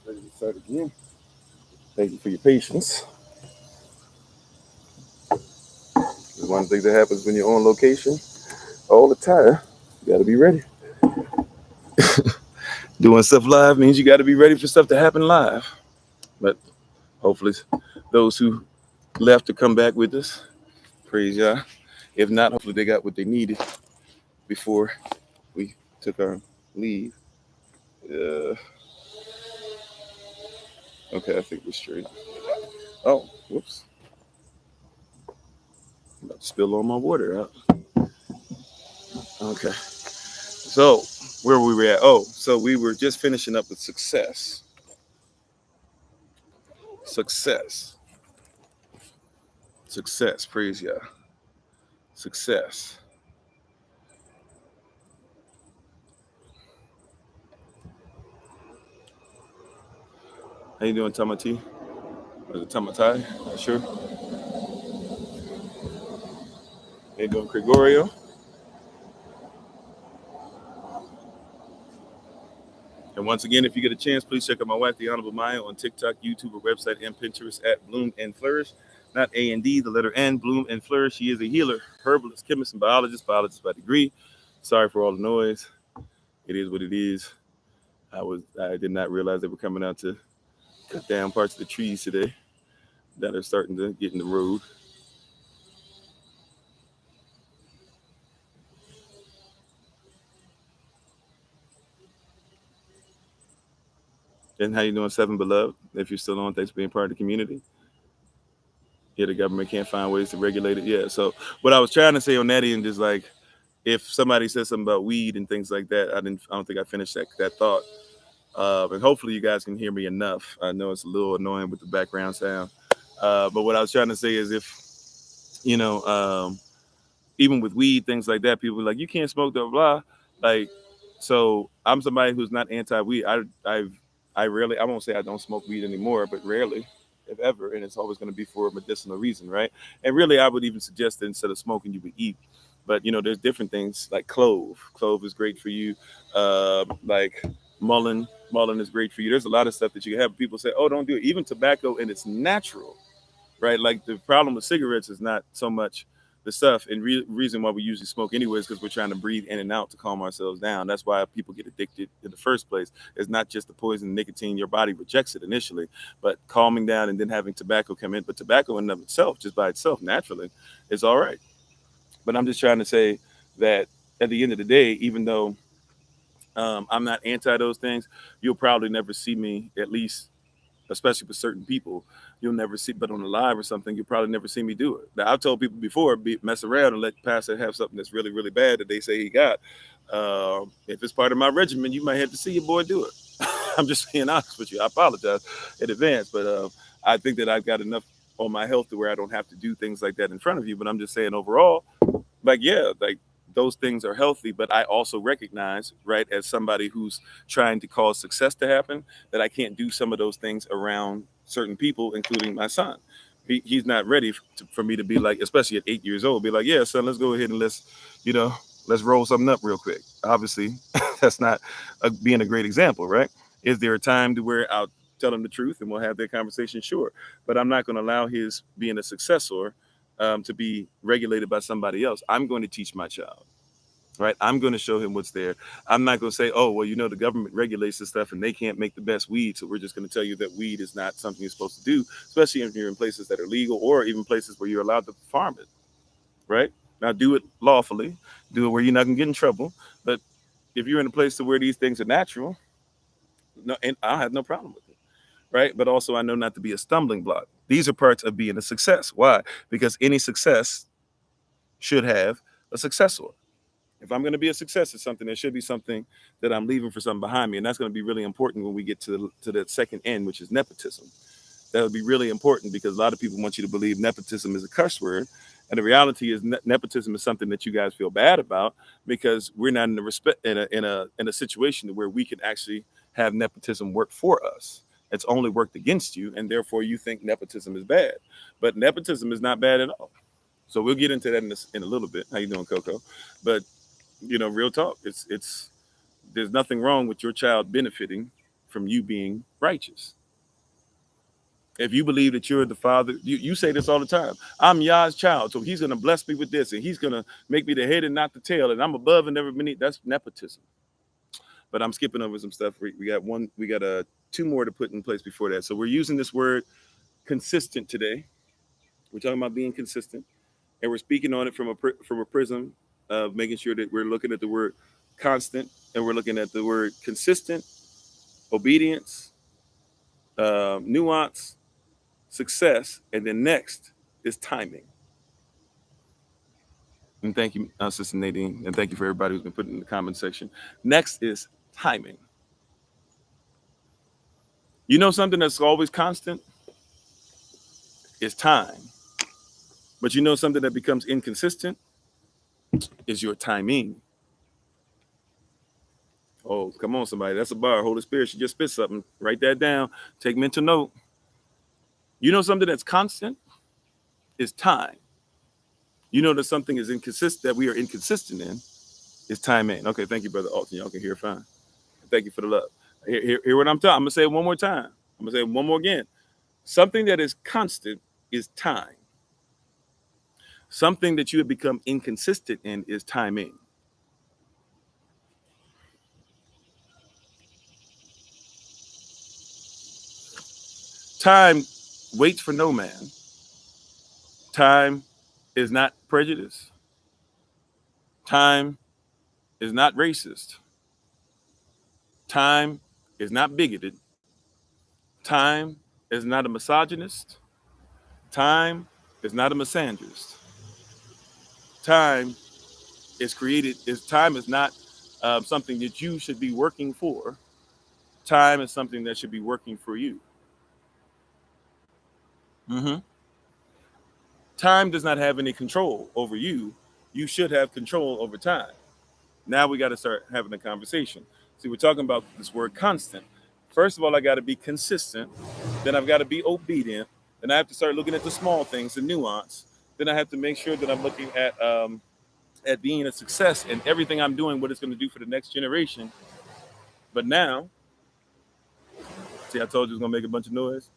Ready to start again. Thank you for your patience. There's one thing that happens when you're on location all the time. You got to be ready. Doing stuff live means you got to be ready for stuff to happen live. But hopefully, those who left to come back with us, praise y'all. If not, hopefully they got what they needed before we took our leave. Okay, I think we're straight. Oh, whoops. I'm about to spill all my water out. Okay. So, where were we at? Oh, so we were just finishing up with success. Success. Success. Praise y'all. Success. How you doing, Tamati? Or is it Tamatai? Not sure. How you doing, Gregorio? And once again, if you get a chance, please check out my wife, the Honorable Maya, on TikTok, YouTube, or website, and Pinterest at Bloom and Flourish. Not A&D, the letter N, Bloom and Flourish. She is a healer, herbalist, chemist, and biologist by degree. Sorry for all the noise. It is what it is. I did not realize they were coming out to cut down parts of the trees today that are starting to get in the road. And how you doing, Seven Beloved? If you're still on, thanks for being part of the community. Yeah, the government can't find ways to regulate it. Yeah. So what I was trying to say on that end is like, if somebody says something about weed and things like that, I don't think I finished that thought. And hopefully you guys can hear me enough. I know it's a little annoying with the background sound. But what I was trying to say is if, even with weed, things like that, people are like, you can't smoke, blah, blah. Like, so I'm somebody who's not anti-weed. I rarely, I won't say I don't smoke weed anymore, but rarely, if ever. And it's always going to be for a medicinal reason, right? And really, I would even suggest that instead of smoking, you would eat. But, there's different things like clove. Clove is great for you. Like mullein is great for you. There's a lot of stuff that you can have. People say, oh, don't do it. Even tobacco, and it's natural, right? Like the problem with cigarettes is not so much the stuff, and reason why we usually smoke anyway is because we're trying to breathe in and out to calm ourselves down. That's why people get addicted in the first place. It's not just the poison nicotine. Your body rejects it initially, but calming down and then having tobacco come in. But tobacco in and of itself, just by itself, naturally, is all right. But I'm just trying to say that at the end of the day, even though I'm not anti those things, you'll probably never see me, at least especially for certain people, you'll never see, but on the live or something, you'll probably never see me do it. Now, I've told people before, mess around and let the pastor have something that's really, really bad that they say he got. If it's part of my regimen, you might have to see your boy do it. I'm just being honest with you. I apologize in advance, but I think that I've got enough on my health to where I don't have to do things like that in front of you. But I'm just saying overall, like, yeah, like those things are healthy, but I also recognize, right, as somebody who's trying to cause success to happen, that I can't do some of those things around certain people, including my son. He's not ready for me to be like, especially at 8 years old, be like, yeah, son, let's go ahead and let's roll something up real quick. Obviously, that's not being a great example, right? Is there a time to where I'll tell him the truth and we'll have that conversation? Sure. But I'm not going to allow his being a successor to be regulated by somebody else. I'm going to teach my child, right? I'm going to show him what's there. I'm not going to say, oh, well, the government regulates this stuff and they can't make the best weed. So we're just going to tell you that weed is not something you're supposed to do, especially if you're in places that are legal or even places where you're allowed to farm it, right? Now, do it lawfully, do it where you're not going to get in trouble. But if you're in a place to where these things are natural, no, and I have no problem with it, right? But also, I know not to be a stumbling block. These are parts of being a success. Why? Because any success should have a successor. If I'm going to be a success at something, there should be something that I'm leaving for something behind me. And that's going to be really important when we get to the second end, which is nepotism. That would be really important because a lot of people want you to believe nepotism is a curse word. And the reality is nepotism is something that you guys feel bad about because we're not in a situation where we can actually have nepotism work for us. It's only worked against you, and therefore you think nepotism is bad. But nepotism is not bad at all. So we'll get into that in a little bit. How you doing, Coco? But real talk. It's there's nothing wrong with your child benefiting from you being righteous. If you believe that you're the father, you say this all the time. I'm Yah's child, so he's going to bless me with this, and he's going to make me the head and not the tail, and I'm above and never beneath. That's nepotism. But I'm skipping over some stuff. We got two more to put in place before that. So we're using this word consistent today. We're talking about being consistent, and we're speaking on it from a prism of making sure that we're looking at the word constant, and we're looking at the word consistent, obedience, nuance, success, and then next is timing. And thank you, Sister Nadine, and thank you for everybody who's been putting in the comment section. Next is timing. You know something that's always constant is time. But you know something that becomes inconsistent is your timing. Oh, come on, somebody. That's a bar. Holy Spirit, she just spit something. Write that down. Take mental note. You know something that's constant is time. You know that something is inconsistent, that we are inconsistent in, is timing. Okay, thank you, Brother Alton. Y'all can hear fine. Thank you for the love. Hear what I'm talking. I'm going to say it one more time. I'm going to say it one more again. Something that is constant is time. Something that you have become inconsistent in is timing. Time waits for no man. Time is not prejudice. Time is not racist. Time is not bigoted. Time is not a misogynist. Time is not a misandrist. Time is created. Time is not something that you should be working for. Time is something that should be working for you. Mm-hmm. Time does not have any control over you. You should have control over time. Now we got to start having a conversation. See, we're talking about this word constant. First of all, I got to be consistent. Then I've got to be obedient. Then I have to start looking at the small things, the nuance. Then I have to make sure that I'm looking at being a success and everything I'm doing, what it's going to do for the next generation. But now, see, I told you it was going to make a bunch of noise.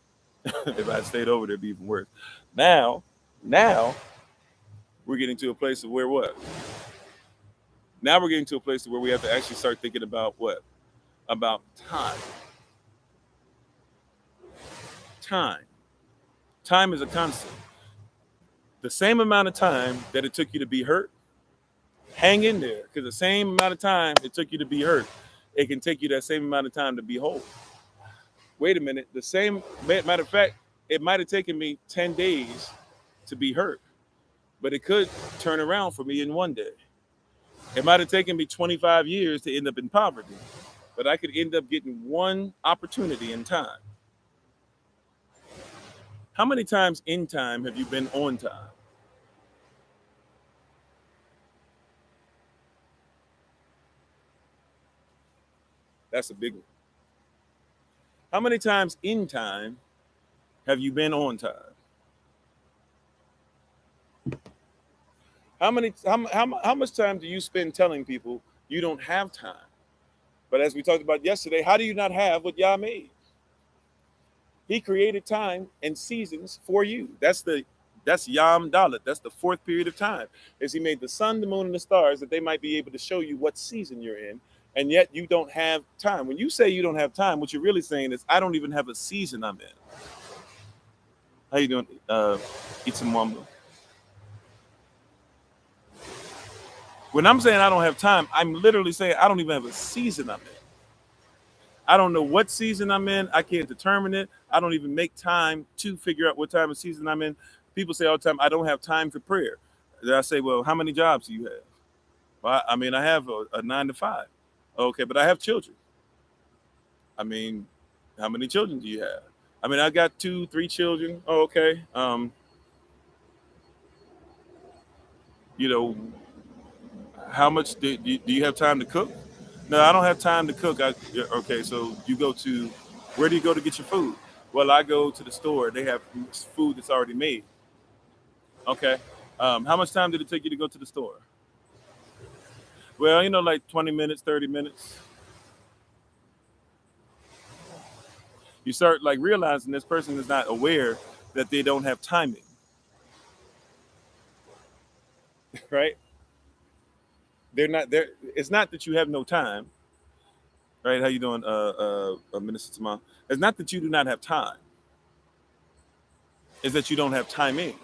If I had stayed over there, it'd be even worse. Now, we're getting to a place of where what? Now we're getting to a place where we have to actually start thinking about what? About time. Time. Time is a constant. The same amount of time that it took you to be hurt, hang in there. Because the same amount of time it took you to be hurt, it can take you that same amount of time to be whole. Wait a minute. The same, matter of fact, it might have taken me 10 days to be hurt, but it could turn around for me in one day. It might have taken me 25 years to end up in poverty, but I could end up getting one opportunity in time. How many times in time have you been on time? That's a big one. How many times in time have you been on time? How much time do you spend telling people you don't have time? But as we talked about yesterday, how do you not have what Yah made? He created time and seasons for you. That's Yam Dalet. That's the fourth period of time. Is he made the sun, the moon, and the stars that they might be able to show you what season you're in, and yet you don't have time. When you say you don't have time, what you're really saying is I don't even have a season I'm in. How you doing, Itzimwamba? When I'm saying I don't have time, I'm literally saying I don't even have a season I'm in. I don't know what season I'm in. I can't determine it. I don't even make time to figure out what time of season I'm in. People say all the time, I don't have time for prayer. Then I say, well, how many jobs do you have? Well, I mean, I have a 9 to 5. Okay, but I have children. I mean, how many children do you have? I mean, I got 2, 3 children. Oh, okay. You know, how much do you have time to cook? No, I don't have time to cook. Okay, so where do you go to get your food? Well, I go to the store. They have food that's already made. Okay. How much time did it take you to go to the store? Well, like 20 minutes, 30 minutes. You start like realizing this person is not aware that they don't have timing, right? They're not there. It's not that you have no time, right? How you doing, Minister Tamar? It's not that you do not have time. It's that you don't have timing.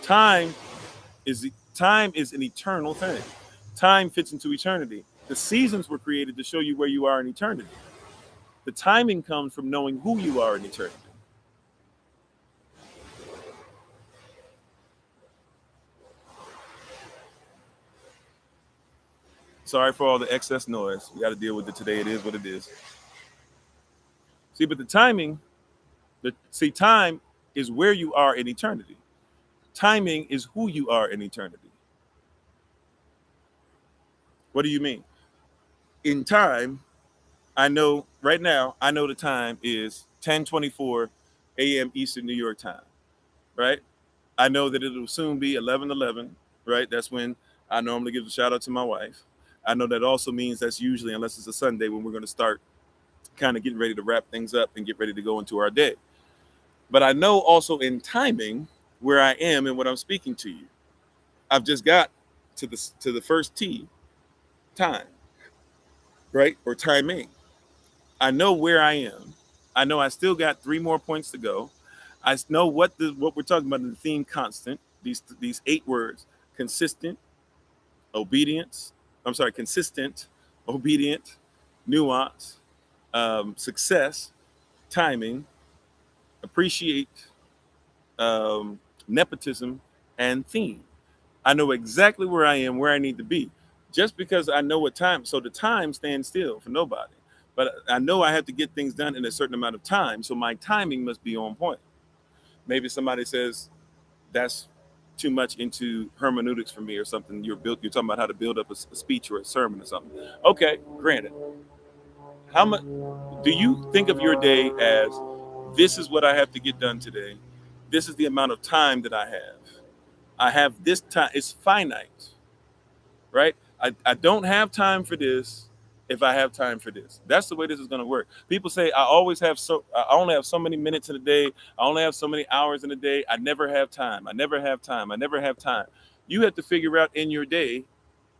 Time time is an eternal thing. Time fits into eternity. The seasons were created to show you where you are in eternity. The timing comes from knowing who you are in eternity. Sorry for all the excess noise. We got to deal with it today. It is what it is. See, but the timing, time is where you are in eternity. Timing is who you are in eternity. What do you mean? In time, I know right now, I know the time is 10:24 a.m. Eastern New York time, right? I know that it'll soon be 11:11, right? That's when I normally give a shout out to my wife. I know that also means that's usually, unless it's a Sunday, when we're going to start kind of getting ready to wrap things up and get ready to go into our day. But I know also in timing where I am and what I'm speaking to you. I've just got to the first T, time, right? Or timing. I know where I am. I know I still got 3 more points to go. I know what we're talking about in the theme constant. These 8 words: consistent, obedience. I'm sorry, consistent, obedient, nuance, success, timing, appreciate, nepotism, and theme. I know exactly where I am, where I need to be, just because I know what time. So the time stands still for nobody. But I know I have to get things done in a certain amount of time. So my timing must be on point. Maybe somebody says that's too much into hermeneutics for me or something. You're talking about how to build up a speech or a sermon or something. Okay, granted. How much do you think of your day as this is what I have to get done today? This is the amount of time that I have. I have this time. It's finite, right? I don't have time for this if I have time for this. That's the way this is going to work. People say I only have so many minutes in a day. I only have so many hours in a day. I never have time. I never have time. I never have time. You have to figure out in your day,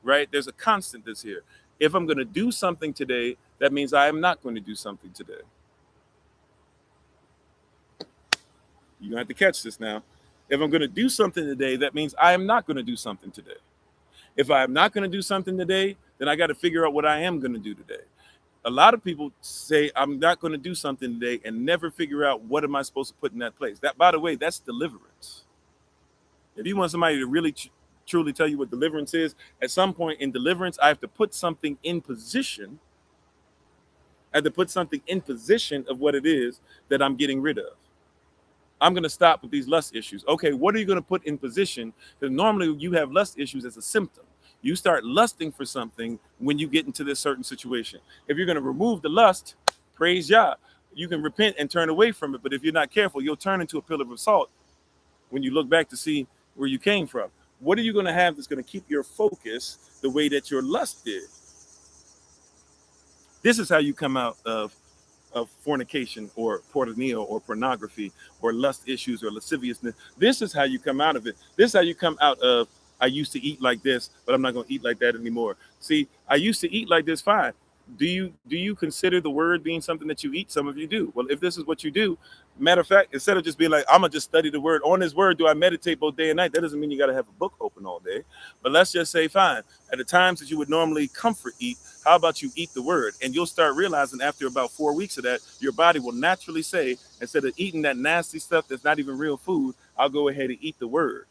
right? There's a constant that's here. If I'm going to do something today, that means I am not going to do something today. You're going to have to catch this now. If I'm going to do something today, that means I am not going to do something today. If I'm not going to do something today, then I got to figure out what I am going to do today. A lot of people say I'm not going to do something today and never figure out what am I supposed to put in that place. That, by the way, that's deliverance. If you want somebody to really truly tell you what deliverance is, at some point in deliverance, I have to put something in position. I have to put something in position of what it is that I'm getting rid of. I'm going to stop with these lust issues. Okay, what are you going to put in position? Because normally you have lust issues as a symptom. You start lusting for something when you get into this certain situation. If you're going to remove the lust, praise Yah. You can repent and turn away from it. But if you're not careful, you'll turn into a pillar of salt when you look back to see where you came from. What are you going to have that's going to keep your focus the way that your lust did? This is how you come out of fornication or pornea or pornography or lust issues or lasciviousness. This is how you come out of it. This is how you come out of, I used to eat like this, but I'm not going to eat like that anymore. See, I used to eat like this, fine. Do you consider the word being something that you eat? Some of you do. Well, if this is what you do, matter of fact, instead of just being like, I'm going to just study the word, on this word, do I meditate both day and night? That doesn't mean you got to have a book open all day. But let's just say, fine, at the times that you would normally comfort eat, how about you eat the word? And you'll start realizing after about 4 weeks of that, your body will naturally say, instead of eating that nasty stuff that's not even real food, I'll go ahead and eat the word.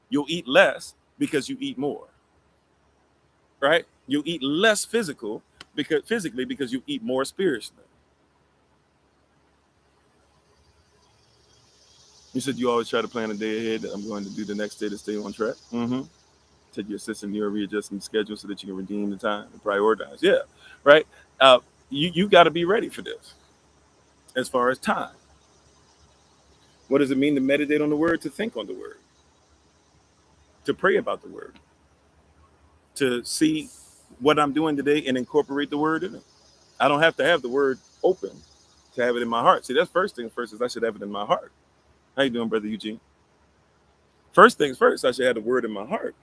You'll eat less because you eat more. Right? You'll eat less physically because you eat more spiritually. You said you always try to plan a day ahead that I'm going to do the next day to stay on track. Mm-hmm. Take your assistant, you're readjusting the schedule so that you can redeem the time and prioritize. Yeah, right. You got to be ready for this. As far as time, what does it mean to meditate on the word? To think on the word, to pray about the word, to see what I'm doing today and incorporate the word in it. I don't have to have the word open to have it in my heart. See, that's first things first, is I should have it in my heart. How you doing, Brother Eugene? First things first, I should have the word in my heart.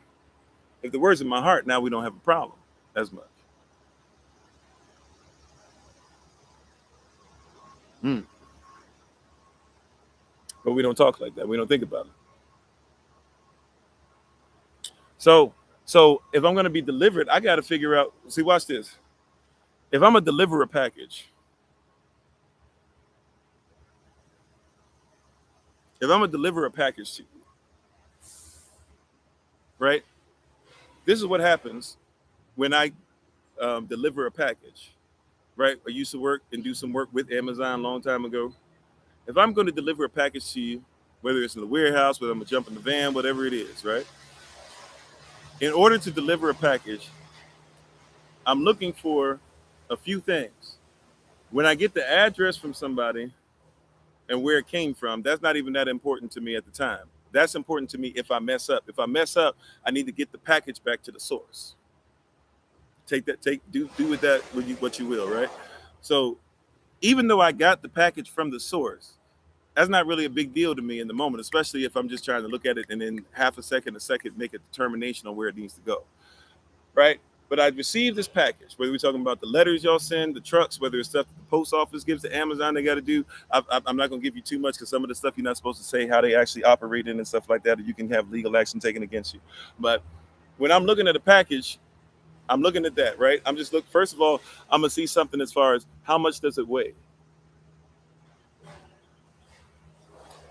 If the word's in my heart, now we don't have a problem as much. But we don't talk like that. We don't think about it. So if I'm going to be delivered, I got to figure out. See, watch this. If I'm going to deliver a package, to you, right? This is what happens when I deliver a package, right? I used to work and do some work with Amazon a long time ago. If I'm going to deliver a package to you, whether it's in the warehouse, whether I'm going to jump in the van, whatever it is, right? In order to deliver a package, I'm looking for a few things. When I get the address from somebody and where it came from, that's not even that important to me at the time. That's important to me if I mess up. If I mess up, I need to get the package back to the source. Do with that what you will, right? So even though I got the package from the source, that's not really a big deal to me in the moment, especially if I'm just trying to look at it and in half a second, make a determination on where it needs to go, right? But I received this package, whether we're talking about the letters y'all send, the trucks, whether it's stuff the post office gives to Amazon they got to do. I'm not going to give you too much because some of the stuff you're not supposed to say how they actually operate in and stuff like that, or you can have legal action taken against you. But when I'm looking at a package, I'm looking at that, right? First of all, I'm going to see something as far as how much does it weigh?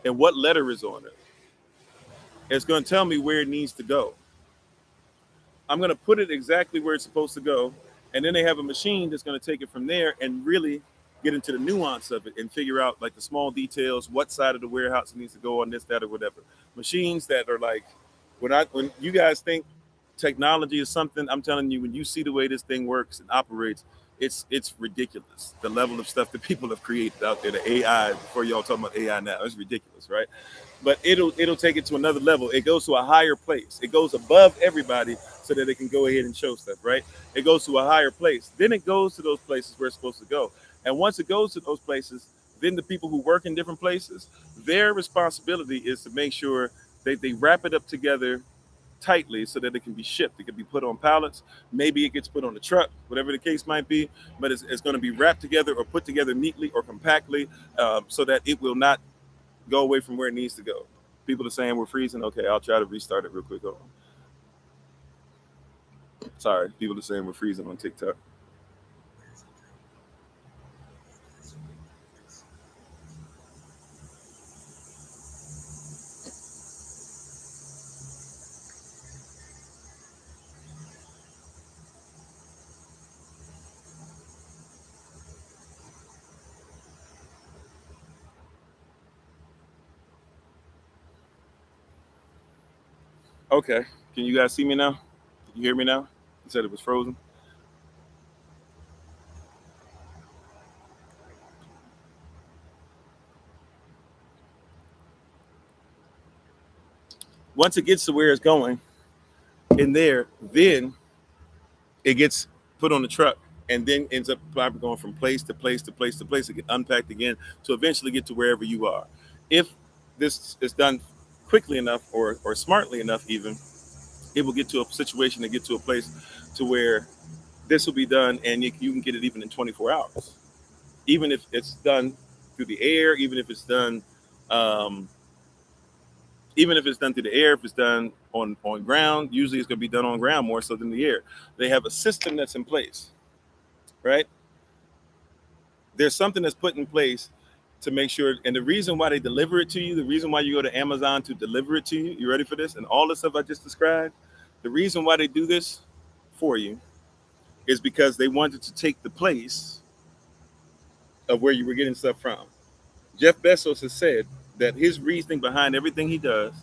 And what letter is on it? It's going to tell me where it needs to go. I'm going to put it exactly where it's supposed to go. And then they have a machine that's going to take it from there and really get into the nuance of it and figure out like the small details, what side of the warehouse it needs to go on, this, that, or whatever. Machines that are like, when you guys think technology is something, I'm telling you, when you see the way this thing works and operates, it's ridiculous. The level of stuff that people have created out there, the AI, before y'all talking about AI now, it's ridiculous, right? But it'll take it to another level. It goes to a higher place. It goes above everybody so that it can go ahead and show stuff, right? It goes to a higher place. Then it goes to those places where it's supposed to go. And once it goes to those places, then the people who work in different places, their responsibility is to make sure that they wrap it up together tightly so that it can be shipped. It can be put on pallets. Maybe it gets put on a truck, whatever the case might be. But it's going to be wrapped together or put together neatly or compactly so that it will not go away from where it needs to go. People are saying we're freezing. Okay, I'll try to restart it real quick. Hold on. Sorry, people are saying we're freezing on TikTok. Okay, can you guys see me now? Can you hear me now? You said it was frozen. Once it gets to where it's going in there, then it gets put on the truck and then ends up probably going from place to place to place to place. It gets unpacked again to eventually get to wherever you are. If this is done quickly enough or smartly enough, even, it will get to a situation to get to a place to where this will be done and you can get it even in 24 hours. Even if it's done through the air, um, even if it's done through the air, if it's done on ground, usually it's going to be done on ground more so than the air. They have a system that's in place, right? There's something that's put in place to make sure, and the reason why they deliver it to you, the reason why you go to Amazon to deliver it to you, you ready for this? And all the stuff I just described, the reason why they do this for you is because they wanted to take the place of where you were getting stuff from. Jeff Bezos has said that his reasoning behind everything he does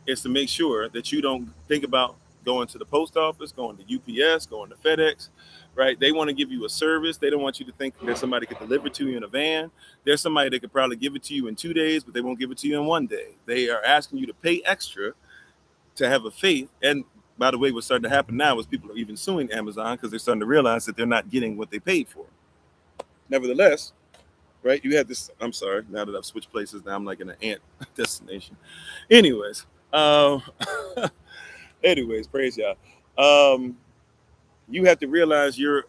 is to make sure that you don't think about going to the post office, going to UPS, going to FedEx, right? They want to give you a service. They don't want you to think that somebody could deliver it to you in a van. There's somebody that could probably give it to you in 2 days, but they won't give it to you in 1 day. They are asking you to pay extra to have a faith. And by the way, what's starting to happen now is people are even suing Amazon because they're starting to realize that they're not getting what they paid for. Nevertheless, right, you had this. I'm sorry, now that I've switched places, now I'm like in an ant destination. Anyways, um, anyways, praise y'all. Um, you have to realize you're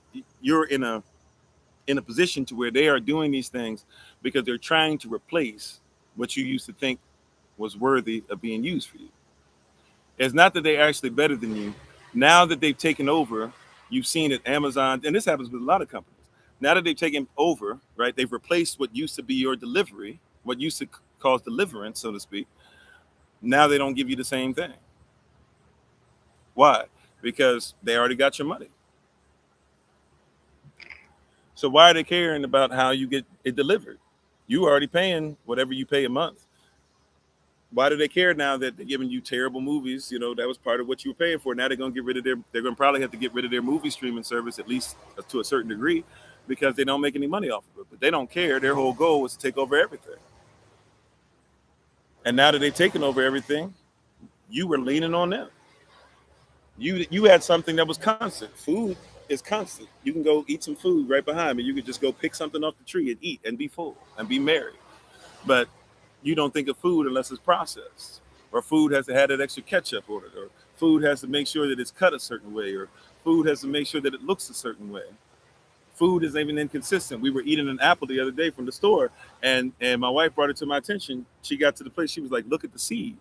in a position to where they are doing these things because they're trying to replace what you used to think was worthy of being used for you. It's not that they're actually better than you. Now that they've taken over, you've seen it Amazon, and this happens with a lot of companies. Now that they've taken over, right, they've replaced what used to be your delivery, what used to cause deliverance, so to speak. Now they don't give you the same thing. Why? Because they already got your money. So why are they caring about how you get it delivered? You already paying whatever you pay a month. Why do they care now that they're giving you terrible movies? You know, that was part of what you were paying for. Now they're going to get rid of they're going to probably have to get rid of their movie streaming service, at least to a certain degree, because they don't make any money off of it. But they don't care. Their whole goal was to take over everything. And now that they've taken over everything, you were leaning on them. You had something that was constant. Food is constant. You can go eat some food right behind me. You could just go pick something off the tree and eat and be full and be merry. But you don't think of food unless it's processed, or food has to have that extra ketchup on it, or food has to make sure that it's cut a certain way, or food has to make sure that it looks a certain way. Food is even inconsistent. We were eating an apple the other day from the store, and my wife brought it to my attention. She got to the place, she was like, "Look at the seed,"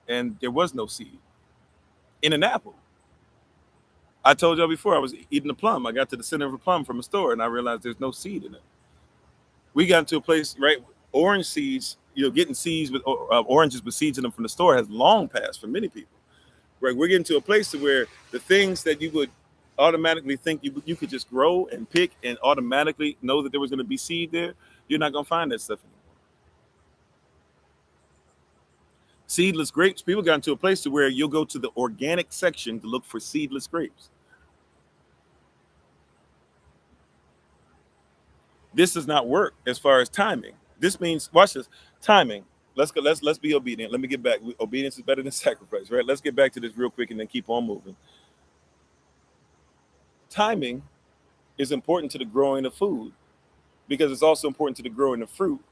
and there was no seed in an apple. I told y'all before I was eating a plum. I got to the center of a plum from a store, and I realized there's no seed in it. We got into a place, right? Orange seeds, getting seeds with oranges with seeds in them from the store has long passed for many people. Right, we're getting to a place to where the things that you would automatically think you could just grow and pick and automatically know that there was going to be seed there, you're not going to find that stuff anymore. Seedless grapes, people got into a place to where you'll go to the organic section to look for seedless grapes. This does not work as far as timing. This means, watch this, timing. Let's go. Let's be obedient. Let me get back. Obedience is better than sacrifice, right? Let's get back to this real quick and then keep on moving. Timing is important to the growing of food because it's also important to the growing of fruit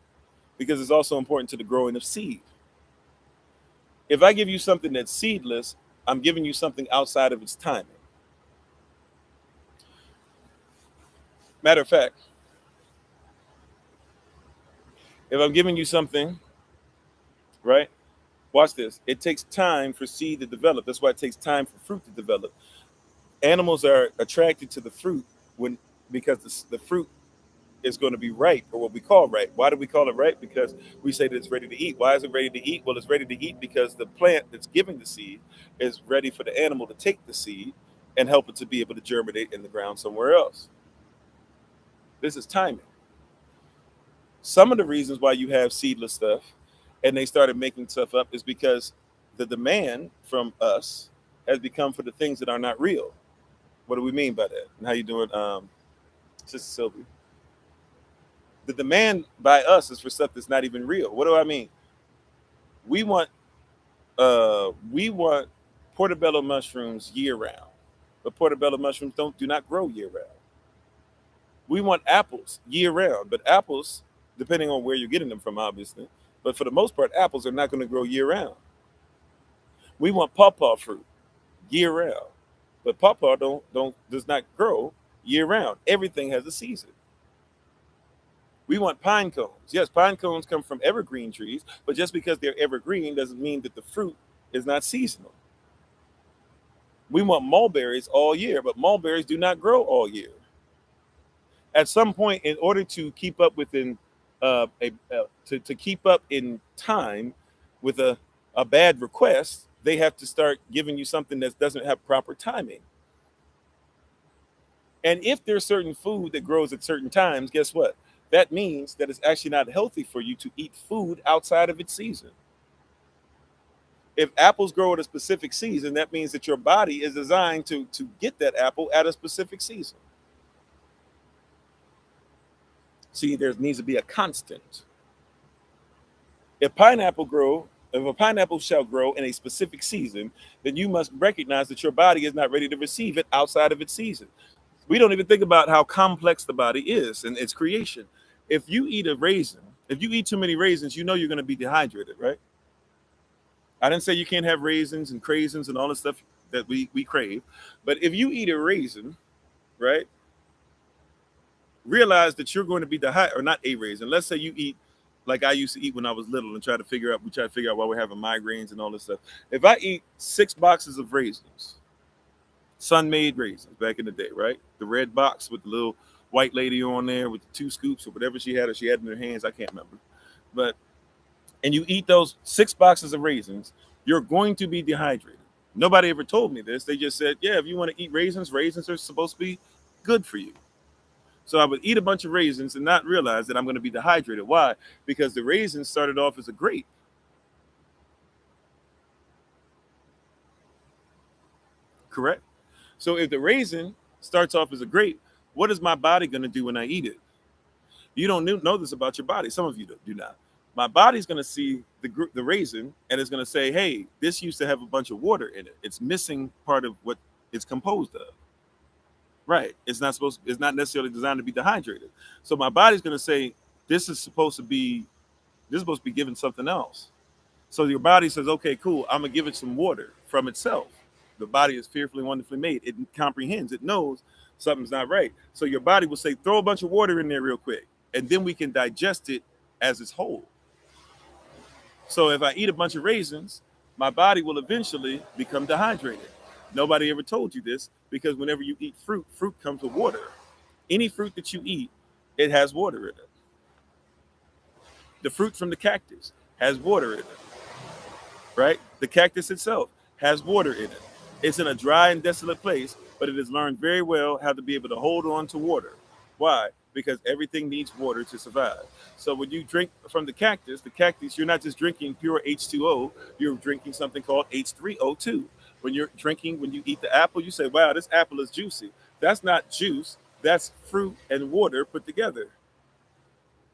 because it's also important to the growing of seed. If I give you something that's seedless, I'm giving you something outside of its timing. Matter of fact, if I'm giving you something, right? Watch this. It takes time for seed to develop. That's why it takes time for fruit to develop. Animals are attracted to the fruit when because the fruit is going to be ripe, or what we call ripe. Why do we call it ripe? Because we say that it's ready to eat. Why is it ready to eat? Well, it's ready to eat because the plant that's giving the seed is ready for the animal to take the seed and help it to be able to germinate in the ground somewhere else. This is timing. Some of the reasons why you have seedless stuff and they started making stuff up is because the demand from us has become for the things that are not real. What do we mean by that? And how you doing, Sister Sylvia? The demand by us is for stuff that's not even real. What do I mean? We want we want portobello mushrooms year round, but portobello mushrooms do not grow year round. We want apples year round, but apples, depending on where you're getting them from, obviously, but for the most part, apples are not going to grow year round. We want pawpaw fruit year round, but pawpaw don't does not grow year round. Everything has a season. We want pine cones. Yes, pine cones come from evergreen trees, but just because they're evergreen doesn't mean that the fruit is not seasonal. We want mulberries all year, but mulberries do not grow all year. At some point, in order to keep up within to keep up in time with a bad request, they have to start giving you something that doesn't have proper timing. And if there's certain food that grows at certain times, guess what? That means that it's actually not healthy for you to eat food outside of its season. If apples grow at a specific season, that means that your body is designed to get that apple at a specific season. See, there needs to be a constant. If a pineapple shall grow in a specific season, then you must recognize that your body is not ready to receive it outside of its season. We don't even think about how complex the body is and its creation. If you eat a raisin, if you eat too many raisins, you know you're going to be dehydrated, right? I didn't say you can't have raisins and craisins and all the stuff that we crave, but if you eat a raisin, right, realize that you're going to be dehydrated, or not a raisin. Let's say you eat like I used to eat when I was little and we try to figure out why we're having migraines and all this stuff. If I eat 6 boxes of raisins, sun-made raisins back in the day, right? The red box with the little white lady on there with the 2 scoops or whatever she had in her hands, I can't remember. But and you eat those 6 boxes of raisins, you're going to be dehydrated. Nobody ever told me this. They just said, yeah, if you want to eat raisins, raisins are supposed to be good for you. So I would eat a bunch of raisins and not realize that I'm going to be dehydrated. Why? Because the raisins started off as a grape. Correct? So if the raisin starts off as a grape, what is my body going to do when I eat it? You don't know this about your body. Some of you do not. My body's going to see the raisin and it's going to say, hey, this used to have a bunch of water in it. It's missing part of what it's composed of. Right. It's not necessarily designed to be dehydrated. So my body's going to say, this is supposed to be given something else. So your body says, okay, cool. I'm going to give it some water from itself. The body is fearfully, wonderfully made. It comprehends. It knows something's not right. So your body will say, throw a bunch of water in there real quick, and then we can digest it as it's whole. So if I eat a bunch of raisins, my body will eventually become dehydrated. Nobody ever told you this because whenever you eat fruit, fruit comes with water. Any fruit that you eat, it has water in it. The fruit from the cactus has water in it, right? The cactus itself has water in it. It's in a dry and desolate place, but it has learned very well how to be able to hold on to water. Why? Because everything needs water to survive. So when you drink from the cactus, you're not just drinking pure H2O, you're drinking something called H3O2. When you eat the apple, you say, wow, this apple is juicy. That's not juice, that's fruit and water put together.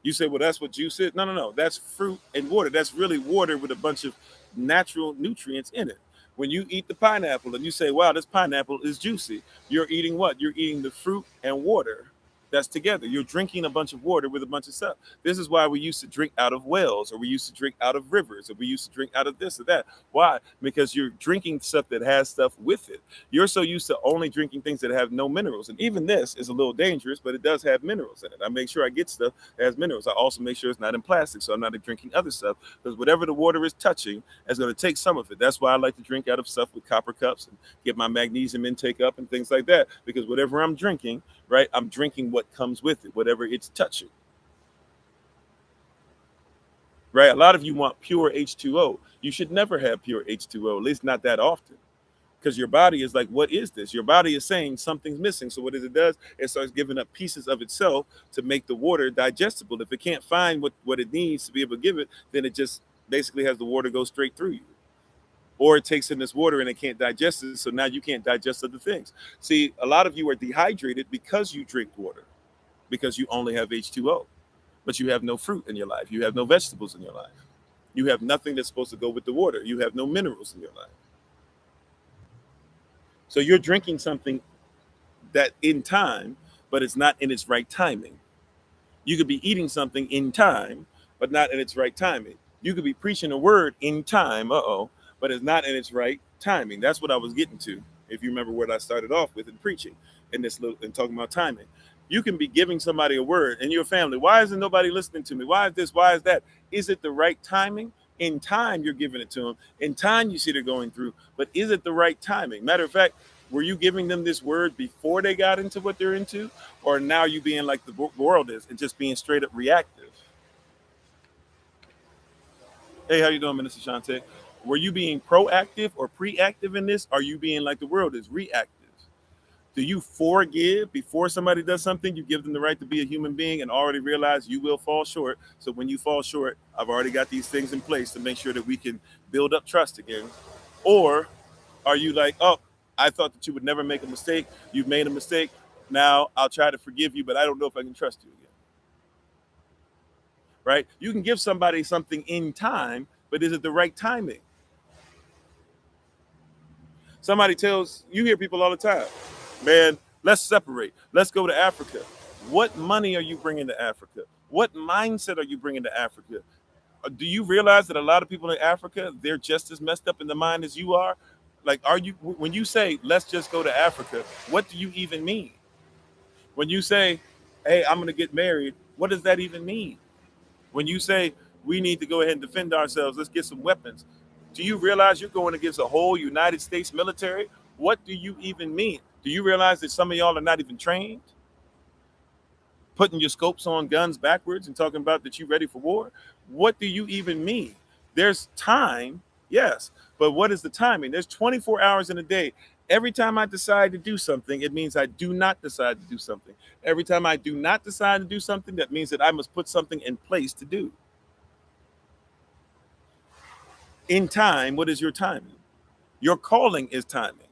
You say, well, that's what juice is. No. That's fruit and water. That's really water with a bunch of natural nutrients in it. When you eat the pineapple and you say, wow, this pineapple is juicy, you're eating what? You're eating the fruit and water that's together. You're drinking a bunch of water with a bunch of stuff. This is why we used to drink out of wells, or we used to drink out of rivers, or we used to drink out of this or that. Why? Because you're drinking stuff that has stuff with it. You're so used to only drinking things that have no minerals. And even this is a little dangerous, but it does have minerals in it. I make sure I get stuff that has minerals. I also make sure it's not in plastic, so I'm not drinking other stuff, because whatever the water is touching is going to take some of it. That's why I like to drink out of stuff with copper cups and get my magnesium intake up and things like that, because whatever I'm drinking, right, I'm drinking what comes with it, whatever it's touching. Right? A lot of you want pure H2O. You should never have pure H2O, at least not that often. Because your body is like, what is this? Your body is saying something's missing. So what it does, it starts giving up pieces of itself to make the water digestible. If it can't find what it needs to be able to give it, then it just basically has the water go straight through you. Or it takes in this water and it can't digest it, so now you can't digest other things. See, a lot of you are dehydrated because you drink water, because you only have H2O, but you have no fruit in your life. You have no vegetables in your life. You have nothing that's supposed to go with the water. You have no minerals in your life. So you're drinking something that in time, but it's not in its right timing. You could be eating something in time, but not in its right timing. You could be preaching a word in time, but it's not in its right timing. That's what I was getting to. If you remember what I started off with in preaching and talking about timing. You can be giving somebody a word in your family. Why isn't nobody listening to me? Why is this? Why is that? Is it the right timing? In time, you're giving it to them. In time, you see they're going through. But is it the right timing? Matter of fact, were you giving them this word before they got into what they're into? Or now you being like the world is and just being straight up reactive? Hey, how you doing, Minister Shante? Were you being proactive or preactive in this? Are you being like the world is, reactive? Do you forgive before somebody does something? You give them the right to be a human being and already realize you will fall short. So when you fall short, I've already got these things in place to make sure that we can build up trust again. Or are you like, oh, I thought that you would never make a mistake. You've made a mistake. Now I'll try to forgive you, but I don't know if I can trust you again. Right? You can give somebody something in time, but is it the right timing? Somebody you hear people all the time, man, Let's separate. Let's go to Africa. What money are you bringing to Africa? What mindset are you bringing to Africa? Do you realize that a lot of people in Africa, they're just as messed up in the mind as you are? Like, are you, when you say, let's just go to Africa, what do you even mean? When you say, hey, I'm going to get married, what does that even mean? When you say, we need to go ahead and defend ourselves, let's get some weapons, do you realize you're going against a whole United States military? What do you even mean? Do you realize that some of y'all are not even trained? Putting your scopes on guns backwards and talking about that you're ready for war? What do you even mean? There's time, yes, but what is the timing? There's 24 hours in a day. Every time I decide to do something, it means I do not decide to do something. Every time I do not decide to do something, that means that I must put something in place to do. In time, what is your timing? Your calling is timing.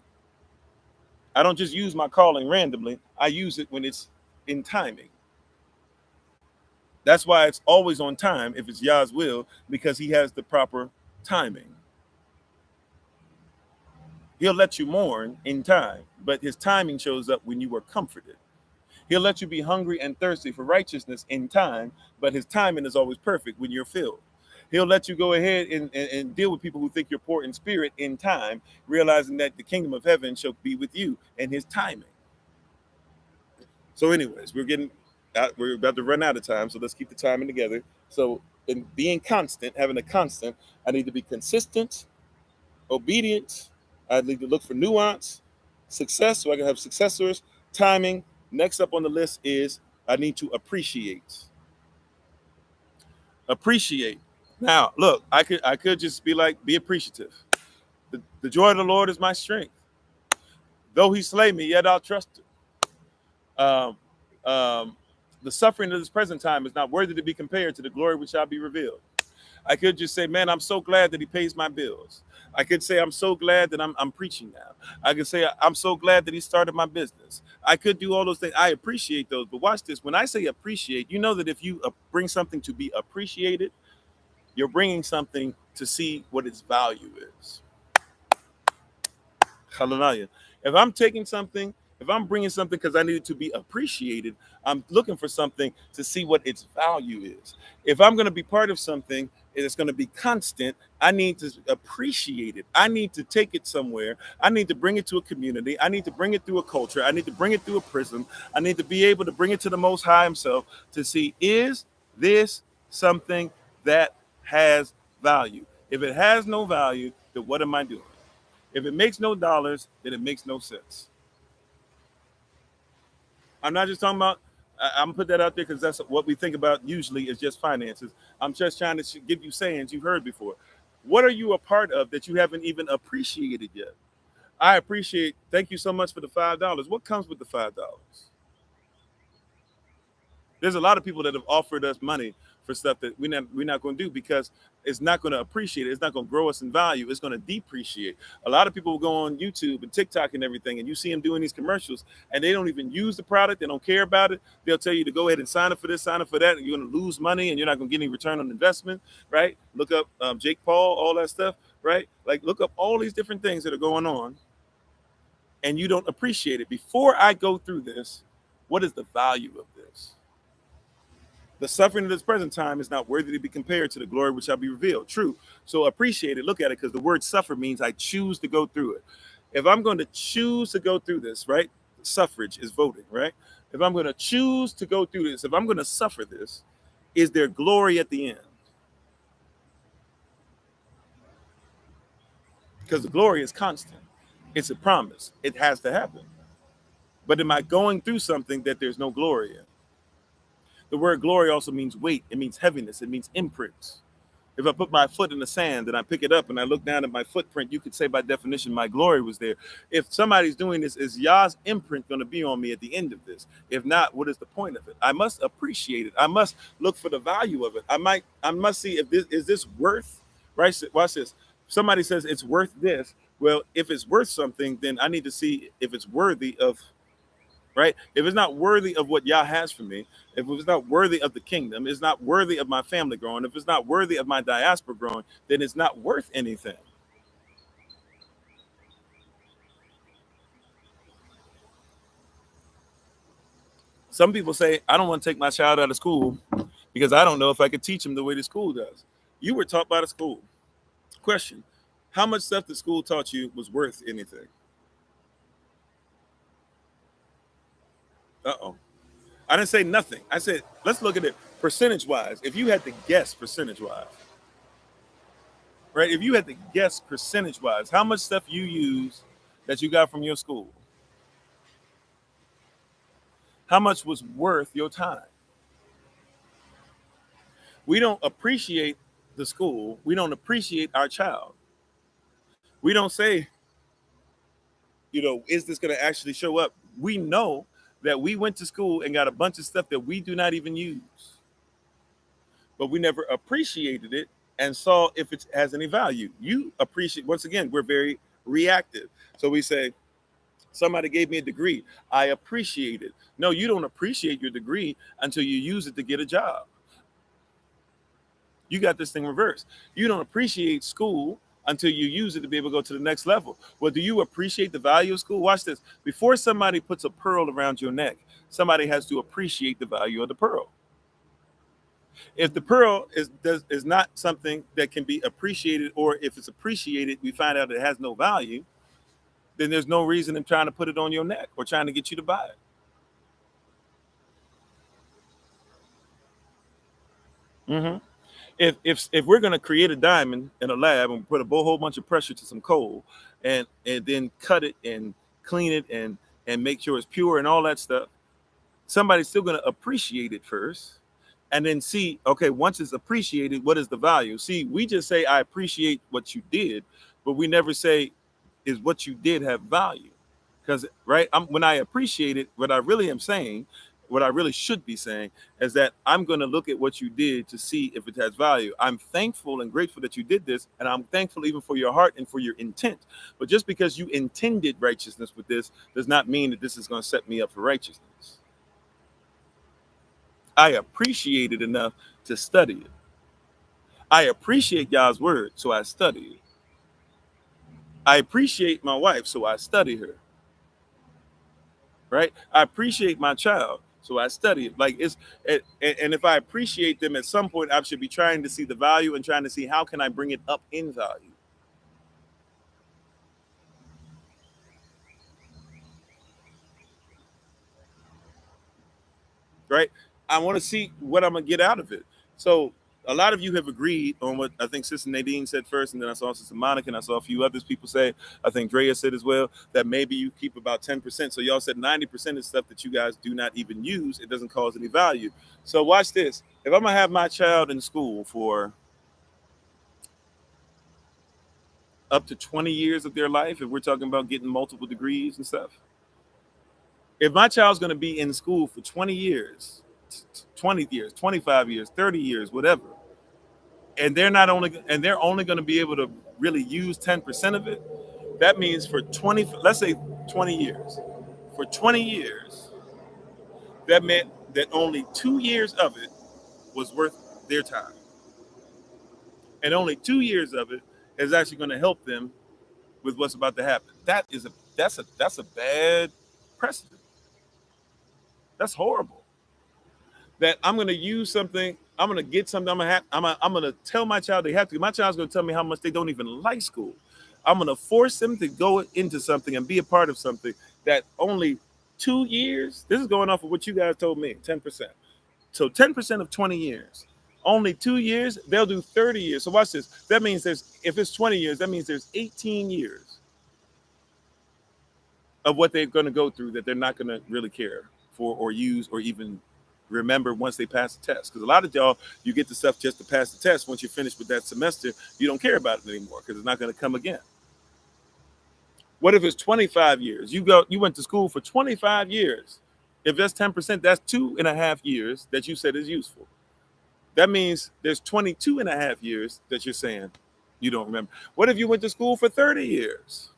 I don't just use my calling randomly. I use it when it's in timing. That's why it's always on time if it's Yah's will, because he has the proper timing. He'll let you mourn in time, but his timing shows up when you are comforted. He'll let you be hungry and thirsty for righteousness in time, but his timing is always perfect when you're filled. He'll let you go ahead and deal with people who think you're poor in spirit in time, realizing that the kingdom of heaven shall be with you and his timing. So anyways, we're about to run out of time, so let's keep the timing together. So in being constant, having a constant, I need to be consistent, obedient. I need to look for nuance, success, so I can have successors, timing. Next up on the list is I need to appreciate. Appreciate. Now, look, I could just be like, be appreciative. The joy of the Lord is my strength. Though he slay me, yet I'll trust him. The suffering of this present time is not worthy to be compared to the glory which shall be revealed. I could just say, man, I'm so glad that he pays my bills. I could say, I'm so glad that I'm preaching now. I could say, I'm so glad that he started my business. I could do all those things. I appreciate those. But watch this. When I say appreciate, you know that if you bring something to be appreciated, you're bringing something to see what its value is. Hallelujah. If I'm taking something, if I'm bringing something because I need it to be appreciated, I'm looking for something to see what its value is. If I'm going to be part of something and it's going to be constant, I need to appreciate it. I need to take it somewhere. I need to bring it to a community. I need to bring it through a culture. I need to bring it through a prism. I need to be able to bring it to the Most High himself to see, is this something that has value? If it has no value, then what am I doing? If it makes no dollars, then it makes no sense. I'm not just talking about, I'm put that out there because that's what we think about usually is just finances. I'm just trying to give you sayings you've heard before. What are you a part of that you haven't even appreciated yet? I appreciate, thank you so much for the $5. What comes with the $5? There's a lot of people that have offered us money for stuff that we're not going to do because it's not going to appreciate it. It's not going to grow us in value. It's going to depreciate. A lot of people will go on YouTube and TikTok and everything, and you see them doing these commercials, and they don't even use the product. They don't care about it. They'll tell you to go ahead and sign up for this, sign up for that, and you're going to lose money, and you're not going to get any return on investment, right? Look up Jake Paul, all that stuff, right? Like, look up all these different things that are going on, and you don't appreciate it. Before I go through this, what is the value of this? The suffering of this present time is not worthy to be compared to the glory which shall be revealed. True. So appreciate it. Look at it, because the word suffer means I choose to go through it. If I'm going to choose to go through this, right? Suffrage is voting, right? If I'm going to choose to go through this, if I'm going to suffer this, is there glory at the end? Because the glory is constant. It's a promise. It has to happen. But am I going through something that there's no glory in? The word glory also means weight. It means heaviness. It means imprints. If I put my foot in the sand and I pick it up and I look down at my footprint, you could say by definition my glory was there. If somebody's doing this, is Yah's imprint going to be on me at the end of this? If not, what is the point of it? I must appreciate it. I must look for the value of it. I must see if this is worth, right? Watch this. Somebody says it's worth this. Well, if it's worth something, then I need to see if it's worthy of, right? If it's not worthy of what Yah has for me, if it's not worthy of the kingdom, it's not worthy of my family growing, if it's not worthy of my diaspora growing, then it's not worth anything. Some people say, I don't want to take my child out of school because I don't know if I could teach him the way the school does. You were taught by the school. Question: how much stuff the school taught you was worth anything? Uh-oh. I didn't say nothing. I said, let's look at it percentage-wise. If you had to guess percentage-wise, right? If you had to guess percentage-wise, how much stuff you use that you got from your school? How much was worth your time? We don't appreciate the school. We don't appreciate our child. We don't say, is this going to actually show up? We know that we went to school and got a bunch of stuff that we do not even use, but we never appreciated it and saw if it has any value. You appreciate, once again, we're very reactive. So we say, somebody gave me a degree. I appreciate it. No, you don't appreciate your degree until you use it to get a job. You got this thing reversed. You don't appreciate school until you use it to be able to go to the next level. Well, do you appreciate the value of school? Watch this. Before somebody puts a pearl around your neck, somebody has to appreciate the value of the pearl. If the pearl is not something that can be appreciated, or if it's appreciated, we find out it has no value, then there's no reason in trying to put it on your neck or trying to get you to buy it. Mm-hmm. If we're going to create a diamond in a lab and put a whole bunch of pressure to some coal and then cut it and clean it and make sure it's pure and all that stuff, somebody's still going to appreciate it first and then see, okay, once it's appreciated, what is the value? See, we just say, I appreciate what you did, but we never say, is what you did have value? Because, right, when I appreciate it, what I really am saying, what I really should be saying is that I'm going to look at what you did to see if it has value. I'm thankful and grateful that you did this, and I'm thankful even for your heart and for your intent. But just because you intended righteousness with this does not mean that this is going to set me up for righteousness. I appreciate it enough to study it. I appreciate God's word, so I study it. I appreciate my wife, so I study her. Right? I appreciate my child, so I study it. Like and if I appreciate them, at some point I should be trying to see the value and trying to see how can I bring it up in value. Right? I want to see what I'm gonna get out of it. So a lot of you have agreed on what I think Sister Nadine said first, and then I saw Sister Monica, and I saw a few others people say. I think Drea said as well that maybe you keep about 10%. So y'all said 90% is stuff that you guys do not even use. It doesn't cause any value. So watch this. If I'm gonna have my child in school for up to 20 years of their life, if we're talking about getting multiple degrees and stuff, if my child's gonna be in school for 20 years, 20 years, 25 years, 30 years, whatever, and they're only going to be able to really use 10% of it, that means for 20, let's say 20 years, for 20 years, that meant that only 2 years of it was worth their time, and only 2 years of it is actually going to help them with what's about to happen. That's a bad precedent. That's horrible. That I'm going to use something, I'm going to get something, I'm going to tell my child they have to. My child's going to tell me how much they don't even like school. I'm going to force them to go into something and be a part of something that only 2 years, this is going off of what you guys told me, 10%. So 10% of 20 years, only 2 years, they'll do 30 years. So watch this. That means if it's 20 years, that means there's 18 years of what they're going to go through that they're not going to really care for or use or even remember once they pass the test. Because a lot of y'all, you get the stuff just to pass the test. Once you're finished with that semester, you don't care about it anymore because it's not going to come again. What if it's 25 years? You went to school for 25 years. If that's 10%, that's 2.5 years that you said is useful. That means there's 22.5 years that you're saying you don't remember. What if you went to school for 30 years?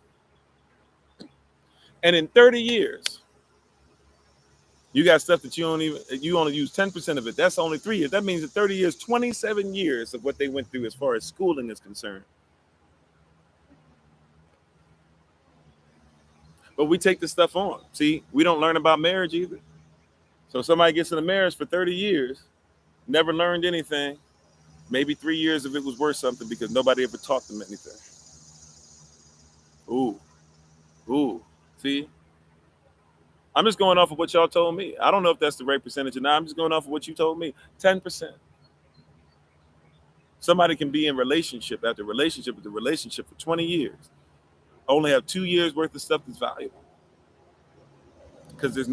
And in 30 years, you got stuff that you only use 10% of it. That's only 3 years. That means in 30 years, 27 years of what they went through as far as schooling is concerned. But we take this stuff on. See, we don't learn about marriage either. So somebody gets in a marriage for 30 years, never learned anything. Maybe 3 years of it was worth something because nobody ever taught them anything. Ooh, ooh. See, I'm just going off of what y'all told me. I don't know if that's the right percentage or not. I'm just going off of what you told me. 10%. Somebody can be in relationship after relationship with the relationship for 20 years, only have 2 years worth of stuff that's valuable because there's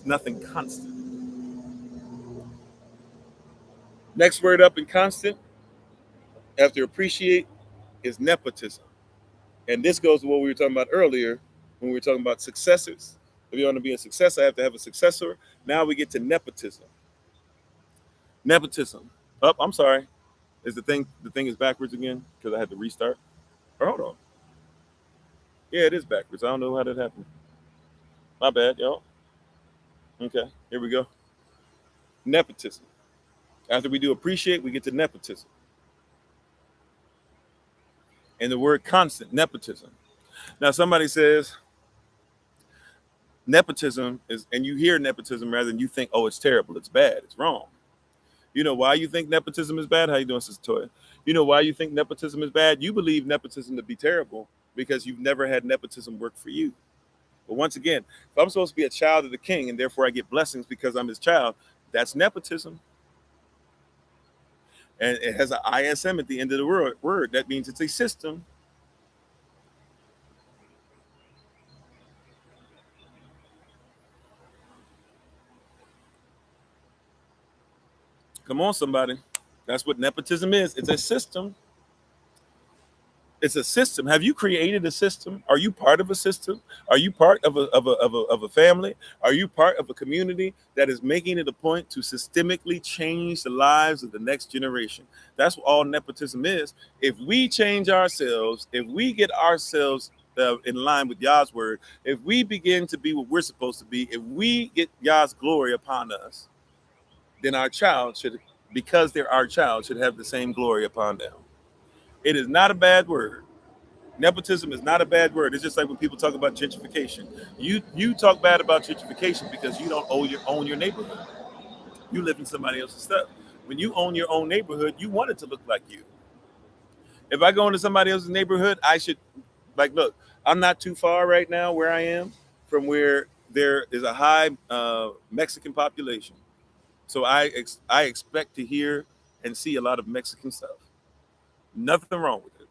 nothing constant. Next word up in constant after appreciate is nepotism. And this goes to what we were talking about earlier when we were talking about successors. If you want to be a successor, I have to have a successor. Now we get to nepotism. Nepotism. Oh, I'm sorry. Is the thing is backwards again because I had to restart? Or hold on. Yeah, it is backwards. I don't know how that happened. My bad, y'all. Okay, here we go. Nepotism. After we do appreciate, we get to nepotism. And the word constant, nepotism. Now somebody says nepotism is, and you hear nepotism rather than you think, oh, it's terrible, it's bad, it's wrong. You know why you think nepotism is bad? How you doing, Sister Toya? You know why you think nepotism is bad? You believe nepotism to be terrible because you've never had nepotism work for you. But once again, if I'm supposed to be a child of the king and therefore I get blessings because I'm his child, that's nepotism. And it has an ISM at the end of the word. That means it's a system. Come on, somebody. That's what nepotism is. It's a system. It's a system. Have you created a system? Are you part of a system? Are you part of a family? Are you part of a community that is making it a point to systemically change the lives of the next generation? That's what all nepotism is. If we change ourselves, if we get ourselves in line with Yah's word, if we begin to be what we're supposed to be, if we get Yah's glory upon us, then our child should, because they're our child, should have the same glory upon them. It is not a bad word. Nepotism is not a bad word. It's just like when people talk about gentrification. You talk bad about gentrification because you don't own your neighborhood. You live in somebody else's stuff. When you own your own neighborhood, you want it to look like you. If I go into somebody else's neighborhood, I should, like, look, I'm not too far right now where I am from where there is a high Mexican population. So I expect to hear and see a lot of Mexican stuff. Nothing wrong with it.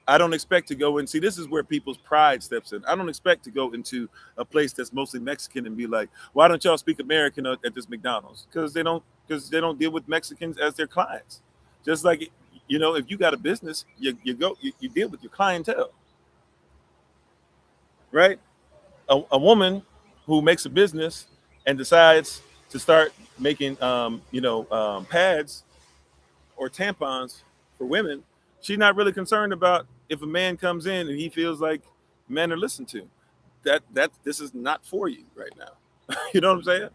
I don't expect to go and see. This is where people's pride steps in. I don't expect to go into a place that's mostly Mexican and be like, "Why don't y'all speak American at this McDonald's?" Because they don't deal with Mexicans as their clients. Just like, if you got a business, you deal with your clientele, right? A woman who makes a business and decides to start making pads or tampons for women, she's not really concerned about if a man comes in and he feels like men are listened to. That this is not for you right now. You know what I'm saying?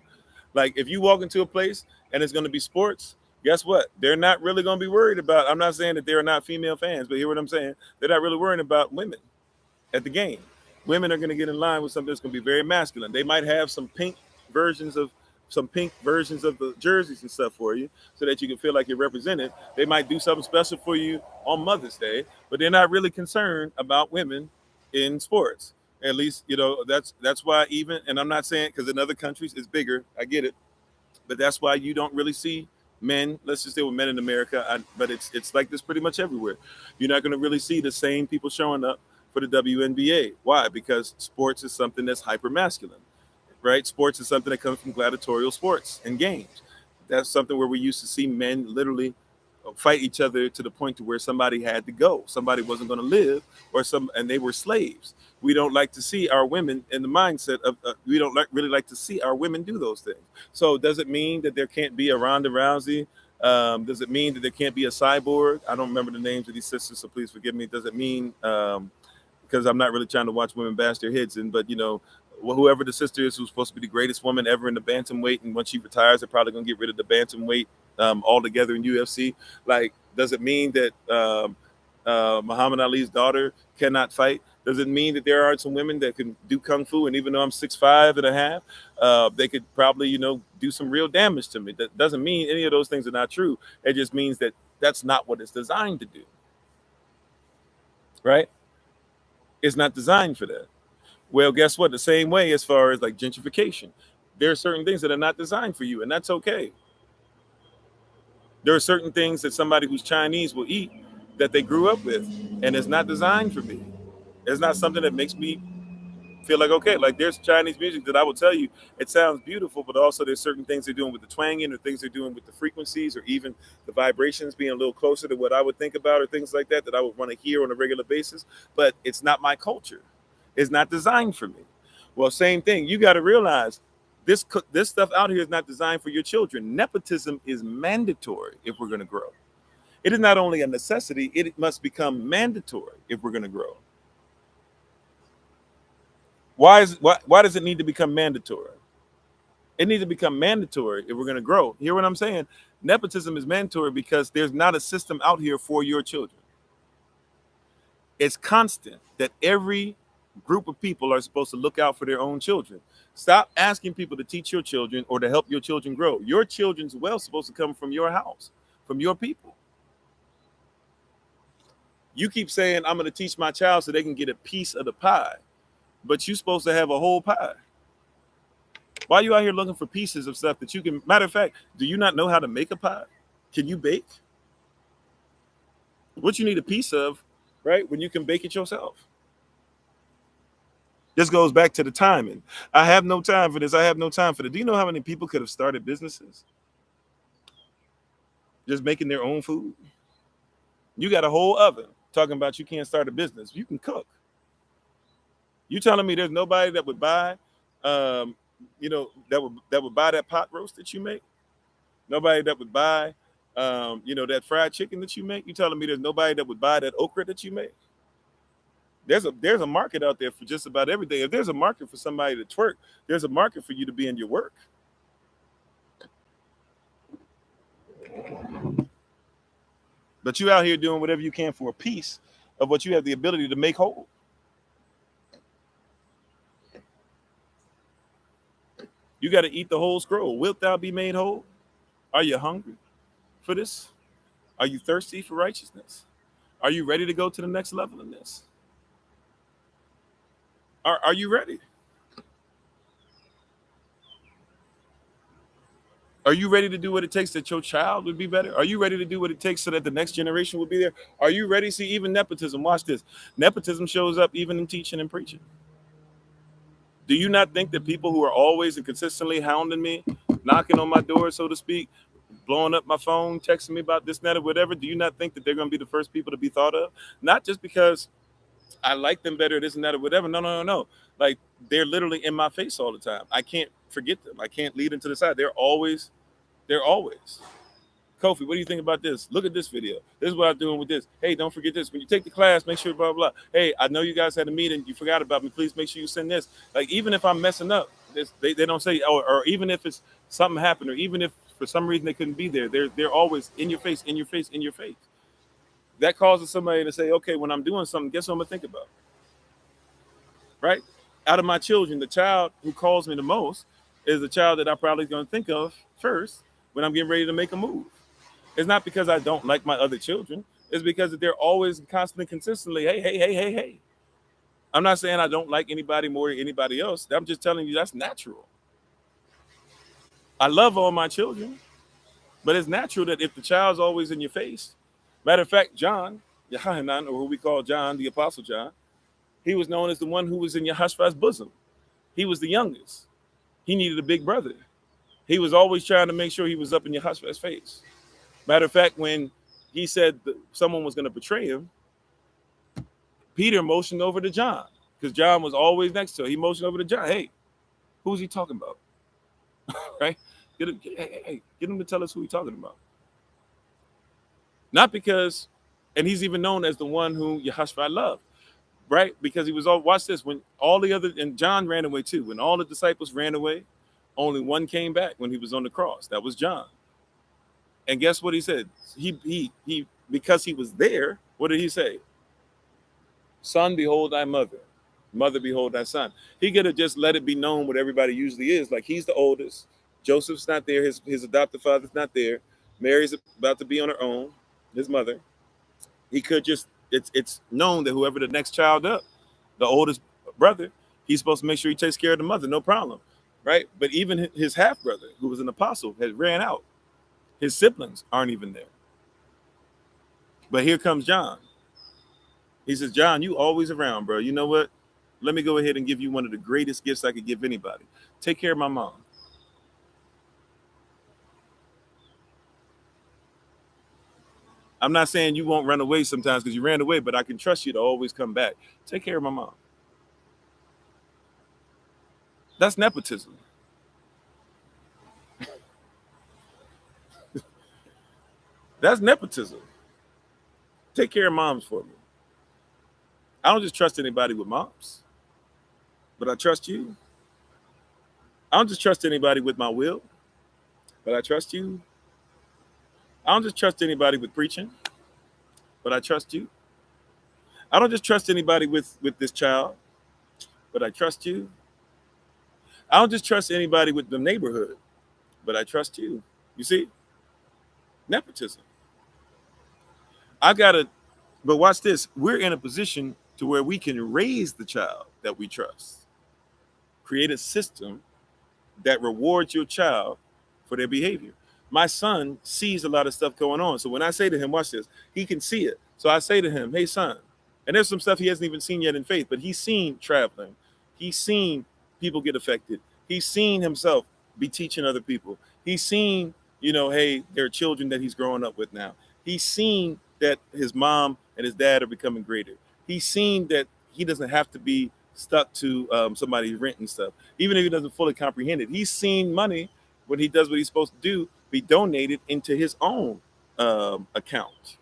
Like, if you walk into a place and it's going to be sports, guess what? They're not really going to be worried about. I'm not saying that there are not female fans, but hear what I'm saying. They're not really worrying about women at the game. Women are going to get in line with something that's going to be very masculine. They might have some pink versions of the jerseys and stuff for you so that you can feel like you're represented. They might do something special for you on Mother's Day, but they're not really concerned about women in sports. At least, that's why, even, and I'm not saying because in other countries it's bigger, I get it, but that's why you don't really see men. Let's just say with men in America, but it's like this pretty much everywhere. You're not going to really see the same people showing up for the WNBA. Why? Because sports is something that's hyper masculine, right? Sports is something that comes from gladiatorial sports and games. That's something where we used to see men literally fight each other to the point to where somebody had to go. Somebody wasn't going to live, and they were slaves. We don't like to see our women in the mindset of, we don't really like to see our women do those things. So does it mean that there can't be a Ronda Rousey? Does it mean that there can't be a Cyborg? I don't remember the names of these sisters, so please forgive me. Does it mean, because I'm not really trying to watch women bash their heads in, but whoever the sister is who's supposed to be the greatest woman ever in the bantamweight, and when she retires, they're probably gonna get rid of the bantamweight altogether in UFC. Like, does it mean that Muhammad Ali's daughter cannot fight? Does it mean that there aren't some women that can do kung fu, and even though I'm 6'5.5", they could probably, do some real damage to me? That doesn't mean any of those things are not true. It just means that that's not what it's designed to do, right? It's not designed for that. Well, guess what? The same way as far as like gentrification, there are certain things that are not designed for you, and that's okay. There are certain things that somebody who's Chinese will eat that they grew up with, and it's not designed for me. It's not something that makes me feel like, okay, like there's Chinese music that I will tell you it sounds beautiful, but also there's certain things they're doing with the twanging, or things they're doing with the frequencies, or even the vibrations being a little closer to what I would think about, or things like that I would want to hear on a regular basis. But it's not my culture. It's not designed for me. Well, same thing. You got to realize this stuff out here is not designed for your children. Nepotism is mandatory if we're going to grow. It is not only a necessity, it must become mandatory if we're going to grow. Why does it need to become mandatory? It needs to become mandatory if we're going to grow. Hear what I'm saying? Nepotism is mandatory because there's not a system out here for your children. It's constant that every group of people are supposed to look out for their own children. Stop asking people to teach your children or to help your children grow. Your children's wealth supposed to come from your house, from your people. You keep saying, I'm going to teach my child so they can get a piece of the pie, but you're supposed to have a whole pie. Why are you out here looking for pieces of stuff that you can? Matter of fact, do you not know how to make a pie? Can you bake? What you need a piece of, right, when you can bake it yourself? This goes back to the timing. I have no time for this. I have no time for that. Do you know how many people could have started businesses just making their own food? You got a whole oven talking about you can't start a business. You can cook. You telling me there's nobody that would buy, that would buy that pot roast that you make? Nobody that would buy, that fried chicken that you make? You telling me there's nobody that would buy that okra that you make? There's a market out there for just about everything. If there's a market for somebody to twerk, there's a market for you to be in your work. But you out here doing whatever you can for a piece of what you have the ability to make whole. You got to eat the whole scroll. Wilt thou be made whole? Are you hungry for this? Are you thirsty for righteousness? Are you ready to go to the next level in this? Are you ready? Are you ready to do what it takes that your child would be better? Are you ready to do what it takes so that the next generation will be there? Are you ready? See, even nepotism, watch this. Nepotism shows up even in teaching and preaching. Do you not think that people who are always and consistently hounding me, knocking on my door, so to speak, blowing up my phone, texting me about this, that, or whatever, do you not think that they're going to be the first people to be thought of? Not just because I like them better, this and that, or whatever. No. Like, they're literally in my face all the time. I can't forget them. I can't lead them to the side. They're always. Kofi, what do you think about this? Look at this video. This is what I'm doing with this. Hey, don't forget this. When you take the class, make sure blah, blah, blah. Hey, I know you guys had a meeting. You forgot about me. Please make sure you send this. Like, even if I'm messing up, they don't say, or even if it's something happened, or even if for some reason they couldn't be there, they're always in your face. That causes somebody to say, okay, when I'm doing something, guess what I'm going to think about? Right? Out of my children, the child who calls me the most is the child that I'm probably going to think of first when I'm getting ready to make a move. It's not because I don't like my other children. It's because they're always constantly, consistently, hey. I'm not saying I don't like anybody more than anybody else. I'm just telling you that's natural. I love all my children, but it's natural that if the child's always in your face, matter of fact, John, Yohanan, or who we call John, the Apostle John, he was known as the one who was in Yahushua's bosom. He was the youngest. He needed a big brother. He was always trying to make sure he was up in Yahushua's face. Matter of fact, when he said that someone was going to betray him, Peter motioned over to John because John was always next to him. He motioned over to John. Hey, who's he talking about? Right? Get him to tell us who he's talking about. Not because, and he's even known as the one who Yahushua loved, right? Because he was all, watch this, when all the other, and John ran away too. When all the disciples ran away, only one came back when he was on the cross. That was John. And guess what he said? He because he was there, what did he say? Son, behold thy mother. Mother, behold thy son. He could have just let it be known what everybody usually is. Like, he's the oldest. Joseph's not there. His adopted father's not there. Mary's about to be on her own, his mother. He could just, it's known that whoever the next child up, the oldest brother, he's supposed to make sure he takes care of the mother, no problem, right? But even his half brother, who was an apostle, had ran out. His siblings aren't even there. But here comes John. He says, John, you always around, bro. You know what? Let me go ahead and give you one of the greatest gifts I could give anybody. Take care of my mom. I'm not saying you won't run away sometimes because you ran away, but I can trust you to always come back. Take care of my mom. That's nepotism. That's nepotism. Take care of moms for me. I don't just trust anybody with moms, but I trust you. I don't just trust anybody with my will, but I trust you. I don't just trust anybody with preaching, but I trust you. I don't just trust anybody with this child, but I trust you. I don't just trust anybody with the neighborhood, but I trust you. You see? Nepotism. But watch this. We're in a position to where we can raise the child that we trust. Create a system that rewards your child for their behavior. My son sees a lot of stuff going on. So when I say to him, watch this, he can see it. So I say to him, hey, son, and there's some stuff he hasn't even seen yet in faith, but he's seen traveling. He's seen people get affected. He's seen himself be teaching other people. He's seen, hey, there are children that he's growing up with now. He's seen that his mom and his dad are becoming greater. He's seen that he doesn't have to be stuck to somebody's rent and stuff, even if he doesn't fully comprehend it. He's seen money, when he does what he's supposed to do, be donated into his own account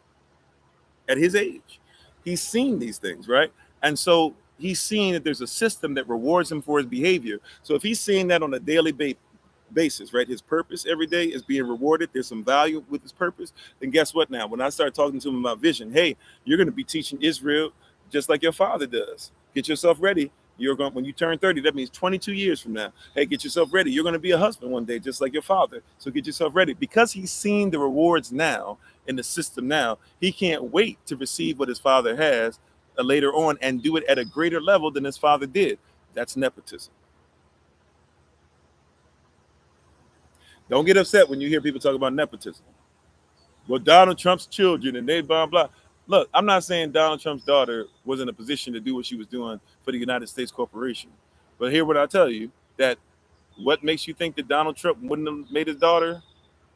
at his age. He's seen these things, right? And so he's seeing that there's a system that rewards him for his behavior. So if he's seeing that on a daily basis, right, his purpose every day is being rewarded, there's some value with his purpose, then guess what now? When I start talking to him about vision, hey, you're going to be teaching Israel just like your father does. Get yourself ready. When you turn 30, that means 22 years from now. Hey, get yourself ready. You're going to be a husband one day, just like your father. So get yourself ready. Because he's seen the rewards now in the system now, he can't wait to receive what his father has later on and do it at a greater level than his father did. That's nepotism. Don't get upset when you hear people talk about nepotism. Well, Donald Trump's children and they blah, blah. Look, I'm not saying Donald Trump's daughter was in a position to do what she was doing for the United States corporation. But hear what I tell you, that what makes you think that Donald Trump wouldn't have made his daughter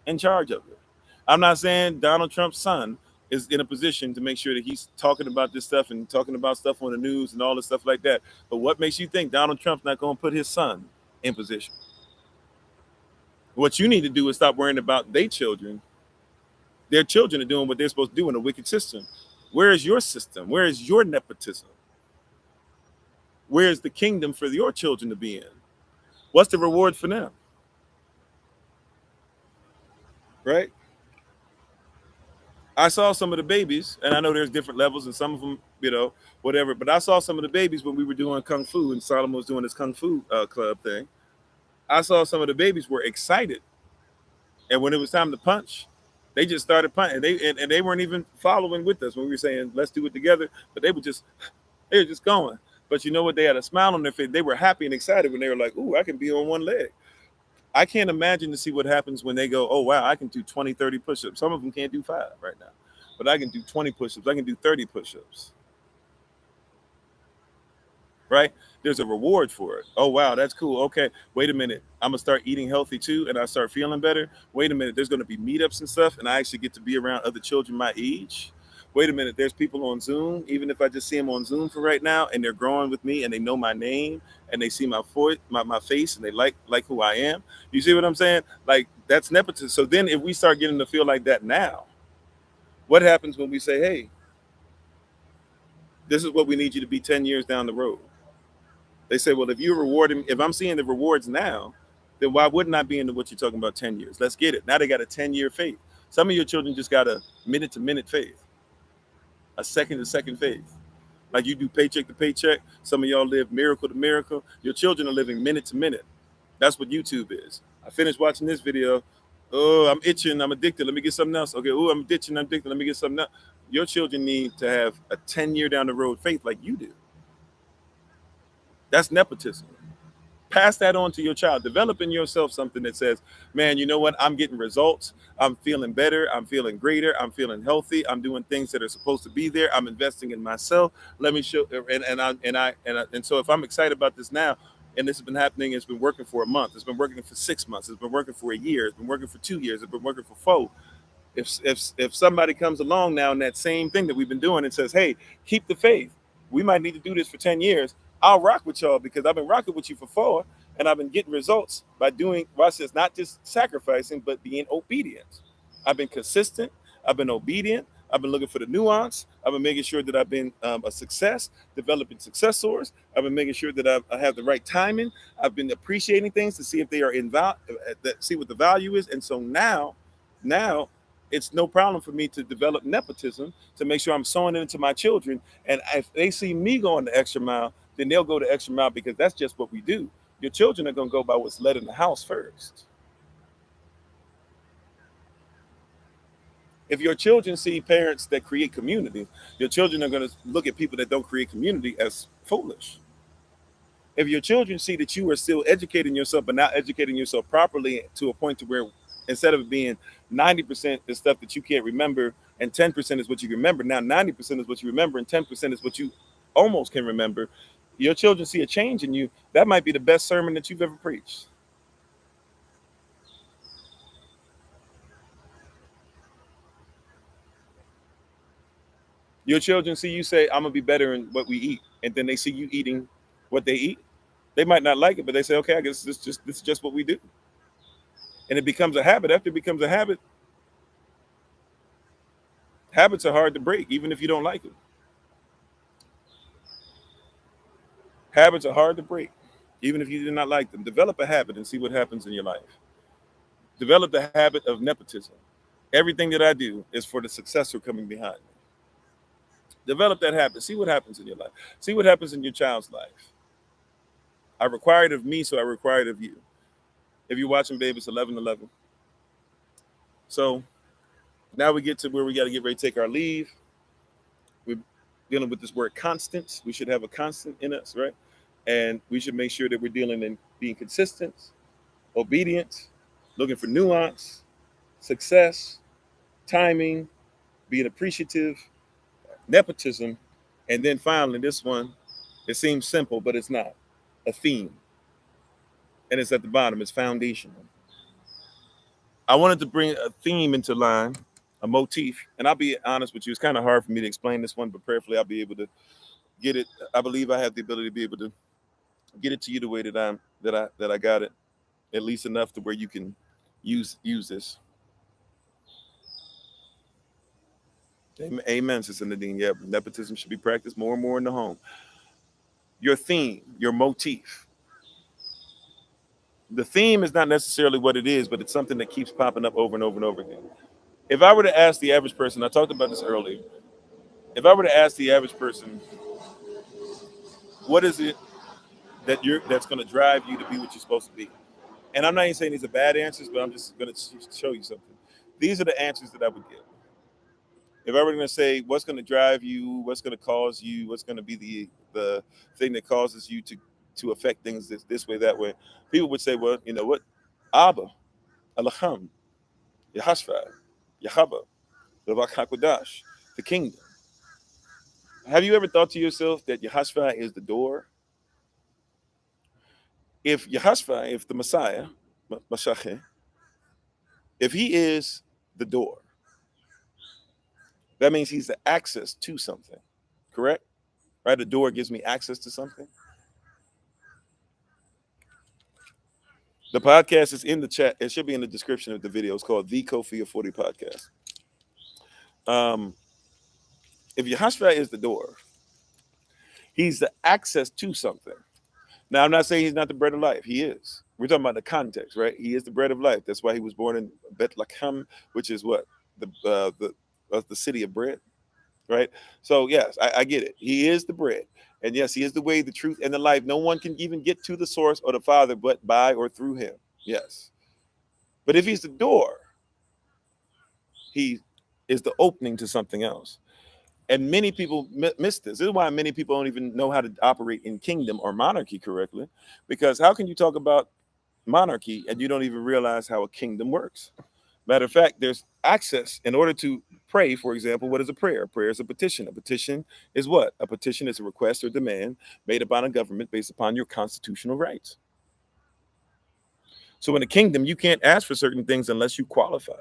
in charge of it? I'm not saying Donald Trump's son is in a position to make sure that he's talking about this stuff and talking about stuff on the news and all this stuff like that. But what makes you think Donald Trump's not going to put his son in position? What you need to do is stop worrying about their children. Their children are doing what they're supposed to do in a wicked system. Where is your system? Where is your nepotism? Where is the kingdom for your children to be in? What's the reward for them? Right? I saw some of the babies, and I know there's different levels, and some of them, whatever. But I saw some of the babies when we were doing Kung Fu, and Solomon was doing his Kung Fu club thing. I saw some of the babies were excited. And when it was time to punch, they just started punching. They weren't even following with us when we were saying, let's do it together. But they were just going. But you know what? They had a smile on their face. They were happy and excited when they were like, ooh, I can be on one leg. I can't imagine to see what happens when they go, oh, wow, I can do 20, 30 push-ups. Some of them can't do 5 right now. But I can do 20 push-ups. I can do 30 push-ups. Right? There's a reward for it. Oh, wow, that's cool. Okay, wait a minute. I'm going to start eating healthy too, and I start feeling better. Wait a minute. There's going to be meetups and stuff, and I actually get to be around other children my age. Wait a minute. There's people on Zoom, even if I just see them on Zoom for right now, and they're growing with me, and they know my name, and they see my face, and they like who I am. You see what I'm saying? Like, that's nepotism. So then if we start getting to feel like that now, what happens when we say, hey, this is what we need you to be 10 years down the road? They say, well, if you're rewarding, if I'm seeing the rewards now, then why wouldn't I be into what you're talking about 10 years? Let's get it. Now they got a 10-year faith. Some of your children just got a minute-to-minute faith, a second-to-second faith, Like you do paycheck to paycheck. Some of y'all live miracle to miracle. Your children are living minute to minute. That's what YouTube is. I finished watching this video. Oh, I'm itching. I'm addicted. Let me get something else. Okay. Oh, I'm itching. I'm addicted. Let me get something else. Your children need to have a 10-year down the road faith like you do. That's nepotism. Pass that on to your child. Develop in yourself something that says, man, you know what? I'm getting results. I'm feeling better. I'm feeling greater. I'm feeling healthy. I'm doing things that are supposed to be there. I'm investing in myself. Let me show. And so if I'm excited about this now, and this has been happening, it's been working for a month. It's been working for 6 months. It's been working for a year. It's been working for 2 years. It's been working for 4. If somebody comes along now in that same thing that we've been doing and says, hey, keep the faith, we might need to do this for 10 years, I'll rock with y'all because I've been rocking with you for 4 and I've been getting results by doing, watch this, not just sacrificing but being obedient. I've been consistent. I've been obedient. I've been looking for the nuance. I've been making sure that I've been a success, developing successors. I've been making sure that I have the right timing. I've been appreciating things to see if they are see what the value is. And so now it's no problem for me to develop nepotism to make sure I'm sowing it into my children. And if they see me going the extra mile, then they'll go the extra mile because that's just what we do. Your children are going to go by what's led in the house first. If your children see parents that create community, your children are going to look at people that don't create community as foolish. If your children see that you are still educating yourself but not educating yourself properly to a point to where instead of being 90% is stuff that you can't remember and 10% is what you remember, now 90% is what you remember and 10% is what you almost can remember, your children see a change in you. That might be the best sermon that you've ever preached. Your children see you say, I'm gonna be better in what we eat, and then they see you eating what they eat. They might not like it, but they say, okay, I guess this is just what we do. And it becomes a habit. After it becomes a habit, habits are hard to break, even if you don't like them. Habits are hard to break, even if you do not like them. Develop a habit and see what happens in your life. Develop the habit of nepotism. Everything that I do is for the successor coming behind me. Develop that habit. See what happens in your life. See what happens in your child's life. I require it of me, so I require it of you. If you're watching, babe, it's 11:11. So now we get to where we got to get ready to take our leave. We're dealing with this word constant. We should have a constant in us, right? And we should make sure that we're dealing in being consistent, obedient, looking for nuance, success, timing, being appreciative, nepotism, and then finally this one, it seems simple, but it's not. A theme. And it's at the bottom, it's foundational. I wanted to bring a theme into line, a motif, and I'll be honest with you, it's kind of hard for me to explain this one, but prayerfully I'll be able to get it. I believe I have the ability to be able to get it to you the way that I got it, at least enough to where you can use this. Amen, Sister Nadine. Yeah, nepotism should be practiced more and more in the home. Your theme, your motif. The theme is not necessarily what it is, but it's something that keeps popping up over and over and over again. If I were to ask the average person, I talked about this earlier. If I were to ask the average person, what is it that's going to drive you to be what you're supposed to be? And I'm not even saying these are bad answers, but I'm just going to show you something. These are the answers that I would give. If I were going to say what's going to drive you, what's going to cause you, what's going to be the thing that causes you to affect things this way, that way, people would say, well, you know what? Abba, Alacham, Yahashua, Yahaba, Ravak Hakodash, the kingdom. Have you ever thought to yourself that Yahashua is the door? If Yahashua, if the Messiah, Mashiach, if he is the door, that means he's the access to something, correct? Right? The door gives me access to something. The podcast is in the chat. It should be in the description of the video. It's called The Kofi Ofori Podcast. If Yahashua is the door, he's the access to something. Now, I'm not saying he's not the bread of life. He is. We're talking about the context, right? He is the bread of life. That's why he was born in Bethlehem, which is what? The city of bread. right? So yes, I get it. He is the bread. And yes, he is the way, the truth, and the life. No one can even get to the source or the Father but by or through him. Yes. But if he's the door, he is the opening to something else. And many people miss this. This is why many people don't even know how to operate in kingdom or monarchy correctly. Because how can you talk about monarchy and you don't even realize how a kingdom works? Matter of fact, there's access in order to pray. For example, what is a prayer? A prayer is a petition. A petition is what? A petition is a request or demand made upon a government based upon your constitutional rights. So in a kingdom, you can't ask for certain things unless you qualify.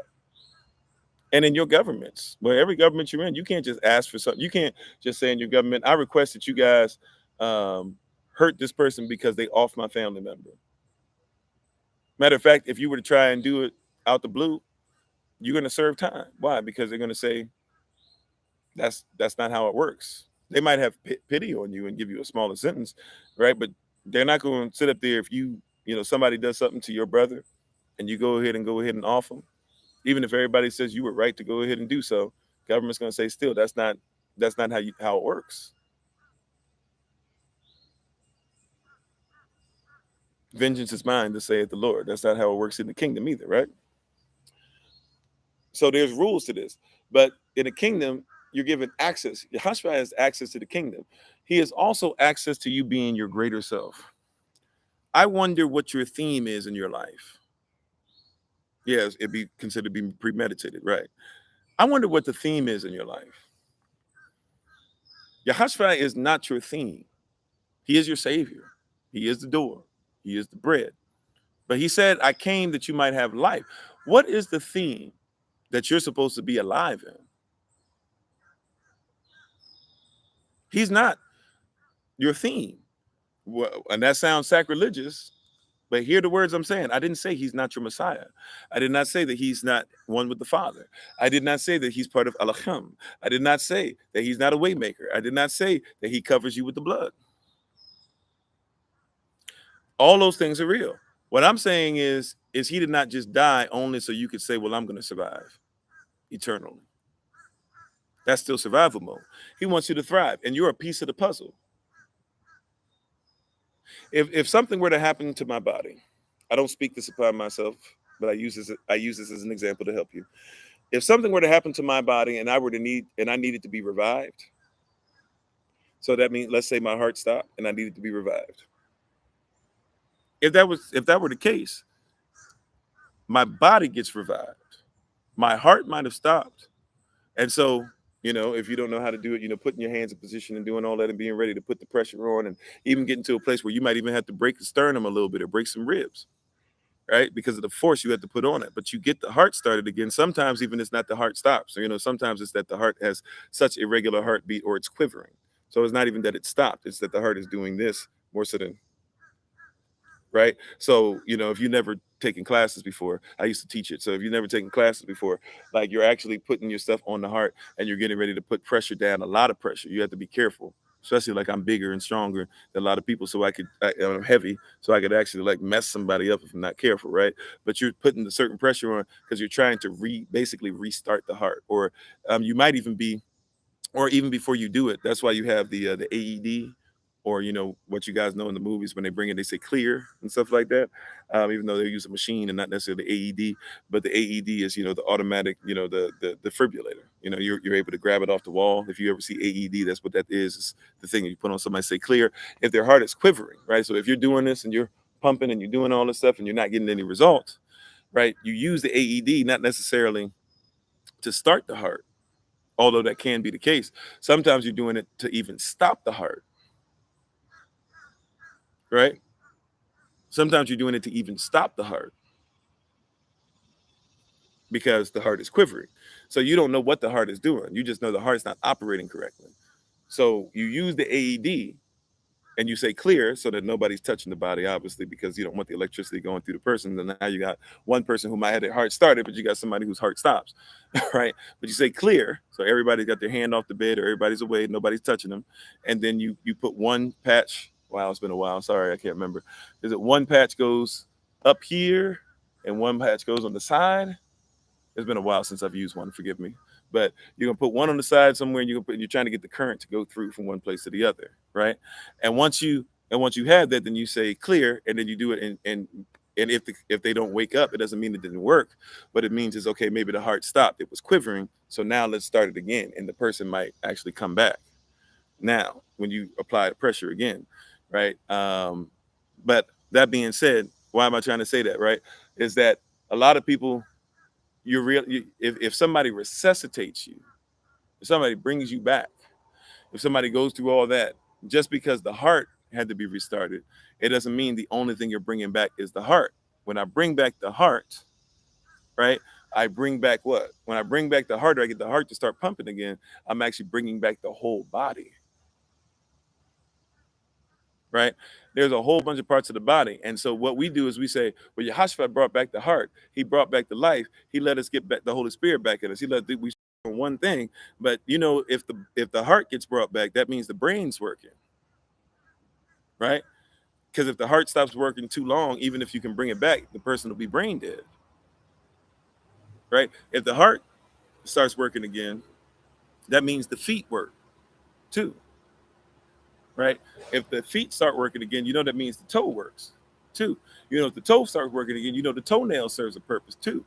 And in your governments, where every government you're in, you can't just ask for something. You can't just say in your government, I request that you guys hurt this person because they off my family member. Matter of fact, if you were to try and do it out the blue, you're going to serve time. Why? Because they're going to say that's not how it works. They might have pity on you and give you a smaller sentence, right? But they're not going to sit up there if somebody does something to your brother and you go ahead and off them. Even if everybody says you were right to go ahead and do so, government's going to say still that's not how it works. Vengeance is mine, to saith the Lord. That's not how it works in the kingdom either, right? So there's rules to this. But in the kingdom, you're given access. Yahshua has access to the kingdom. He has also access to you being your greater self. I wonder what your theme is in your life. Yes, it'd be considered being premeditated, right? I wonder what the theme is in your life. Yahshua is not your theme. He is your savior. He is the door. He is the bread. But he said, I came that you might have life. What is the theme that you're supposed to be alive in? He's not your theme. Well, and that sounds sacrilegious, but hear the words I'm saying. I didn't say he's not your Messiah. I did not say that he's not one with the Father. I did not say that he's part of Elohim. I did not say that he's not a way maker. I did not say that he covers you with the blood. All those things are real. What I'm saying is he did not just die only so you could say, well, I'm going to survive eternally. That's still survival mode. He wants you to thrive, and you're a piece of the puzzle. If something were to happen to my body, I don't speak this upon myself, but I use this as an example to help you. If something were to happen to my body and I needed to be revived, so that means, let's say my heart stopped and I needed to be revived. If that were the case, my body gets revived. My heart might have stopped. And so, if you don't know how to do it, putting your hands in position and doing all that and being ready to put the pressure on and even getting to a place where you might even have to break the sternum a little bit or break some ribs, right? Because of the force you have to put on it. But you get the heart started again. Sometimes even it's not the heart stops. Sometimes it's that the heart has such irregular heartbeat or it's quivering. So it's not even that it stopped. It's that the heart is doing this more so than, right? So, if you never taken classes before, I used to teach it. So if you've never taken classes before, like you're actually putting your stuff on the heart and you're getting ready to put pressure down, a lot of pressure. You have to be careful, especially like I'm bigger and stronger than a lot of people. So I'm heavy, so I could actually like mess somebody up if I'm not careful, right? But you're putting a certain pressure on because you're trying to basically restart the heart, or you might even be, or even before you do it. That's why you have the AED, or what you guys know in the movies when they bring it, they say clear and stuff like that. Even though they use a machine and not necessarily the AED, but the AED is the automatic, the defibrillator. You're able to grab it off the wall. If you ever see AED, that's what that is. It's the thing you put on somebody, say clear, if their heart is quivering, right? So if you're doing this and you're pumping and you're doing all this stuff and you're not getting any results, right? You use the AED not necessarily to start the heart, although that can be the case. Sometimes you're doing it to even stop the heart, right? Sometimes you're doing it to even stop the heart because the heart is quivering. So you don't know what the heart is doing. You just know the heart's not operating correctly. So you use the AED and you say clear so that nobody's touching the body, obviously, because you don't want the electricity going through the person. And now you got one person who might have their heart started, but you got somebody whose heart stops, right? But you say clear, so everybody's got their hand off the bed or everybody's away, nobody's touching them. And then you put one patch. Wow, it's been a while. Sorry, I can't remember. Is it one patch goes up here and one patch goes on the side? It's been a while since I've used one, forgive me. but you're gonna put one on the side somewhere, and you're trying to get the current to go through from one place to the other, right? And once you have that, then you say clear, and then you do it, and if they don't wake up, it doesn't mean it didn't work, but it means it's okay. Maybe the heart stopped; it was quivering, so now let's start it again, and the person might actually come back. Now, when you apply the pressure again, right? But that being said, why am I trying to say that? Right? Is that a lot of people, if somebody resuscitates you, if somebody brings you back, if somebody goes through all that, just because the heart had to be restarted, it doesn't mean the only thing you're bringing back is the heart. When I bring back the heart, right? I bring back what? When I bring back the heart, or I get the heart to start pumping again, I'm actually bringing back the whole body, right? There's a whole bunch of parts of the body. And so what we do is we say, well, Yehoshua brought back the heart. He brought back the life. He let us get back the Holy Spirit back in us. He let we on one thing. But if the heart gets brought back, that means the brain's working, right? Because if the heart stops working too long, even if you can bring it back, the person will be brain dead, right? If the heart starts working again, that means the feet work too, right? If the feet start working again, that means the toe works too. If the toe starts working again, the toenail serves a purpose too.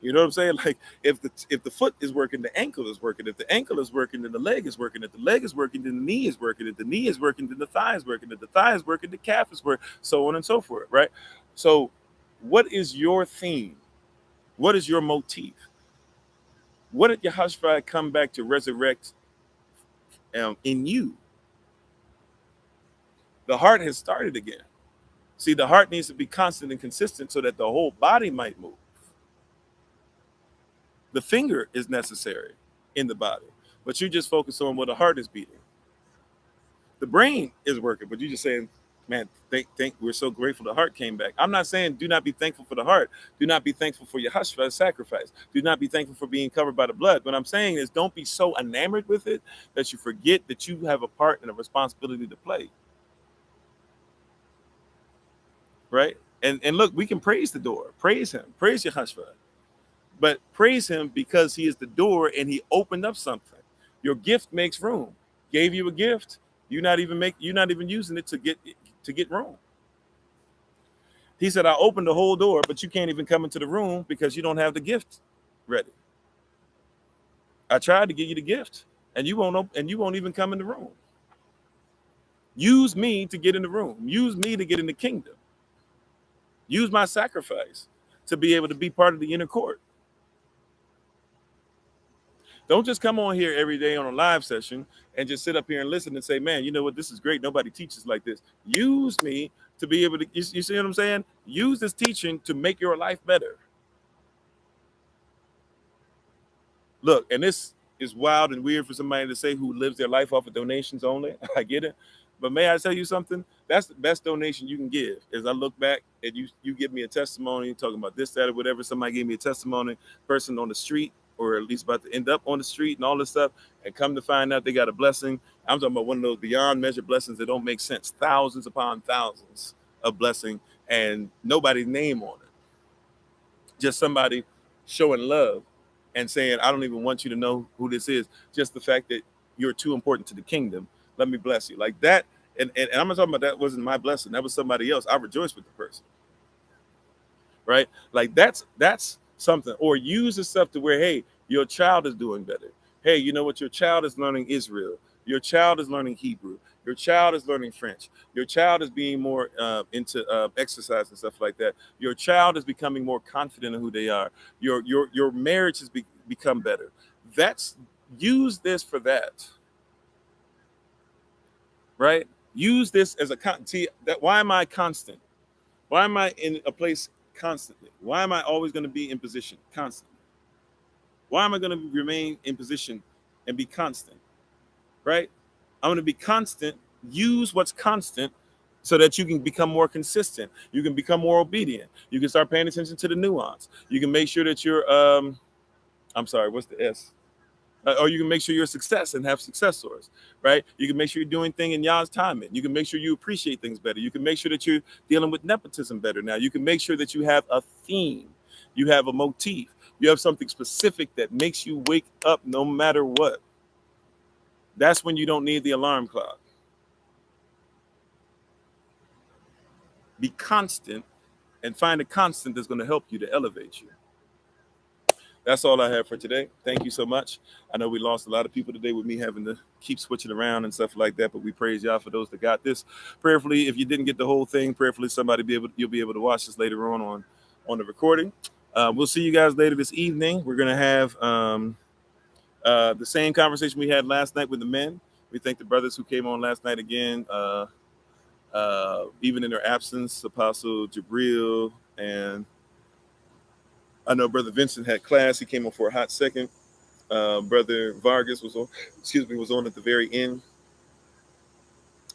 You know what I'm saying? Like if the foot is working, the ankle is working. If the ankle is working, then the leg is working. If the leg is working, then the knee is working. If the knee is working, then the thigh is working. If the thigh is working, the calf is working, so on and so forth, right? So what is your theme? What is your motif? What did Yehoshua come back to resurrect in you? The heart has started again. See, the heart needs to be constant and consistent so that the whole body might move. The finger is necessary in the body, but you just focus on where the heart is beating. The brain is working, but you're just saying, man, we're so grateful the heart came back. I'm not saying do not be thankful for the heart. Do not be thankful for Yehoshua's sacrifice. Do not be thankful for being covered by the blood. What I'm saying is don't be so enamored with it that you forget that you have a part and a responsibility to play. Right? And look, we can praise the door. Praise him. Praise Yehoshua. But praise him because he is the door and he opened up something. Your gift makes room. Gave you a gift. You're not even using it to get room. He said, I opened the whole door, but you can't even come into the room because you don't have the gift ready. I tried to give you the gift, and you won't even come in the room. Use me to get in the room. Use me to get in the kingdom. Use my sacrifice to be able to be part of the inner court. Don't just come on here every day on a live session and just sit up here and listen and say, man, you know what? This is great. Nobody teaches like this. Use me to be able to, you see what I'm saying? Use this teaching to make your life better. Look, and this is wild and weird for somebody to say who lives their life off of donations only. I get it. But may I tell you something? That's the best donation you can give. As I look back and you give me a testimony talking about this, that, or whatever. Somebody gave me a testimony, person on the street, or at least about to end up on the street and all this stuff, and come to find out they got a blessing. I'm talking about one of those beyond measure blessings that don't make sense. Thousands upon thousands of blessing and nobody's name on it. Just somebody showing love and saying, I don't even want you to know who this is. Just the fact that you're too important to the kingdom. Let me bless you. Like that. And I'm not talking about that wasn't my blessing. That was somebody else. I rejoice with the person. Right? Like that's something. Or use the stuff to where, hey, your child is doing better. Hey, you know what? Your child is learning Israel. Your child is learning Hebrew. Your child is learning French. Your child is being more into exercise and stuff like that. Your child is becoming more confident in who they are. Your marriage has become better. Use this for that. Right? Use this as a why am I constant? Why am I in a place constantly? Why am I always going to be in position constantly? Why am I going to remain in position and be constant? Right? I'm going to be constant. Use what's constant so that you can become more consistent. You can become more obedient. You can start paying attention to the nuance. You can make sure that you're, I'm sorry, what's the S? Or you can make sure you're a success and have successors, right? You can make sure you're doing things in y'all's timing. You can make sure you appreciate things better. You can make sure that you're dealing with nepotism better now. You can make sure that you have a theme. You have a motif. you have something specific that makes you wake up no matter what, that's when you don't need the alarm clock. Be constant and find a constant that's going to help you to elevate you. That's all I have for today. Thank you so much. I know we lost a lot of people today with me having to keep switching around and stuff like that, but we praise y'all for those that got this. Prayerfully, if you didn't get the whole thing, prayerfully you'll be able to watch this later on the recording. We'll see you guys later this evening. We're going to have the same conversation we had last night with the men. We thank the brothers who came on last night again, even in their absence, Apostle Jabril, and I know Brother Vincent had class. He came on for a hot second. Brother Vargas was on at the very end.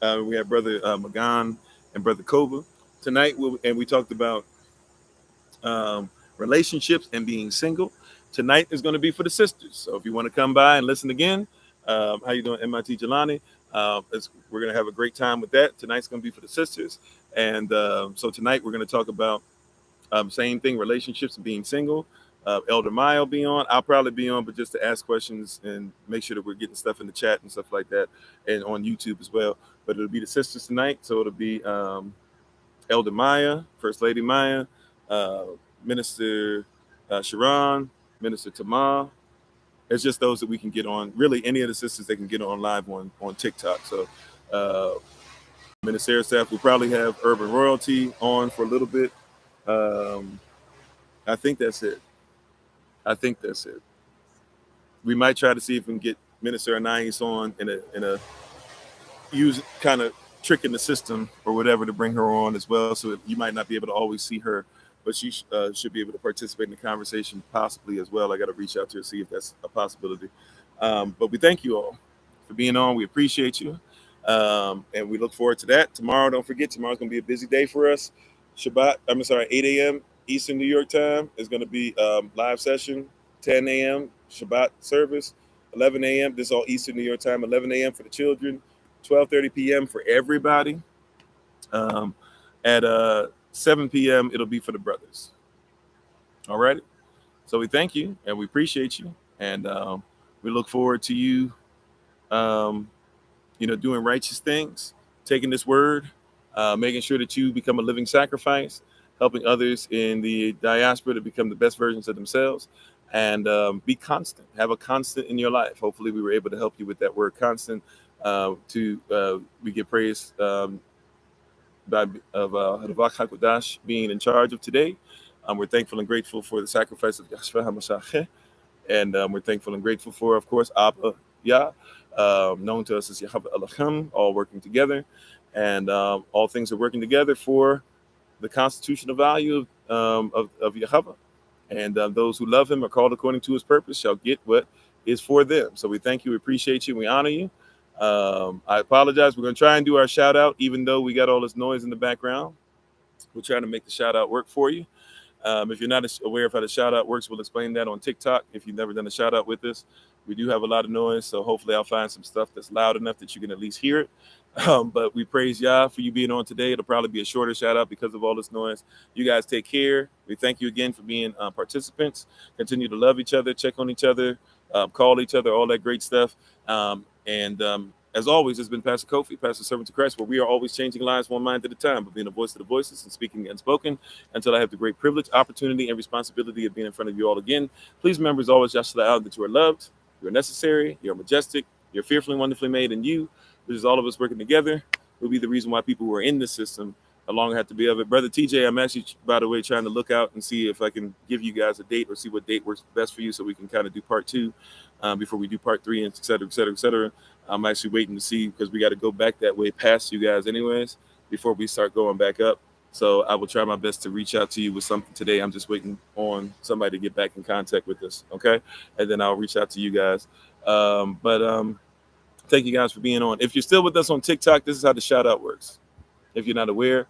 We had Brother Magan and Brother Kova tonight, and we talked about relationships and being single. Tonight is going to be for the sisters. So if you want to come by and listen again, how you doing, MIT Jelani? We're going to have a great time with that. Tonight's going to be for the sisters. And so tonight we're going to talk about same thing, relationships and being single. Elder Maya will be on. I'll probably be on, but just to ask questions and make sure that we're getting stuff in the chat and stuff like that, and on YouTube as well. But it'll be the sisters tonight. So it'll be Elder Maya, First Lady Maya, Minister Sharon, Minister Tamar. It's just those that we can get on. Really, any of the sisters that can get on live on TikTok. So Minister staff will probably have Urban Royalty on for a little bit. I think that's it. We might try to see if we can get Minister Anais on in a use kind of trick in the system or whatever to bring her on as well. So you might not be able to always see her, but she should be able to participate in the conversation possibly as well. I got to reach out to her, see if that's a possibility. But we thank you all for being on. We appreciate you. And we look forward to that. Tomorrow, don't forget, tomorrow's going to be a busy day for us. 8 a.m. Eastern New York time is going to be live session. 10 a.m. Shabbat service. 11 a.m. This is all Eastern New York time. 11 a.m. for the children. 12:30 p.m. for everybody. At 7 p.m. it'll be for the brothers. All right. So we thank you and we appreciate you, and we look forward to you, doing righteous things, taking this word, making sure that you become a living sacrifice, helping others in the diaspora to become the best versions of themselves, and be constant. Have a constant in your life. Hopefully, we were able to help you with that word constant. We give praise of Hadavak HaKodash being in charge of today. We're thankful and grateful for the sacrifice of Yahshua HaMashiach, and we're thankful and grateful for, of course, Abba Yah, known to us as Yahweh Elohim, all working together, and all things are working together for the constitutional value of Yahweh. And those who love him are called according to his purpose shall get what is for them. So we thank you, we appreciate you, we honor you. I apologize. We're going to try and do our shout out, even though we got all this noise in the background. We're trying to make the shout out work for you. If you're not aware of how the shout out works, we'll explain that on TikTok. If you've never done a shout out with us, we do have a lot of noise. So hopefully I'll find some stuff that's loud enough that you can at least hear it. But we praise Yah for you being on today. It'll probably be a shorter shout out because of all this noise. You guys take care. We thank you again for being participants. Continue to love each other, check on each other, call each other, all that great stuff. As always, it's been Pastor Kofi, Pastor Servant to Christ, where we are always changing lives one mind at a time, but being a voice to the voiceless and speaking unspoken until I have the great privilege, opportunity, and responsibility of being in front of you all again. Please remember, as always, Yahshua, that you are loved, you are necessary, you are majestic, you're fearfully and wonderfully made, and you, which is all of us working together, will be the reason why people who are in this system along have to be of it. Brother TJ, I'm actually, by the way, trying to look out and see if I can give you guys a date or see what date works best for you so we can kind of do part 2 before we do part 3, and et cetera, et cetera, et cetera. I'm actually waiting to see, because we got to go back that way past you guys anyways before we start going back up. So I will try my best to reach out to you with something today. I'm just waiting on somebody to get back in contact with us, okay? And then I'll reach out to you guys. Thank you guys for being on. If you're still with us on TikTok, this is how the shout out works. If you're not aware,